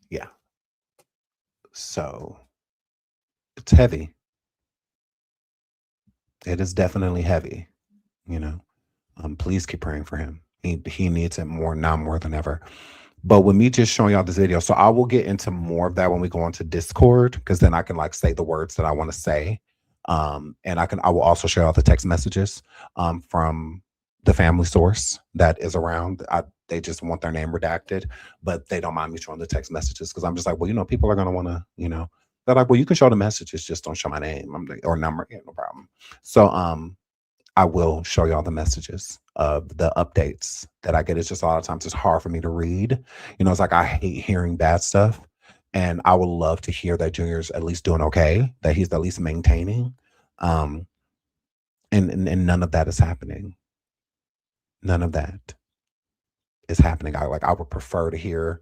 Yeah. So it's heavy. It is definitely heavy, you know. Please keep praying for him. He needs it more now more than ever. But with me just showing y'all this video, so I will get into more of that when we go onto Discord, because then I can like say the words that I want to say. And I will also share all the text messages from the family source that is around. They just want their name redacted, but they don't mind me showing the text messages because I'm just like, well, you know, people are gonna want to, you know, they're like, well, you can show the messages, just don't show my name. I'm like, or number, yeah, no problem. So I will show y'all the messages of the updates that I get. It's just a lot of times it's hard for me to read. You know, it's like I hate hearing bad stuff. And I would love to hear that Junior's at least doing okay, that he's at least maintaining. And none of that is happening. None of that is happening. I would prefer to hear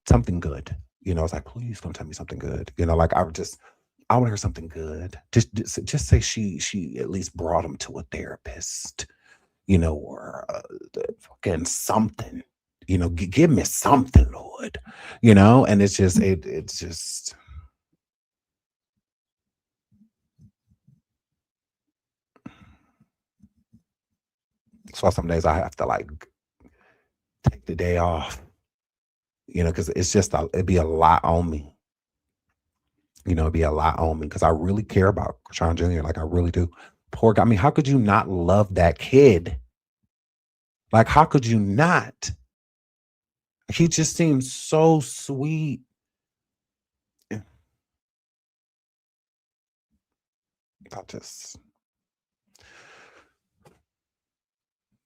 something good. You know, it's like, please come tell me something good. You know, like I want to hear something good. Just say she at least brought him to a therapist, you know, or fucking something, you know, give me something, Lord, you know. And it's just it's just so some days I have to like take the day off, you know, because it's just it'd be a lot on me. You know, it'd be a lot on me because I really care about CHRISEAN Jr. Like I really do. Poor guy. I mean, how could you not love that kid? Like, how could you not? He just seems so sweet. I just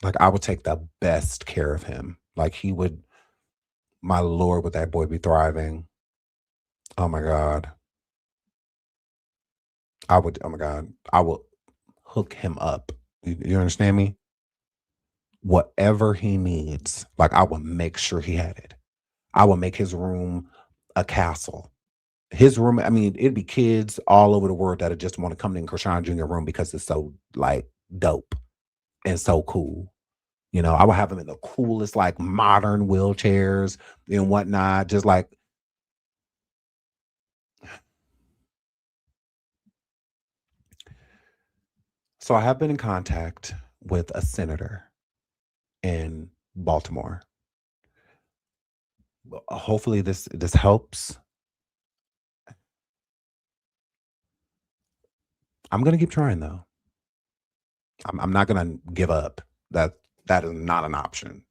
like I would take the best care of him. Like he would, my Lord, would that boy be thriving? Oh my God. Oh my God, I would hook him up. You understand me? Whatever he needs, like I would make sure he had it. I would make his room a castle. His room, I mean, it'd be kids all over the world that just want to come in CHRISEAN Jr. room because it's so like dope and so cool. You know, I would have him in the coolest, like modern wheelchairs and whatnot, just like. So I have been in contact with a senator in Baltimore. Hopefully this helps. I'm gonna keep trying though. I'm not gonna give up. That is not an option.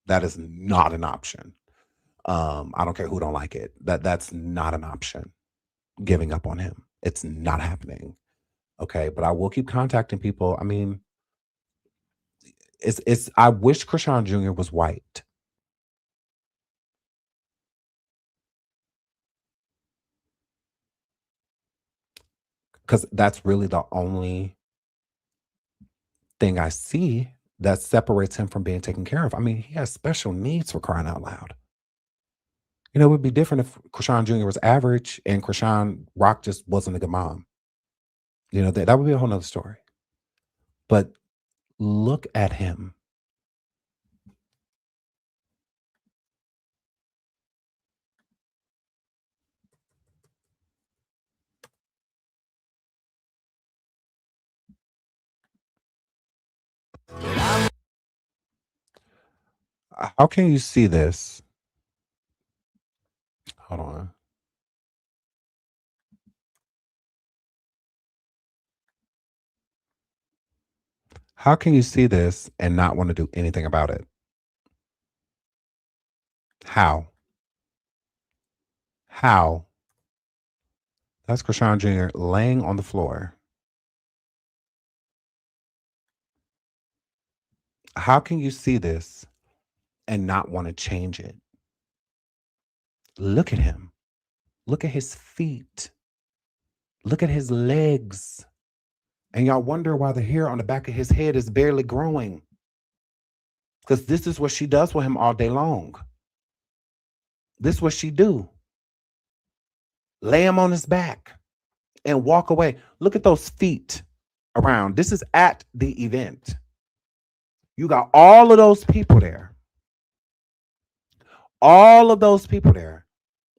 That is not an option. I don't care who don't like it. That's not an option. Giving up on him. It's not happening. Okay, but I will keep contacting people. I mean, I wish CHRISEAN Jr. was white. Because that's really the only thing I see that separates him from being taken care of. I mean, he has special needs, for crying out loud. You know, it would be different if Chrisean Jr. was average and Chrisean Rock just wasn't a good mom. You know, that would be a whole nother story. But look at him. How can you see this? Hold on. How can you see this and not want to do anything about it? How? How? That's Chrisean Jr. laying on the floor. How can you see this and not want to change it? Look at him. Look at his feet. Look at his legs. And y'all wonder why the hair on the back of his head is barely growing. Because this is what she does with him all day long. This is what she do. Lay him on his back and walk away. Look at those feet around. This is at the event. You got all of those people there. All of those people there.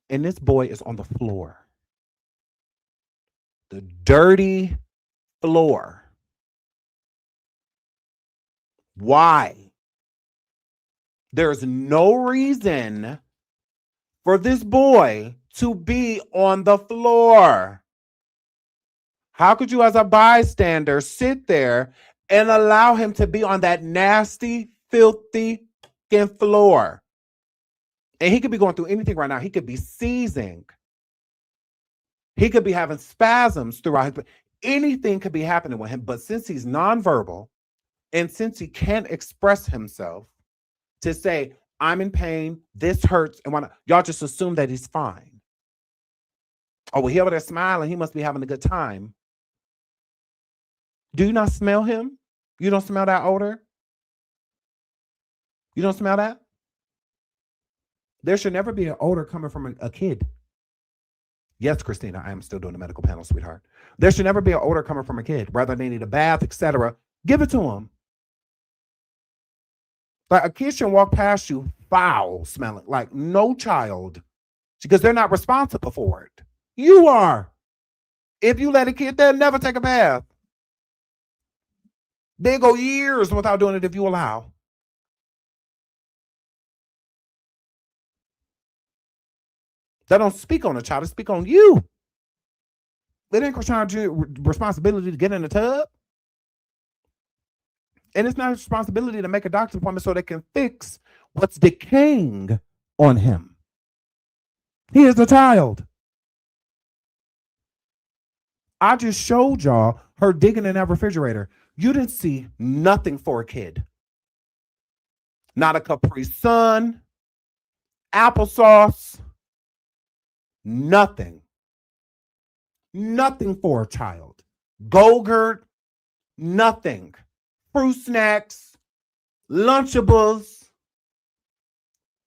And this boy is on the floor. The dirty floor. Why? There's no reason for this boy to be on the floor. How could you, as a bystander, sit there and allow him to be on that nasty, filthy floor? And he could be going through anything right now. He could be seizing. He could be having spasms throughout his... Anything could be happening with him. But since he's nonverbal and since he can't express himself to say, I'm in pain, this hurts, and whatnot, y'all just assume that he's fine. Oh, well, he over there smiling. He must be having a good time. Do you not smell him? You don't smell that odor? You don't smell that? There should never be an odor coming from a kid. Yes, Christina, I am still doing the medical panel, sweetheart. There should never be an odor coming from a kid. Whether they need a bath, etc. Give it to them. Like a kid shouldn't walk past you foul smelling, like no child, because they're not responsible for it. You are. If you let a kid, they'll never take a bath. They go years without doing it if you allow. They don't speak on a child, they speak on you. It ain't Chrisean's responsibility to get in the tub. And it's not his responsibility to make a doctor's appointment so they can fix what's decaying on him. He is a child. I just showed y'all her digging in that refrigerator. You didn't see nothing for a kid. Not a Capri Sun, applesauce, nothing. Nothing for a child. Go-Gurt, nothing. Fruit snacks, Lunchables,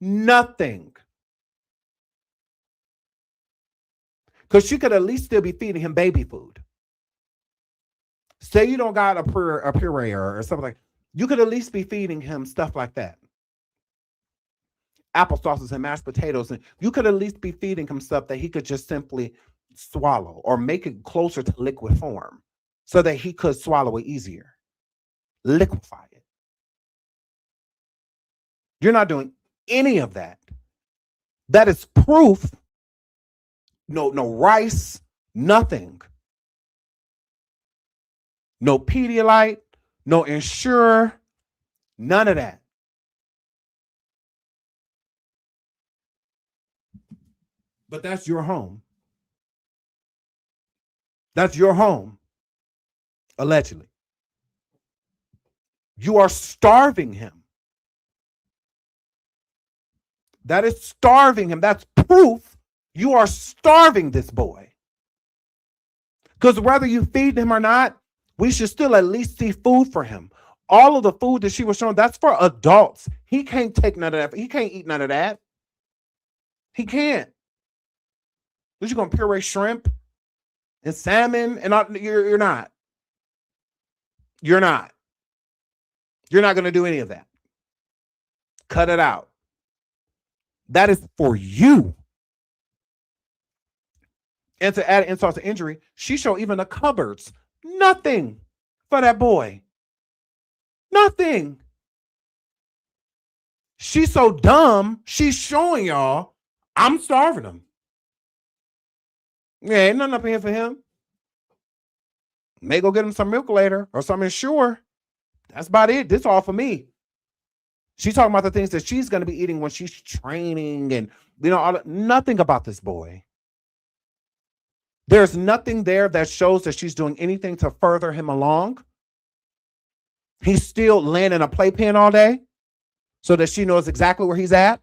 nothing. Because she could at least still be feeding him baby food. Say you don't got a puree or something like that. You could at least be feeding him stuff like that. Applesauces and mashed potatoes. And you could at least be feeding him stuff that he could just simply swallow or make it closer to liquid form so that he could swallow it easier. Liquefy it. You're not doing any of that. That is proof. No rice, nothing. No Pedialyte, no Ensure, none of that. But that's your home. That's your home, allegedly. You are starving him. That is starving him. That's proof you are starving this boy. Because whether you feed him or not, we should still at least see food for him. All of the food that she was showing, that's for adults. He can't take none of that. He can't eat none of that. He can't. What, you gonna puree shrimp and salmon and all? You're not. You're not. You're not gonna do any of that. Cut it out. That is for you. And to add insult to injury, she showed even the cupboards. Nothing for that boy. Nothing. She's so dumb, she's showing y'all, I'm starving him. Yeah, ain't nothing up here for him. May go get him some milk later or some Ensure. That's about it. This all for me. She's talking about the things that she's going to be eating when she's training and, you know, nothing about this boy. There's nothing there that shows that she's doing anything to further him along. He's still laying in a playpen all day so that she knows exactly where he's at.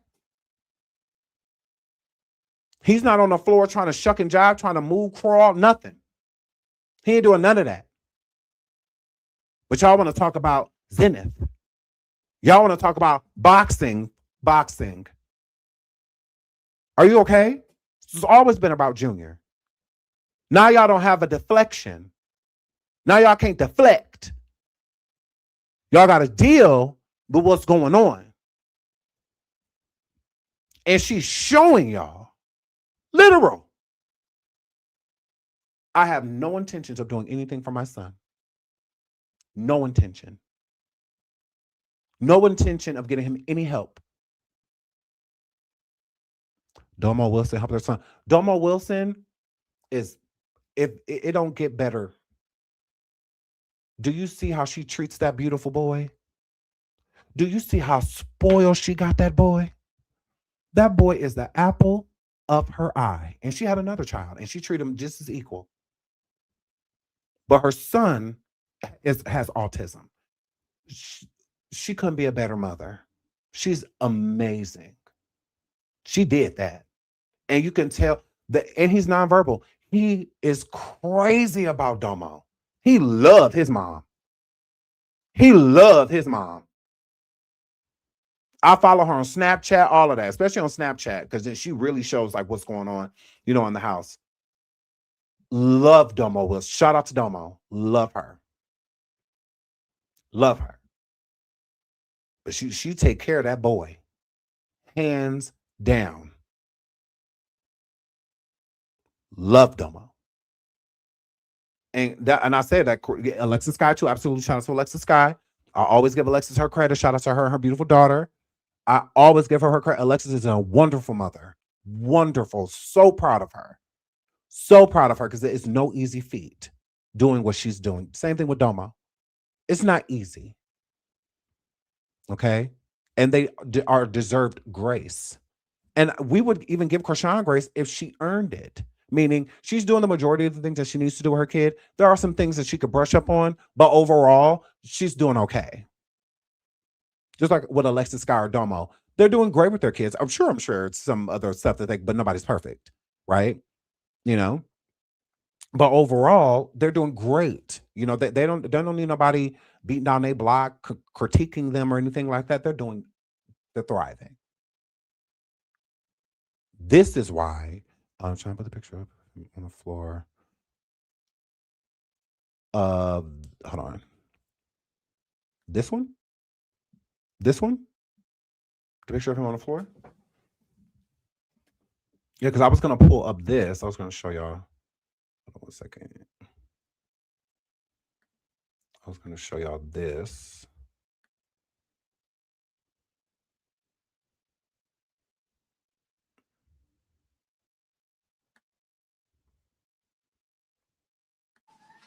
He's not on the floor trying to shuck and jive, trying to move, crawl, nothing. He ain't doing none of that. But y'all want to talk about Zenith. Y'all want to talk about boxing. Are you okay? It's always been about Junior. Now y'all don't have a deflection. Now y'all can't deflect. Y'all got to deal with what's going on. And she's showing y'all, literal. I have no intentions of doing anything for my son. No intention. No intention of getting him any help. Domo Wilson helped her son. Domo Wilson is, if it don't get better. Do you see how she treats that beautiful boy? Do you see how spoiled she got that boy? That boy is the apple of her eye. And she had another child and she treated him just as equal. But her son has autism. She couldn't be a better mother. She's amazing. She did that. And you can tell that, and he's nonverbal. He is crazy about Domo. He loved his mom. He loved his mom. I follow her on Snapchat, all of that, especially on Snapchat, because then she really shows like what's going on, you know, in the house. Love Domo Wilson. Shout out to Domo. Love her. Love her. But she take care of that boy. Hands down. Love Domo. And I said that Alexis Sky too. Absolutely. Shout out to Alexis Sky. I always give Alexis her credit. Shout out to her and her beautiful daughter. I always give her credit. Alexis is a wonderful mother. Wonderful. So proud of her. So proud of her because it's no easy feat doing what she's doing. Same thing with Domo. It's not easy. Okay? And they are deserved grace. And we would even give CHRISEAN grace if she earned it. Meaning she's doing the majority of the things that she needs to do with her kid. There are some things that she could brush up on, but overall, she's doing okay. Just like with Alexis Sky or Domo. They're doing great with their kids. I'm sure it's some other stuff that but nobody's perfect, right? You know? But overall, they're doing great. You know, they don't need nobody beating down their block, critiquing them or anything like that. They're thriving. This is why I'm trying to put the picture up on the floor. Hold on. This one? This one? The picture of him on the floor? Yeah, because I was going to pull up this. I was going to show y'all. Hold on 1 second. I was going to show y'all this.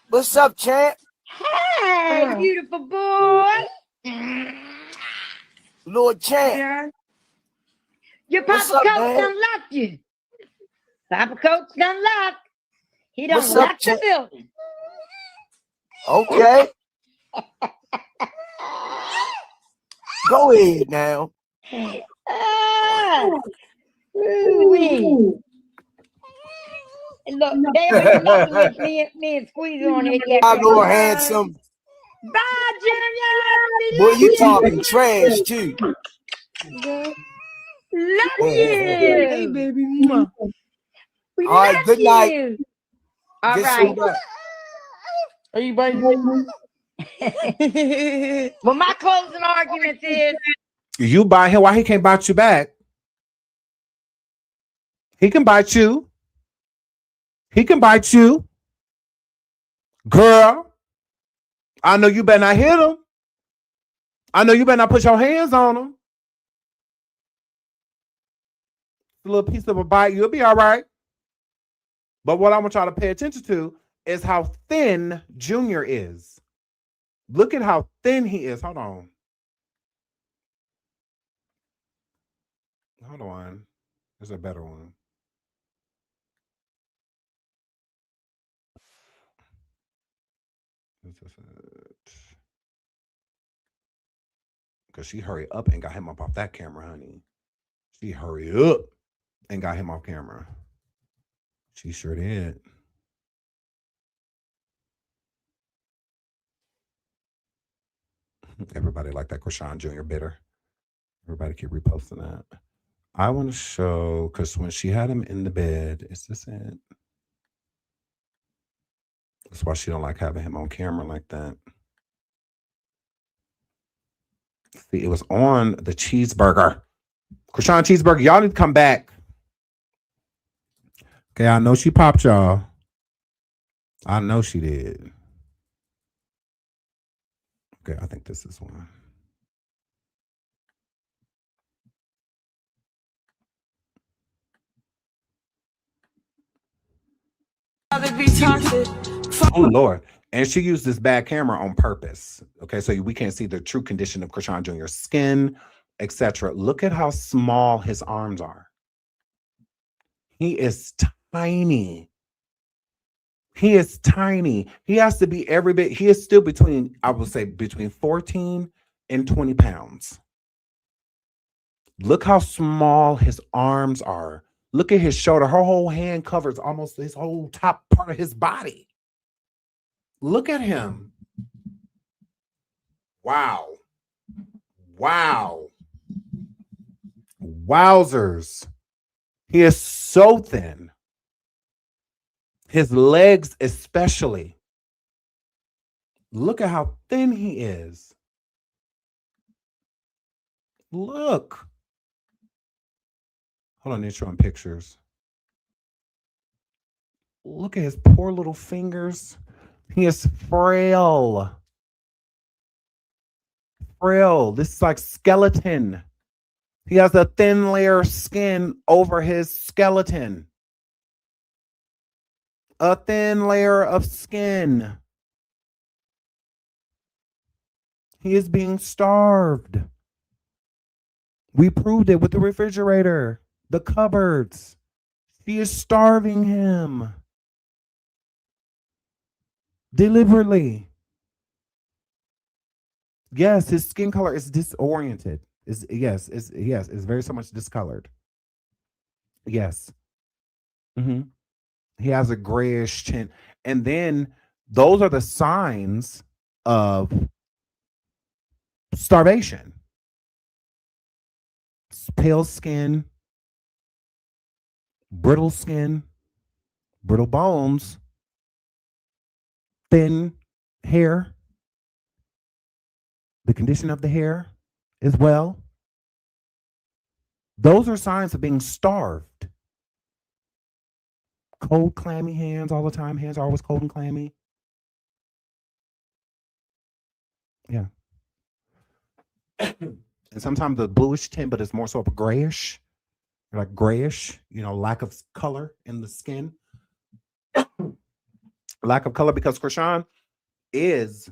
What's up, champ? Hey, beautiful boy. Lord champ. Yeah. Your What's Papa up, Coach man? done locked you. Papa Coach done locked. He done What's up, locked the champ? building. Okay. Go ahead now. Ah, ooh-wee. Look, they already locked with me and Squeezer on here yet. My Lord handsome. Bye, Junior. Boy, you talking trash too. Love Yeah. Hey, you. baby. Mwah. We All right, love good night. you. All Get right. suited up. Are you biting? Well, my closing argument is You buy him. Why he can't bite you back? He can bite you. He can bite you. Girl, I know you better not hit him. I know you better not put your hands on him. A little piece of a bite, you'll be all right. But what I want y'all to pay attention to is how thin Junior is. Look at how thin he is. Hold on. Hold on. There's a better one. Because she hurried up and got him up off that camera, honey. She hurried up and got him off camera. She sure did. Everybody like that CHRISEAN Jr. bitter. Everybody keep reposting that. I want to show, because when she had him in the bed, is this it? That's why she don't like having him on camera like that. See, it was on the cheeseburger. CHRISEAN cheeseburger, y'all need to come back. Okay, I know she popped y'all. I know she did. Okay, I think this is one. Oh, Lord. And she used this bad camera on purpose. Okay, so we can't see the true condition of CHRISEAN Jr.'s skin, etc. Look at how small his arms are. He is tiny. He is tiny. He has to be every bit. He is still between, I would say, between 14 and 20 pounds. Look how small his arms are. Look at his shoulder. Her whole hand covers almost his whole top part of his body. Look at him. Wow. Wow. Wowzers. He is so thin. His legs especially. Look at how thin he is. Look. Hold on, they're showing pictures. Look at his poor little fingers. He is frail. Frail. This is like skeleton. He has a thin layer of skin over his skeleton. A thin layer of skin. He is being starved. We proved it with the refrigerator, the cupboards. She is starving him. Deliberately. Yes, his skin color is disoriented. It's very so much discolored. Yes. He has a grayish chin. And then those are the signs of starvation. Pale skin, brittle bones, thin hair, the condition of the hair as well. Those are signs of being starved. Cold, clammy hands all the time. Hands are always cold and clammy. Yeah. And sometimes the bluish tint, but it's more so of a grayish. Like grayish, lack of color in the skin. Lack of color because CHRISEAN is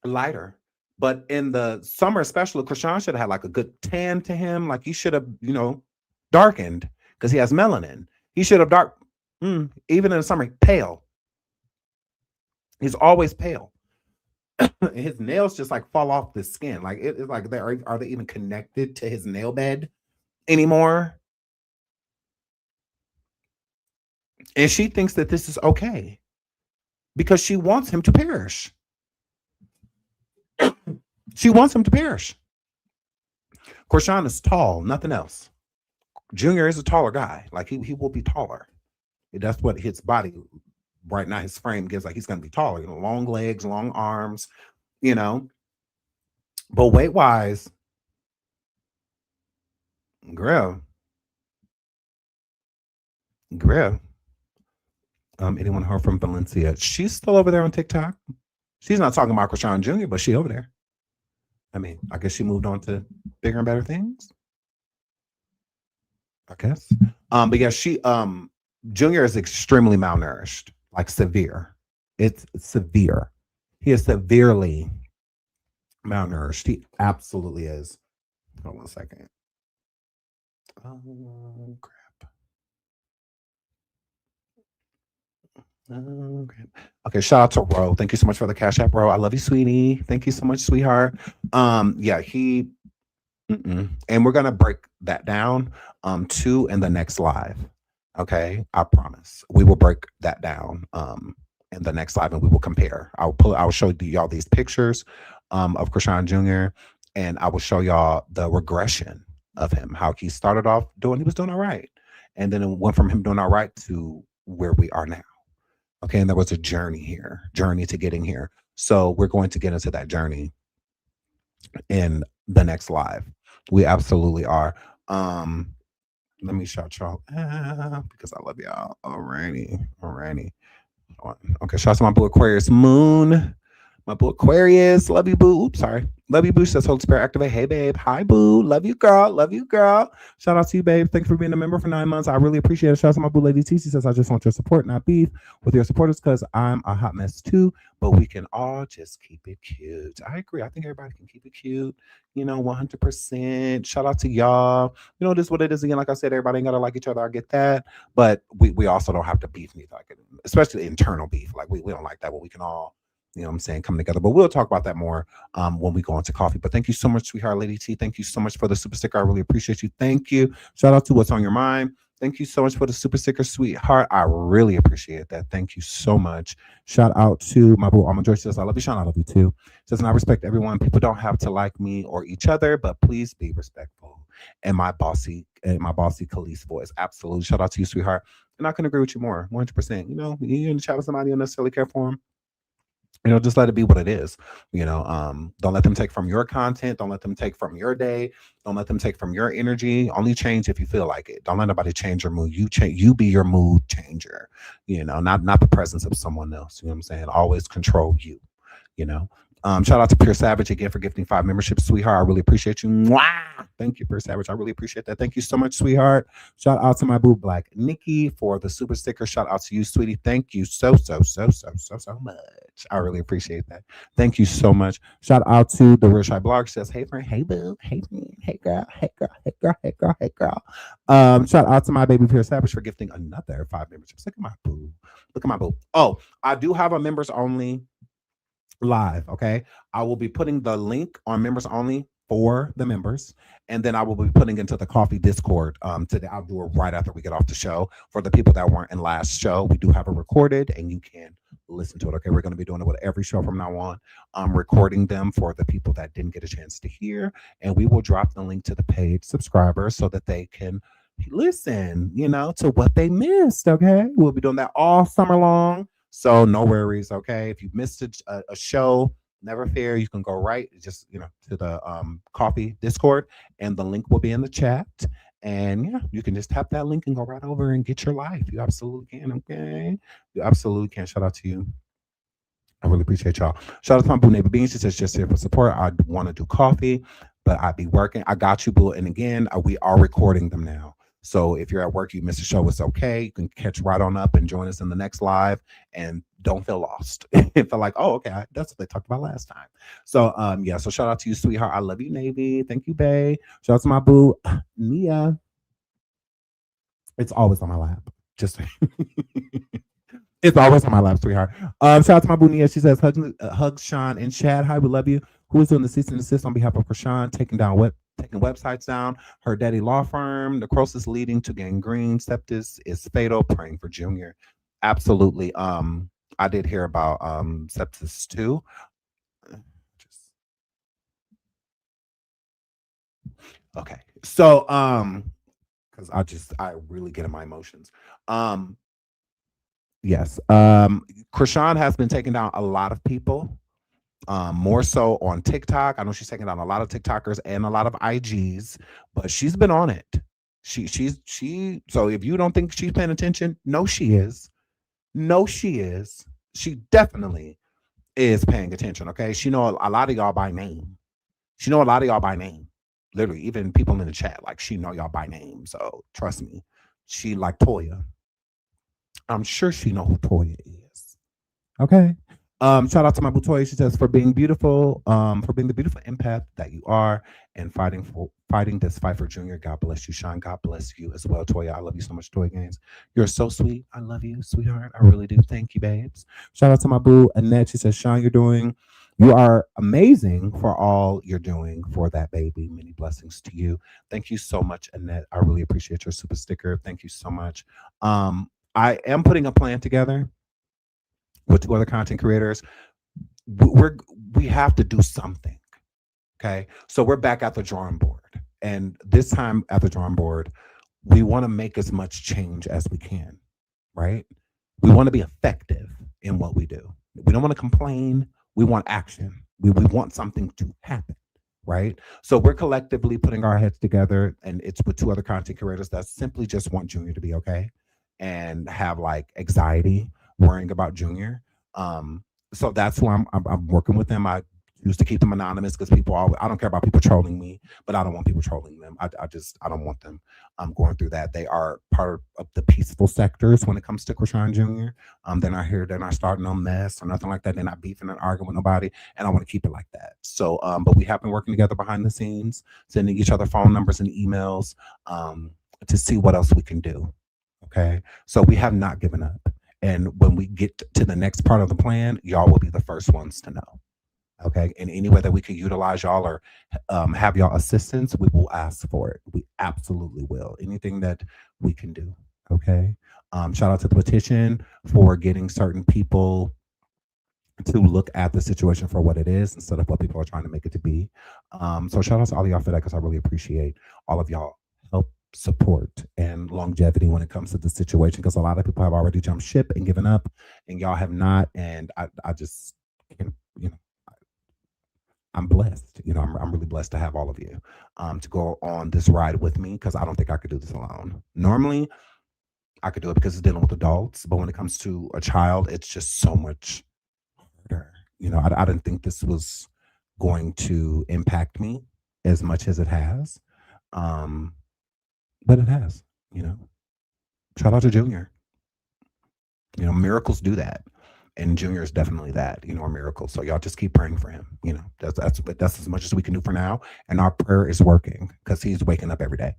lighter. But in the summer especially, CHRISEAN should have had like a good tan to him. Like he should have, darkened because he has melanin. He should have even in the summer, pale. He's always pale. His nails just like fall off the skin. Like it's like are they even connected to his nail bed anymore? And she thinks that this is okay because she wants him to perish. She wants him to perish. Chrisean is tall, nothing else. Junior is a taller guy. Like he will be taller. That's what his body right now, his frame gives, like he's gonna be taller, you know, long legs, long arms, you know. But weight-wise, girl. Anyone heard from Valencia? She's still over there on TikTok. She's not talking about Chrisean Jr., but she over there. I mean, I guess she moved on to bigger and better things. I guess. But yeah, she Junior is extremely malnourished, like severe. It's severe. He is severely malnourished. He absolutely is. Hold on 1 second. Oh crap. Okay, shout out to Ro. Thank you so much for the Cash App, Ro. I love you, sweetie. Thank you so much, sweetheart. Yeah, he and we're gonna break that down too in the next live. Okay, I promise. We will break that down in the next live and we will compare. I'll show y'all these pictures of Chrisean Jr. and I will show y'all the regression of him, how he started off he was doing all right. And then it went from him doing all right to where we are now. Okay, and there was a journey to getting here. So we're going to get into that journey in the next live. We absolutely are. Let me shout y'all because I love y'all already. Okay, shout out to my boo Aquarius Moon. My boo Aquarius, love you, boo. Oops, sorry. Love you, boo. Says Holy Spirit activate. Hey, babe. Hi, boo. Love you, girl. Love you, girl. Shout out to you, babe. Thanks for being a member for 9 months. I really appreciate it. Shout out to my boo Lady T. She says, I just want your support, not beef with your supporters because I'm a hot mess too, but we can all just keep it cute. I agree. I think everybody can keep it cute, 100%. Shout out to y'all. This is what it is. Again, like I said, everybody ain't got to like each other. I get that. But we also don't have to beef neither, especially internal beef. Like we don't like that when we can all, come together. But we'll talk about that more when we go into coffee. But thank you so much, sweetheart Lady T. Thank you so much for the super sticker. I really appreciate you. Thank you. Shout out to What's on Your Mind. Thank you so much for the super sticker, sweetheart. I really appreciate that. Thank you so much. Shout out to my boo Alma Joy. Says, I love you, Sean. I love you too. Says, and I respect everyone. People don't have to like me or each other, but please be respectful. And my bossy Khalees voice. Absolutely. Shout out to you, sweetheart. And I can agree with you more. 100%. You're in the chat with somebody you don't necessarily care for them. Just let it be what it is. Don't let them take from your content. Don't let them take from your day. Don't let them take from your energy. Only change if you feel like it. Don't let nobody change your mood. You be your mood changer. Not the presence of someone else. You know what I'm saying? Always control you. Shout out to Pure Savage again for gifting 5 memberships, sweetheart. I really appreciate you. Mwah! Thank you, Pure Savage. I really appreciate that. Thank you so much, sweetheart. Shout out to my boo Black Nikki for the super sticker. Shout out to you, sweetie. Thank you so much. I really appreciate that. Thank you so much. Shout out to the Real Shy Blog. She says, hey friend, hey boo, hey friend, hey girl, hey girl, hey girl, hey girl, hey girl. Shout out to my baby Pure Savage for gifting another 5 memberships. Look at my boo. Look at my boo. Oh, I do have a members only live. Okay, I will be putting the link on members only for the members, and then I will be putting into the coffee Discord today. I'll do it right after we get off the show. For the people that weren't in last show, we do have it recorded and you can listen to it. Okay, we're going to be doing it with every show from now on. I'm recording them for the people that didn't get a chance to hear, and we will drop the link to the paid subscribers so that they can listen to what they missed. Okay, we'll be doing that all summer long. So no worries, okay? If you missed a show, never fear. You can go right just, to the coffee Discord, and the link will be in the chat. And yeah, you can just tap that link and go right over and get your life. You absolutely can, okay? You absolutely can. Shout out to you. I really appreciate y'all. Shout out to my boo Neighbor Bean. She says, just here for support. I want to do coffee, but I'd be working. I got you, boo. And again, we are recording them now. So if you're at work, you missed a show, it's okay. You can catch right on up and join us in the next live, and don't feel lost. Feel like, oh, okay, that's what they talked about last time. So yeah, so shout out to you, sweetheart. I love you, Navy. Thank you, babe. Shout out to my boo, Nia. It's always on my lap. Just it's always on my lap, sweetheart. Shout out to my boo, Nia. She says, hugs Sean and Chad. Hi, we love you. Who is doing the cease and desist on behalf of Chrisean, taking websites down, her daddy law firm, necrosis leading to gangrene, sepsis is fatal, praying for Junior. Absolutely. I did hear about sepsis too. Okay. So because I really get in my emotions. Yes. Krishan has been taking down a lot of people. More so on TikTok. I know she's taking down a lot of TikTokers and a lot of IGs, but she's been on it. She so if you don't think she's paying attention, no, she is. No, she is. She definitely is paying attention. Okay. She know a lot of y'all by name. She know a lot of y'all by name. Literally, even people in the chat, like she know y'all by name. So trust me. She like Toya. I'm sure she know who Toya is. Okay. Shout out to my boo Toya. She says for being beautiful, for being the beautiful empath that you are, and fighting this fight for Junior. God bless you, Sean. God bless you as well, Toya. I love you so much, Toya Gaines. You're so sweet. I love you, sweetheart. I really do. Thank you, babes. Shout out to my boo Annette. She says, Sean, you are amazing for all you're doing for that baby. Many blessings to you. Thank you so much, Annette. I really appreciate your super sticker. Thank you so much. I am putting a plan together with 2 other content creators. We have to do something. Okay. So we're back at the drawing board. And this time at the drawing board, we want to make as much change as we can, right? We want to be effective in what we do. We don't want to complain. We want action. We want something to happen, right? So we're collectively putting our heads together, and it's with 2 other content creators that simply just want Junior to be okay and have like anxiety worrying about Junior. So that's why I'm working with them. I used to keep them anonymous because I don't care about people trolling me, but I don't want people trolling them. I don't want them going through that. They are part of the peaceful sectors when it comes to Krishan Jr. They're not here, they're not starting no mess or nothing like that. They're not beefing and arguing with nobody, and I want to keep it like that. So, but we have been working together behind the scenes, sending each other phone numbers and emails to see what else we can do. Okay, so we have not given up. And when we get to the next part of the plan, y'all will be the first ones to know. Okay. And any way that we can utilize y'all or have y'all assistance, we will ask for it. We absolutely will. Anything that we can do. Okay. Shout out to the petition for getting certain people to look at the situation for what it is instead of what people are trying to make it to be. So shout out to all of y'all for that, because I really appreciate all of y'all help, support, and longevity when it comes to the situation, because a lot of people have already jumped ship and given up, and y'all have not. And I just can't, I'm blessed. I'm really blessed to have all of you to go on this ride with me, because I don't think I could do this alone. Normally, I could do it because it's dealing with adults, but when it comes to a child, it's just so much harder. I didn't think this was going to impact me as much as it has, but it has. Shout out to Junior. Miracles do that. And Junior is definitely that, a miracle. So y'all just keep praying for him. That's as much as we can do for now. And our prayer is working, because he's waking up every day.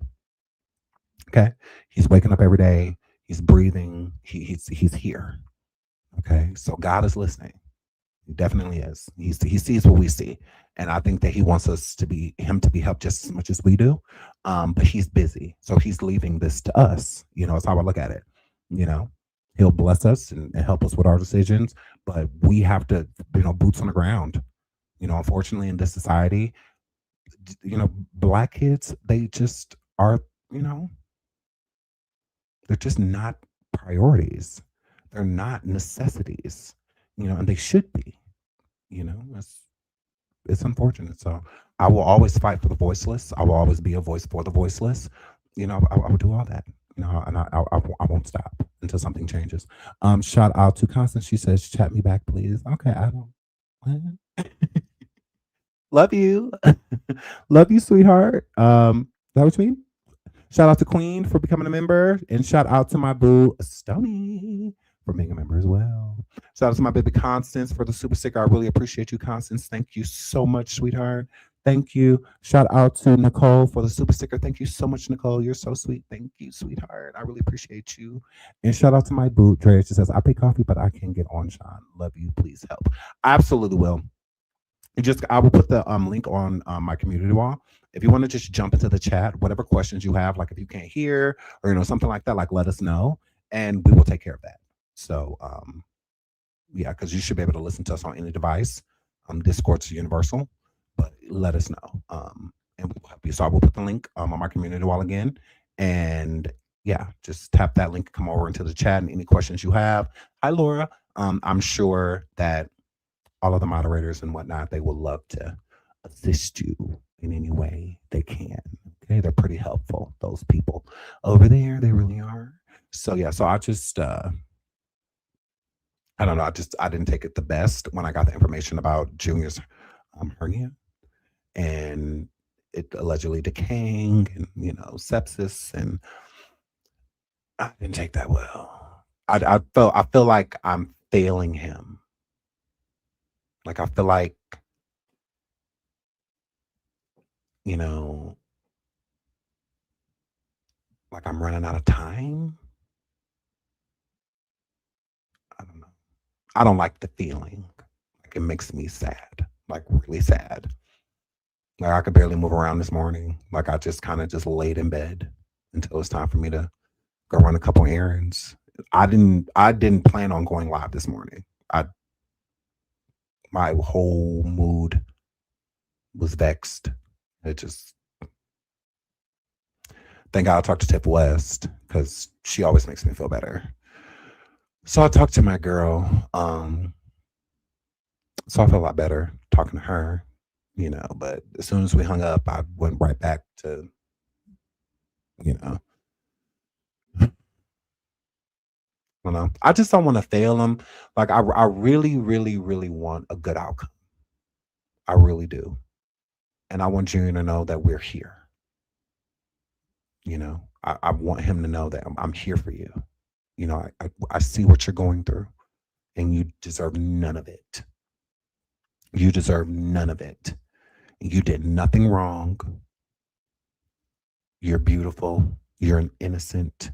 Okay, he's waking up every day. He's breathing. He's here. Okay, so God is listening. He definitely is. He sees what we see, and I think that he wants him to be helped just as much as we do. But he's busy, so he's leaving this to us. That's how I look at it. He'll bless us and help us with our decisions, but we have to, boots on the ground. Unfortunately, in this society, Black kids, they just are, they're just not priorities. They're not necessities, and they should be. It's unfortunate. So I will always fight for the voiceless. I will always be a voice for the voiceless. I will do all that. And I won't stop until something changes. Shout out to Constance. She says, chat me back, please. Okay, I don't. Love you. Love you, sweetheart. Is that what you mean? Shout out to Queen for becoming a member. And shout out to my boo, Stony, for being a member as well. Shout out to my baby, Constance, for the super sticker. I really appreciate you, Constance. Thank you so much, sweetheart. Thank you. Shout out to Nicole for the super sticker. Thank you so much, Nicole. You're so sweet. Thank you, sweetheart. I really appreciate you. And shout out to my boo, Drea. She says, I pay coffee, but I can't get on, Sean. Love you. Please help. I absolutely will. I will put the link on my community wall. If you want to just jump into the chat, whatever questions you have, like if you can't hear or something like that, like let us know, and we will take care of that. So yeah, because you should be able to listen to us on any device. Discord's universal, but let us know. and we will help you. So I will put the link on my community wall again. And yeah, just tap that link, come over into the chat, and any questions you have. Hi, Laura. I'm sure that all of the moderators and whatnot, they will love to assist you in any way they can. Okay, they're pretty helpful, those people over there. They really are. So yeah, so I just I don't know, I didn't take it the best when I got the information about Junior's hernia and it allegedly decaying and sepsis, and I didn't take that well. I feel like I'm failing him. Like I feel like like I'm running out of time. I don't know. I don't like the feeling. Like it makes me sad, like really sad. Like I could barely move around this morning. Like I just kind of just laid in bed until it's time for me to go run a couple errands. I didn't plan on going live this morning. My whole mood was vexed. It just, thank God I talked to Tiff West because she always makes me feel better. So I talked to my girl. So I felt a lot better talking to her, but as soon as we hung up, I went right back to, I just don't want to fail them. Like I really, really, really want a good outcome. I really do. And I want Junior to know that we're here. I want him to know that I'm here for you. I see what you're going through and you deserve none of it. You deserve none of it. You did nothing wrong. You're beautiful. You're an innocent.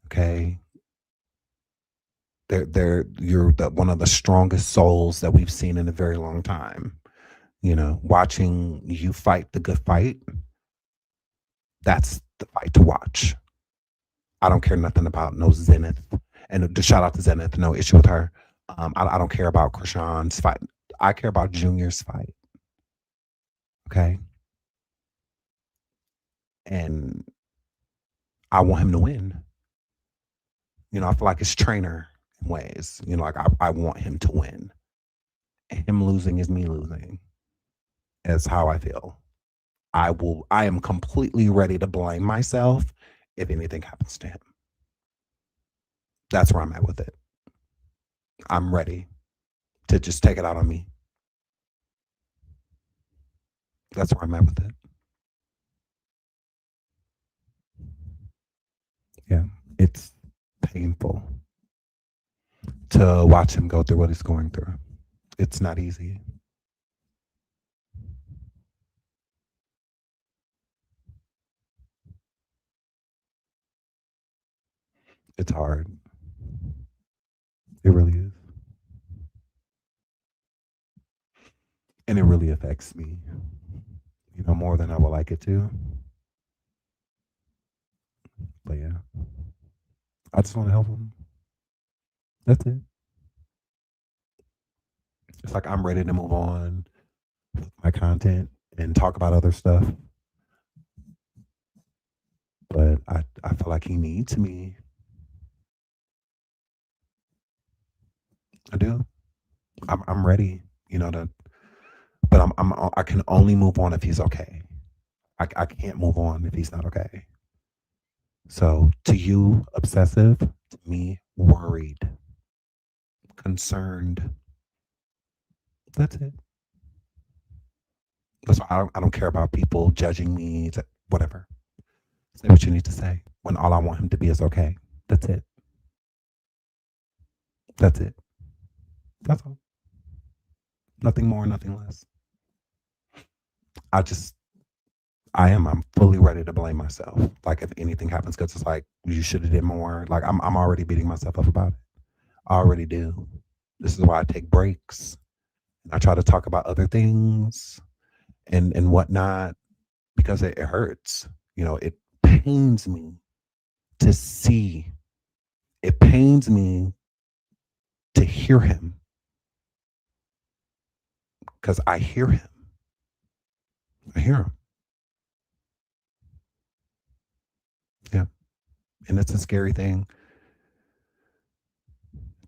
Okay. You're one of the strongest souls that we've seen in a very long time. Watching you fight the good fight, that's the fight to watch. I don't care nothing about no Zenith. And to shout out to Zenith, no issue with her. I don't care about Krishan's fight. I care about Junior's fight. Okay. And I want him to win. I feel like his trainer in ways. Like I want him to win. Him losing is me losing. That's how I feel. I am completely ready to blame myself if anything happens to him. That's where I'm at with it. I'm ready to just take it out on me. That's where I'm at with it. Yeah, it's painful to watch him go through what he's going through. It's not easy. It's hard. It really is. And it really affects me, more than I would like it to. But yeah, I just want to help him. That's it. It's like I'm ready to move on with my content and talk about other stuff. But I feel like he needs me. I do. I'm ready, but I can only move on if he's okay. I can't move on if he's not okay. So to you, obsessive, to me, worried, concerned. That's it. That's why I don't care about people judging me, whatever. Say what you need to say when all I want him to be is okay. That's it. That's it. That's all. Nothing more, nothing less. I'm fully ready to blame myself. Like if anything happens, because it's like, you should have did more. Like I'm already beating myself up about it. I already do. This is why I take breaks. I try to talk about other things and whatnot, because it hurts. It pains me to see. It pains me to hear him, because I hear him. I hear him. Yeah. And it's a scary thing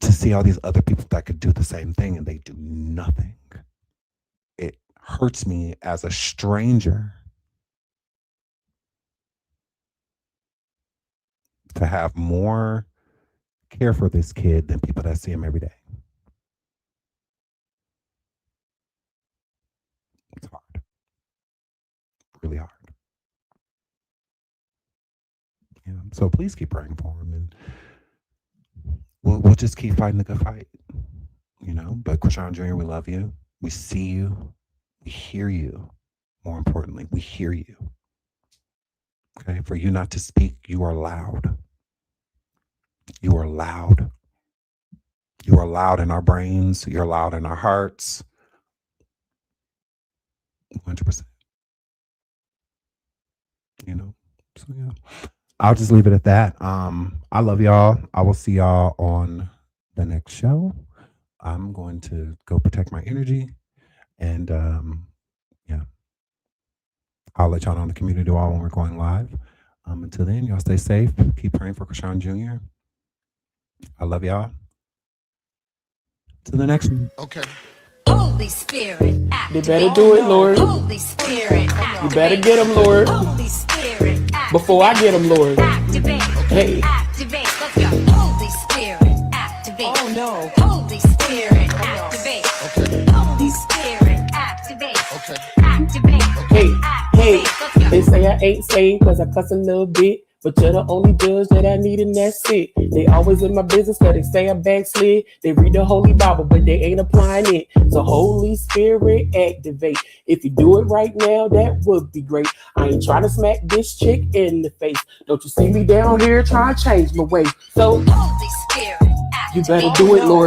to see all these other people that could do the same thing and they do nothing. It hurts me as a stranger to have more care for this kid than people that see him every day. It's hard. Really hard. Yeah. So please keep praying for him, and we'll just keep fighting the good fight. You know, but CHRISEAN Jr., we love you. We see you. We hear you. More importantly, we hear you. Okay, for you not to speak, you are loud. You are loud. You are loud in our brains. You're loud in our hearts. 100%. You know, so yeah. I'll just leave it at that. I love y'all. I will see y'all on the next show. I'm going to go protect my energy, and yeah, I'll let y'all know in the community wall when we're going live. Until then, y'all stay safe. Keep praying for CHRISEAN Jr. I love y'all. Till the next one. Okay. Holy Spirit, They better do it, Lord. Holy Spirit, You better get them, Lord. Holy Spirit, Before I get them, Lord. activate. Hey. Activate. Let's go. Holy Spirit, activate. Oh no. Holy Spirit, activate. Okay. Holy Spirit, activate. Okay. Activate. Hey, hey. Let's go. They say I ain't saved because I cuss a little bit. But you're the only judge that I need, and that's it. They always in my business because they say I backslid. They read the Holy Bible, but they ain't applying it. So Holy Spirit, activate. If you do it right now, that would be great. I ain't trying to smack this chick in the face. Don't you see me down here trying to change my ways? So Holy Spirit, activate. you better do it, Lord.